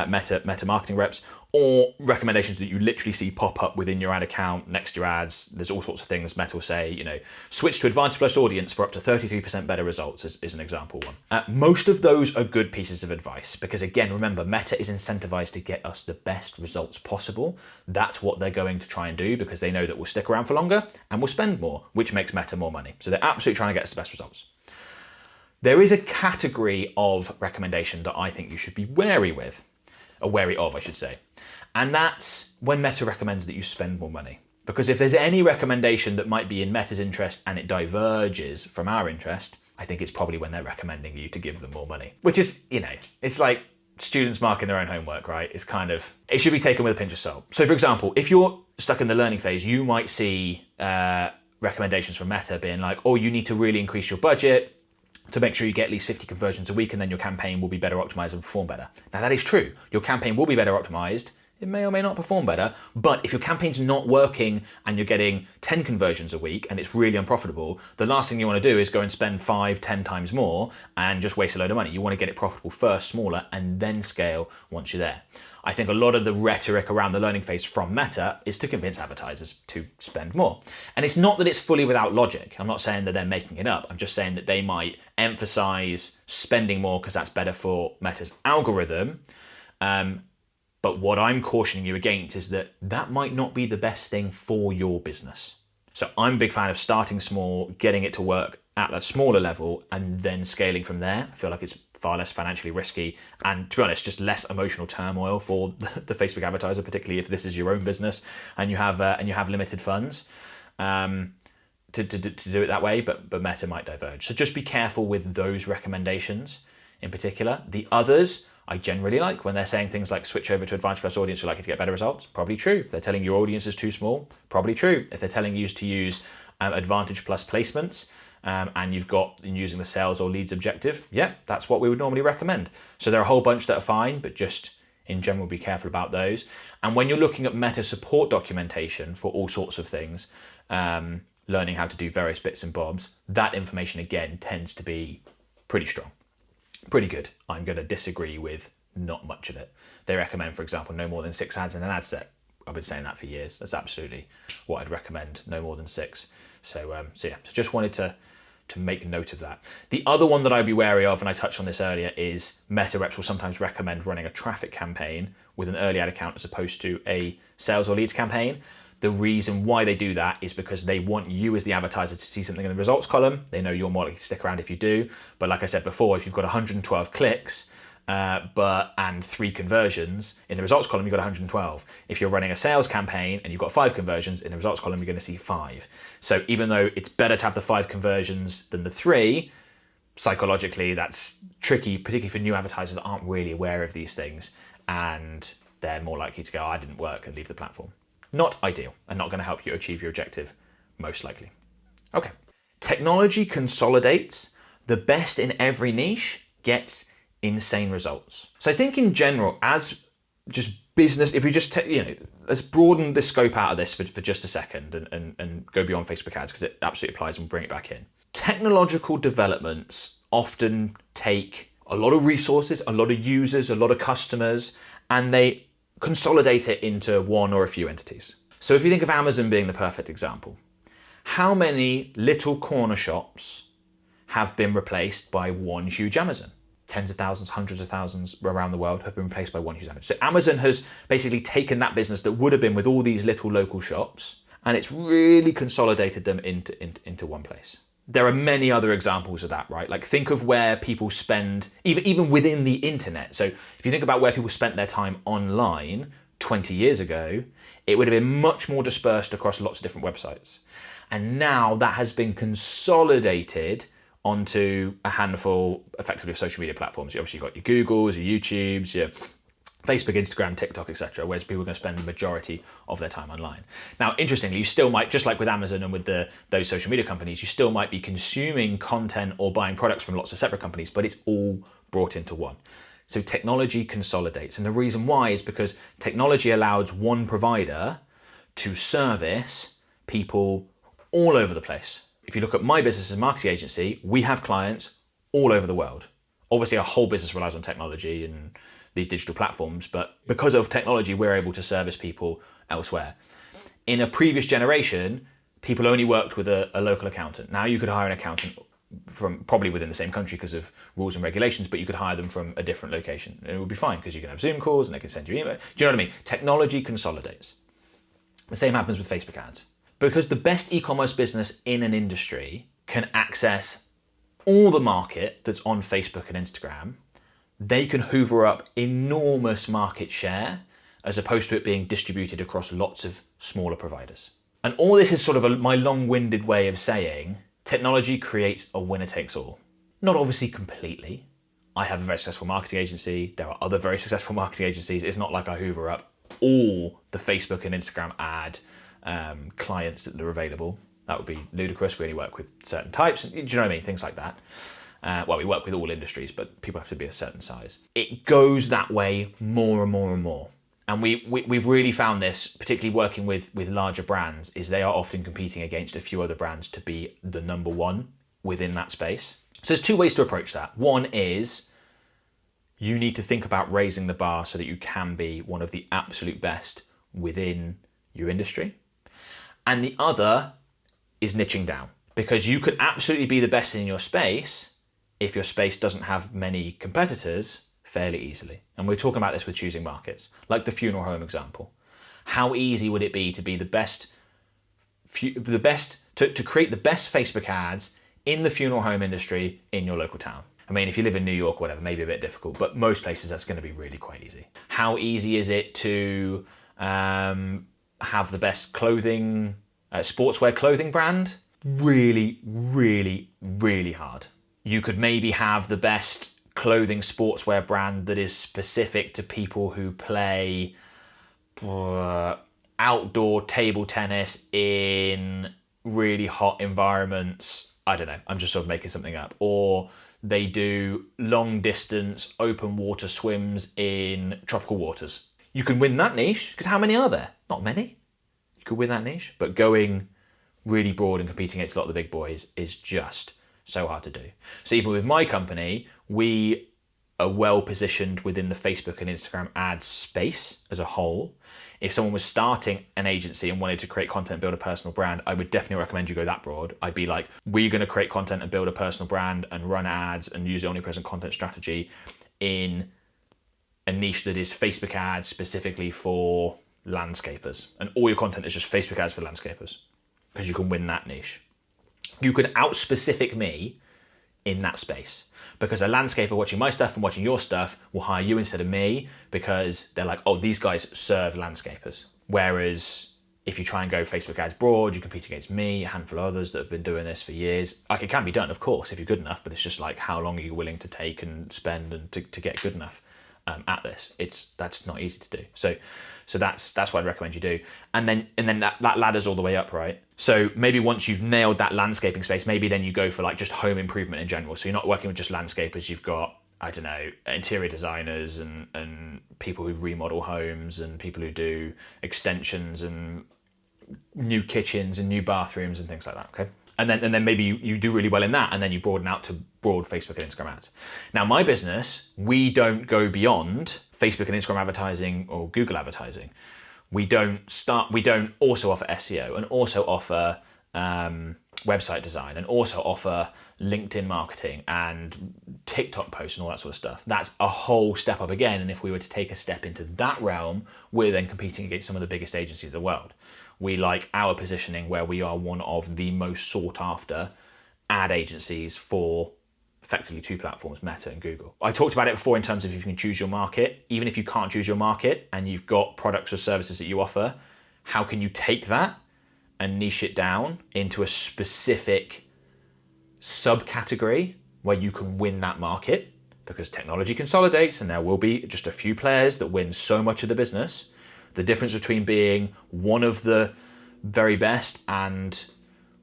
Meta marketing reps, or recommendations that you literally see pop up within your ad account, next to your ads. There's all sorts of things. Meta will say, switch to Advantage Plus Audience for up to 33% better results is an example one. Most of those are good pieces of advice because, again, remember, Meta is incentivized to get us the best results possible. That's what they're going to try and do because they know that we'll stick around for longer and we'll spend more, which makes Meta more money. So they're absolutely trying to get us the best results. There is a category of recommendation that I think you should be wary of, I should say. And that's when Meta recommends that you spend more money. Because if there's any recommendation that might be in Meta's interest and it diverges from our interest, I think it's probably when they're recommending you to give them more money. Which is, it's like students marking their own homework, right? It should be taken with a pinch of salt. So for example, if you're stuck in the learning phase, you might see recommendations from Meta being like, oh, you need to really increase your budget to make sure you get at least 50 conversions a week and then your campaign will be better optimized and perform better. Now that is true. Your campaign will be better optimized. It may or may not perform better, but if your campaign's not working and you're getting 10 conversions a week and it's really unprofitable, the last thing you want to do is go and spend 5-10 times more and just waste a load of money. You want to get it profitable first, smaller, and then scale once you're there. I think a lot of the rhetoric around the learning phase from Meta is to convince advertisers to spend more. And it's not that it's fully without logic. I'm not saying that they're making it up. I'm just saying that they might emphasize spending more because that's better for Meta's algorithm. But what I'm cautioning you against is that that might not be the best thing for your business. So I'm a big fan of starting small, getting it to work at a smaller level, and then scaling from there. I feel like it's far less financially risky, and to be honest, just less emotional turmoil for the Facebook advertiser, particularly if this is your own business and you have limited funds to do it that way. But Meta might diverge. So just be careful with those recommendations in particular. The others, I generally like when they're saying things like switch over to Advantage Plus Audience, you're likely to get better results. Probably true. If they're telling your audience is too small, probably true. If they're telling you to use Advantage Plus placements and you've got using the sales or leads objective, yeah, that's what we would normally recommend. So there are a whole bunch that are fine, but just in general, be careful about those. And when you're looking at Meta support documentation for all sorts of things, learning how to do various bits and bobs, that information again tends to be pretty strong. Pretty good. I'm going to disagree with not much of it. They recommend, for example, no more than 6 ads in an ad set. I've been saying that for years. That's absolutely what I'd recommend, no more than 6. So just wanted to make note of that. The other one that I'd be wary of, and I touched on this earlier, is Meta reps will sometimes recommend running a traffic campaign with an early ad account as opposed to a sales or leads campaign. The reason why they do that is because they want you as the advertiser to see something in the results column. They know you're more likely to stick around if you do. But like I said before, if you've got 112 clicks and 3 conversions, in the results column, you've got 112. If you're running a sales campaign and you've got 5 conversions, in the results column, you're going to see 5. So even though it's better to have the 5 conversions than the 3, psychologically, that's tricky, particularly for new advertisers that aren't really aware of these things. And they're more likely to go, I didn't work, and leave the platform. Not ideal and not going to help you achieve your objective, most likely. Okay. Technology consolidates. The best in every niche gets insane results. So I think in general, as just business, if we just, let's broaden the scope out of this for just a second and go beyond Facebook ads because it absolutely applies and we'll bring it back in. Technological developments often take a lot of resources, a lot of users, a lot of customers, and they consolidate it into one or a few entities. So if you think of Amazon being the perfect example, how many little corner shops have been replaced by one huge Amazon? Tens of thousands, hundreds of thousands around the world have been replaced by one huge Amazon. So Amazon has basically taken that business that would have been with all these little local shops and it's really consolidated them into one place. There are many other examples of that, right? Like think of where people spend, even within the internet. So if you think about where people spent their time online 20 years ago, it would have been much more dispersed across lots of different websites. And now that has been consolidated onto a handful, effectively, of social media platforms. You obviously got your Googles, your YouTubes, your Facebook, Instagram, TikTok, etc., where people are going to spend the majority of their time online. Now, interestingly, you still might, just like with Amazon and with those social media companies, you still might be consuming content or buying products from lots of separate companies, but it's all brought into one. So technology consolidates. And the reason why is because technology allows one provider to service people all over the place. If you look at my business as a marketing agency, we have clients all over the world. Obviously, our whole business relies on technology and these digital platforms, but because of technology, we're able to service people elsewhere. In a previous generation, people only worked with a local accountant. Now you could hire an accountant from probably within the same country because of rules and regulations, but you could hire them from a different location. And it would be fine because you can have Zoom calls and they can send you email. Do you know what I mean? Technology consolidates. The same happens with Facebook ads. Because the best e-commerce business in an industry can access all the market that's on Facebook and Instagram, they can hoover up enormous market share as opposed to it being distributed across lots of smaller providers. And all this is sort of my long-winded way of saying technology creates a winner takes all. Not obviously completely. I have a very successful marketing agency. There are other very successful marketing agencies. It's not like I hoover up all the Facebook and Instagram ad clients that are available. That would be ludicrous. We only work with certain types. Do you know what I mean? Things like that. Well, we work with all industries, but people have to be a certain size. It goes that way more and more and more. And we've really found this, particularly working with larger brands, is they are often competing against a few other brands to be the number one within that space. So there's two ways to approach that. One is you need to think about raising the bar so that you can be one of the absolute best within your industry. And the other is niching down, because you could absolutely be the best in your space if your space doesn't have many competitors fairly easily. And we're talking about this with choosing markets, like the funeral home example. How easy would it be to be to create the best Facebook ads in the funeral home industry in your local town? I mean, if you live in New York or whatever, maybe a bit difficult, but most places that's going to be really quite easy. How easy is it to have the best clothing, sportswear clothing brand? Really, really, really hard. You could maybe have the best clothing sportswear brand that is specific to people who play outdoor table tennis in really hot environments. I don't know, I'm just sort of making something up. Or they do long distance open water swims in tropical waters. You can win that niche, because how many are there? Not many. You could win that niche, but going really broad and competing against a lot of the big boys is just so hard to do. So even with my company, we are well positioned within the Facebook and Instagram ad space as a whole. If someone was starting an agency and wanted to create content, build a personal brand, I would definitely recommend you go that broad. I'd be like, we're going to create content and build a personal brand and run ads and use the omnipresent content strategy in a niche that is Facebook ads specifically for landscapers. And all your content is just Facebook ads for landscapers, because you can win that niche. You can out-specific me in that space, because a landscaper watching my stuff and watching your stuff will hire you instead of me, because they're like, oh, these guys serve landscapers. Whereas if you try and go Facebook ads broad, you compete against me, a handful of others that have been doing this for years. Like, it can be done, of course, if you're good enough, but it's just like, how long are you willing to take and spend and to get good enough at this? That's not easy to do. So that's what I'd recommend you do. And then that ladders all the way up, right? So maybe once you've nailed that landscaping space, maybe then you go for like just home improvement in general. So you're not working with just landscapers, you've got, I don't know, interior designers and people who remodel homes and people who do extensions and new kitchens and new bathrooms and things like that, okay? And then maybe you do really well in that, and then you broaden out to broad Facebook and Instagram ads. Now, my business, we don't go beyond Facebook and Instagram advertising or Google advertising. We don't also offer SEO and also offer website design and also offer LinkedIn marketing and TikTok posts and all that sort of stuff. That's a whole step up again. And if we were to take a step into that realm, we're then competing against some of the biggest agencies in the world. We like our positioning where we are one of the most sought after ad agencies for effectively two platforms, Meta and Google. I talked about it before in terms of if you can choose your market. Even if you can't choose your market and you've got products or services that you offer, how can you take that and niche it down into a specific subcategory where you can win that market? Because technology consolidates and there will be just a few players that win so much of the business. The difference between being one of the very best and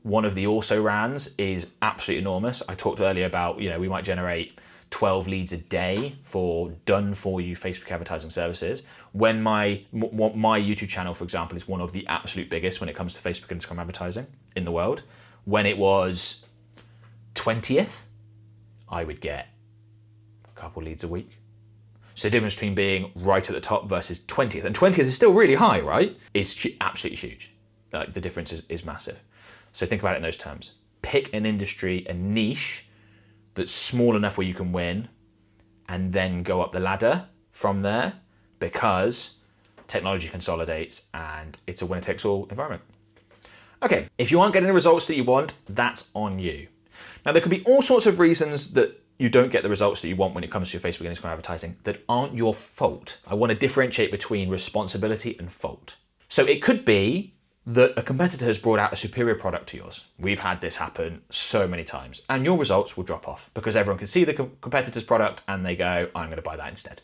one of the also-rans is absolutely enormous. I talked earlier about, we might generate 12 leads a day for done-for-you Facebook advertising services. When my YouTube channel, for example, is one of the absolute biggest when it comes to Facebook and Instagram advertising in the world. When it was 20th, I would get a couple leads a week. So the difference between being right at the top versus 20th, and 20th is still really high, right? Is absolutely huge. Like the difference is massive. So think about it in those terms. Pick an industry, a niche that's small enough where you can win, and then go up the ladder from there, because technology consolidates and it's a winner-takes-all environment. Okay, if you aren't getting the results that you want, that's on you. Now, there could be all sorts of reasons that you don't get the results that you want when it comes to your Facebook and Instagram advertising that aren't your fault. I want to differentiate between responsibility and fault. So it could be that a competitor has brought out a superior product to yours. We've had this happen so many times, and your results will drop off because everyone can see the competitor's product and they go, I'm going to buy that instead.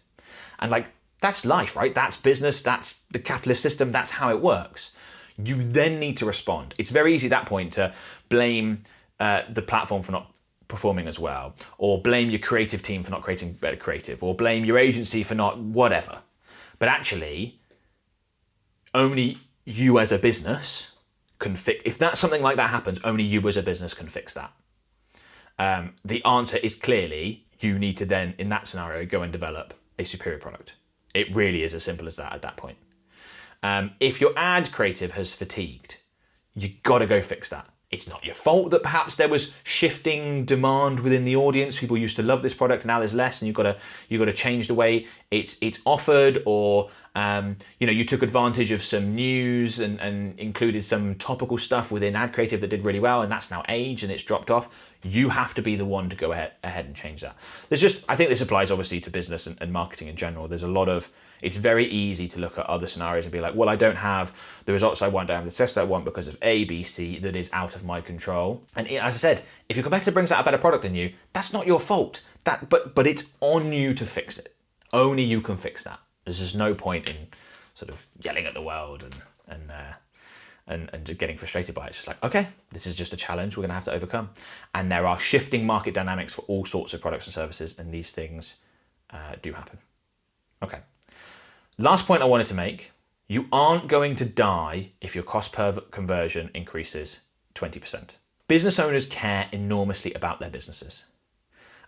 And like, that's life, right? That's business, that's the capitalist system, that's how it works. You then need to respond. It's very easy at that point to blame the platform for not performing as well, or blame your creative team for not creating better creative, or blame your agency for not whatever. But actually, only you as a business can fix, if that's something like that happens, only you as a business can fix that. The answer is clearly, you need to then, in that scenario, go and develop a superior product. It really is as simple as that at that point. If your ad creative has fatigued, you gotta go fix that. It's not your fault that perhaps there was shifting demand within the audience. People used to love this product, now there's less, and you've got to change the way it's offered, or you took advantage of some news and included some topical stuff within ad creative that did really well, and that's now aged and it's dropped off. You have to be the one to go ahead and change that. I think this applies obviously to business and marketing in general. There's a lot of, it's very easy to look at other scenarios and be like, well, I don't have the results I want, I don't have the success that I want because of A, B, C, that is out of my control. And as I said, if your competitor brings out a better product than you, that's not your fault. But it's on you to fix it. Only you can fix that. There's just no point in sort of yelling at the world and just getting frustrated by it. It's just like, okay, this is just a challenge we're going to have to overcome. And there are shifting market dynamics for all sorts of products and services, and these things do happen. Okay. Last point I wanted to make, you aren't going to die if your cost per conversion increases 20%. Business owners care enormously about their businesses.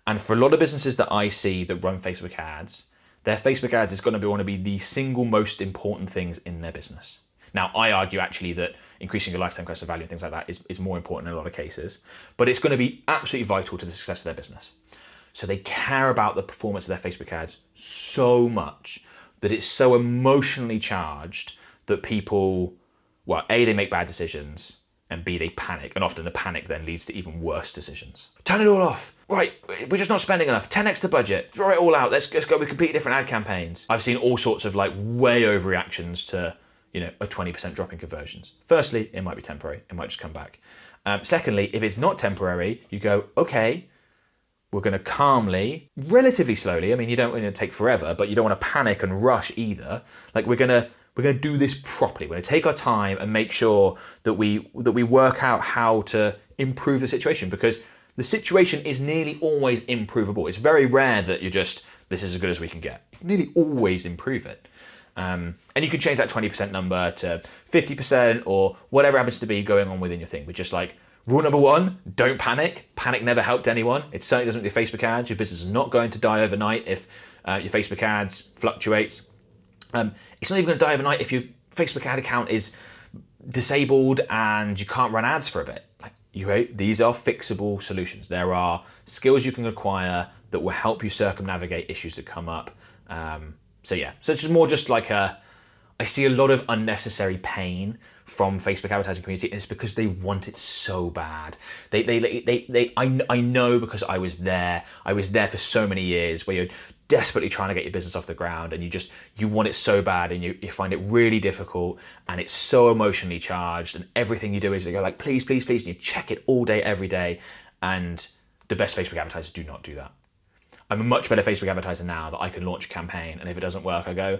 And for a lot of businesses that I see that run Facebook ads, their Facebook ads is going to want to be the single most important things in their business. Now, I argue actually that increasing your lifetime customer value and things like that is more important in a lot of cases, but it's going to be absolutely vital to the success of their business. So they care about the performance of their Facebook ads so much that it's so emotionally charged that people, well, A, they make bad decisions, and B, they panic. And often the panic then leads to even worse decisions. Turn it all off. Right, we're just not spending enough. 10x the budget. Throw it all out. Let's go with completely different ad campaigns. I've seen all sorts of like way overreactions to, a 20% drop in conversions. Firstly, it might be temporary. It might just come back. Secondly, if it's not temporary, you go, okay, we're going to calmly, relatively slowly. I mean, you don't want to take forever, but you don't want to panic and rush either. Like we're going to do this properly. We're going to take our time and make sure that we work out how to improve the situation, because the situation is nearly always improvable. It's very rare that you're just, this is as good as we can get. You can nearly always improve it. And you can change that 20% number to 50% or whatever happens to be going on within your thing. But just like, rule number one, don't panic. Panic never helped anyone. It certainly doesn't with your Facebook ads. Your business is not going to die overnight if your Facebook ads fluctuates. It's not even going to die overnight if your Facebook ad account is disabled and you can't run ads for a bit. These are fixable solutions. There are skills you can acquire that will help you circumnavigate issues that come up. So it's just more just like I see a lot of unnecessary pain from Facebook advertising community, and it's because they want it so bad. I know because I was there for so many years where you're desperately trying to get your business off the ground, and you want it so bad, and you find it really difficult, and it's so emotionally charged, and everything you do is you go like, please, please, please, and you check it all day, every day, and the best Facebook advertisers do not do that. I'm a much better Facebook advertiser now that I can launch a campaign, and if it doesn't work, I go,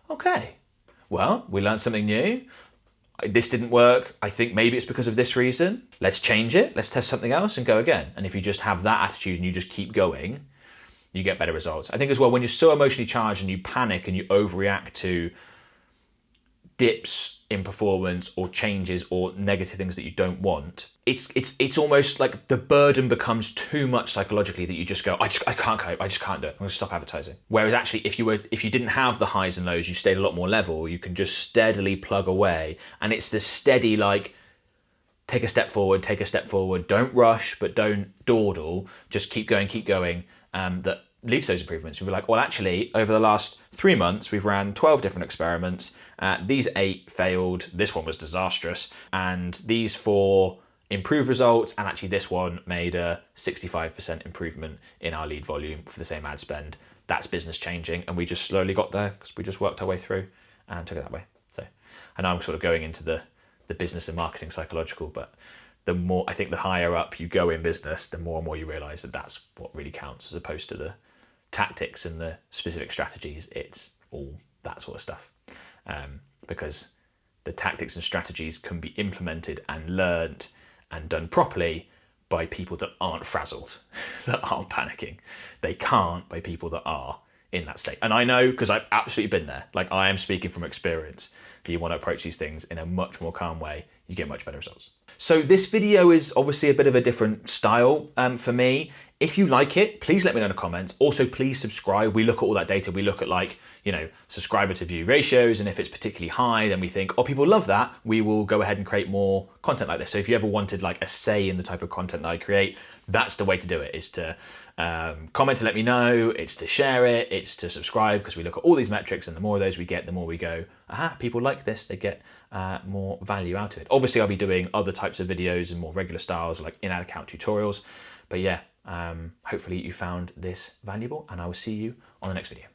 okay, well, we learned something new. This didn't work. I think maybe it's because of this reason. Let's change it. Let's test something else and go again. And if you just have that attitude and you just keep going, you get better results. I think as well, when you're so emotionally charged and you panic and you overreact to dips in performance or changes or negative things that you don't want, it's almost like the burden becomes too much psychologically that you just go, I can't cope, I just can't do it, I'm gonna stop advertising. Whereas actually if you didn't have the highs and lows, you stayed a lot more level, you can just steadily plug away. And it's this steady, like, take a step forward, don't rush, but don't dawdle, just keep going, that leads to those improvements. We'll be like, well, actually, over the last 3 months, we've ran 12 different experiments. These 8 failed. This one was disastrous. And these 4 improved results. And actually, this one made a 65% improvement in our lead volume for the same ad spend. That's business changing. And we just slowly got there because we just worked our way through and took it that way. So I know I'm sort of going into the business and marketing psychological, but the more, I think the higher up you go in business, the more and more you realize that that's what really counts, as opposed to the tactics and the specific strategies. It's all that sort of stuff, because the tactics and strategies can be implemented and learned and done properly by people that aren't frazzled, that aren't panicking. They can't by people that are in that state. And I know, because I've absolutely been there. Like, I am speaking from experience. If you want to approach these things in a much more calm way, you get much better results. So this video is obviously a bit of a different style for me. If you like it, please let me know in the comments. Also, please subscribe. We look at all that data. We look at, like, you know, subscriber to view ratios. And if it's particularly high, then we think, oh, people love that. We will go ahead and create more content like this. So if you ever wanted like a say in the type of content that I create, that's the way to do it, is to comment to let me know. It's to share it. It's to subscribe, because we look at all these metrics, and the more of those we get, the more we go, aha, people like this. They get more value out of it. Obviously, I'll be doing other types of videos and more regular styles, like in-ad account tutorials. But yeah, hopefully you found this valuable, and I will see you on the next video.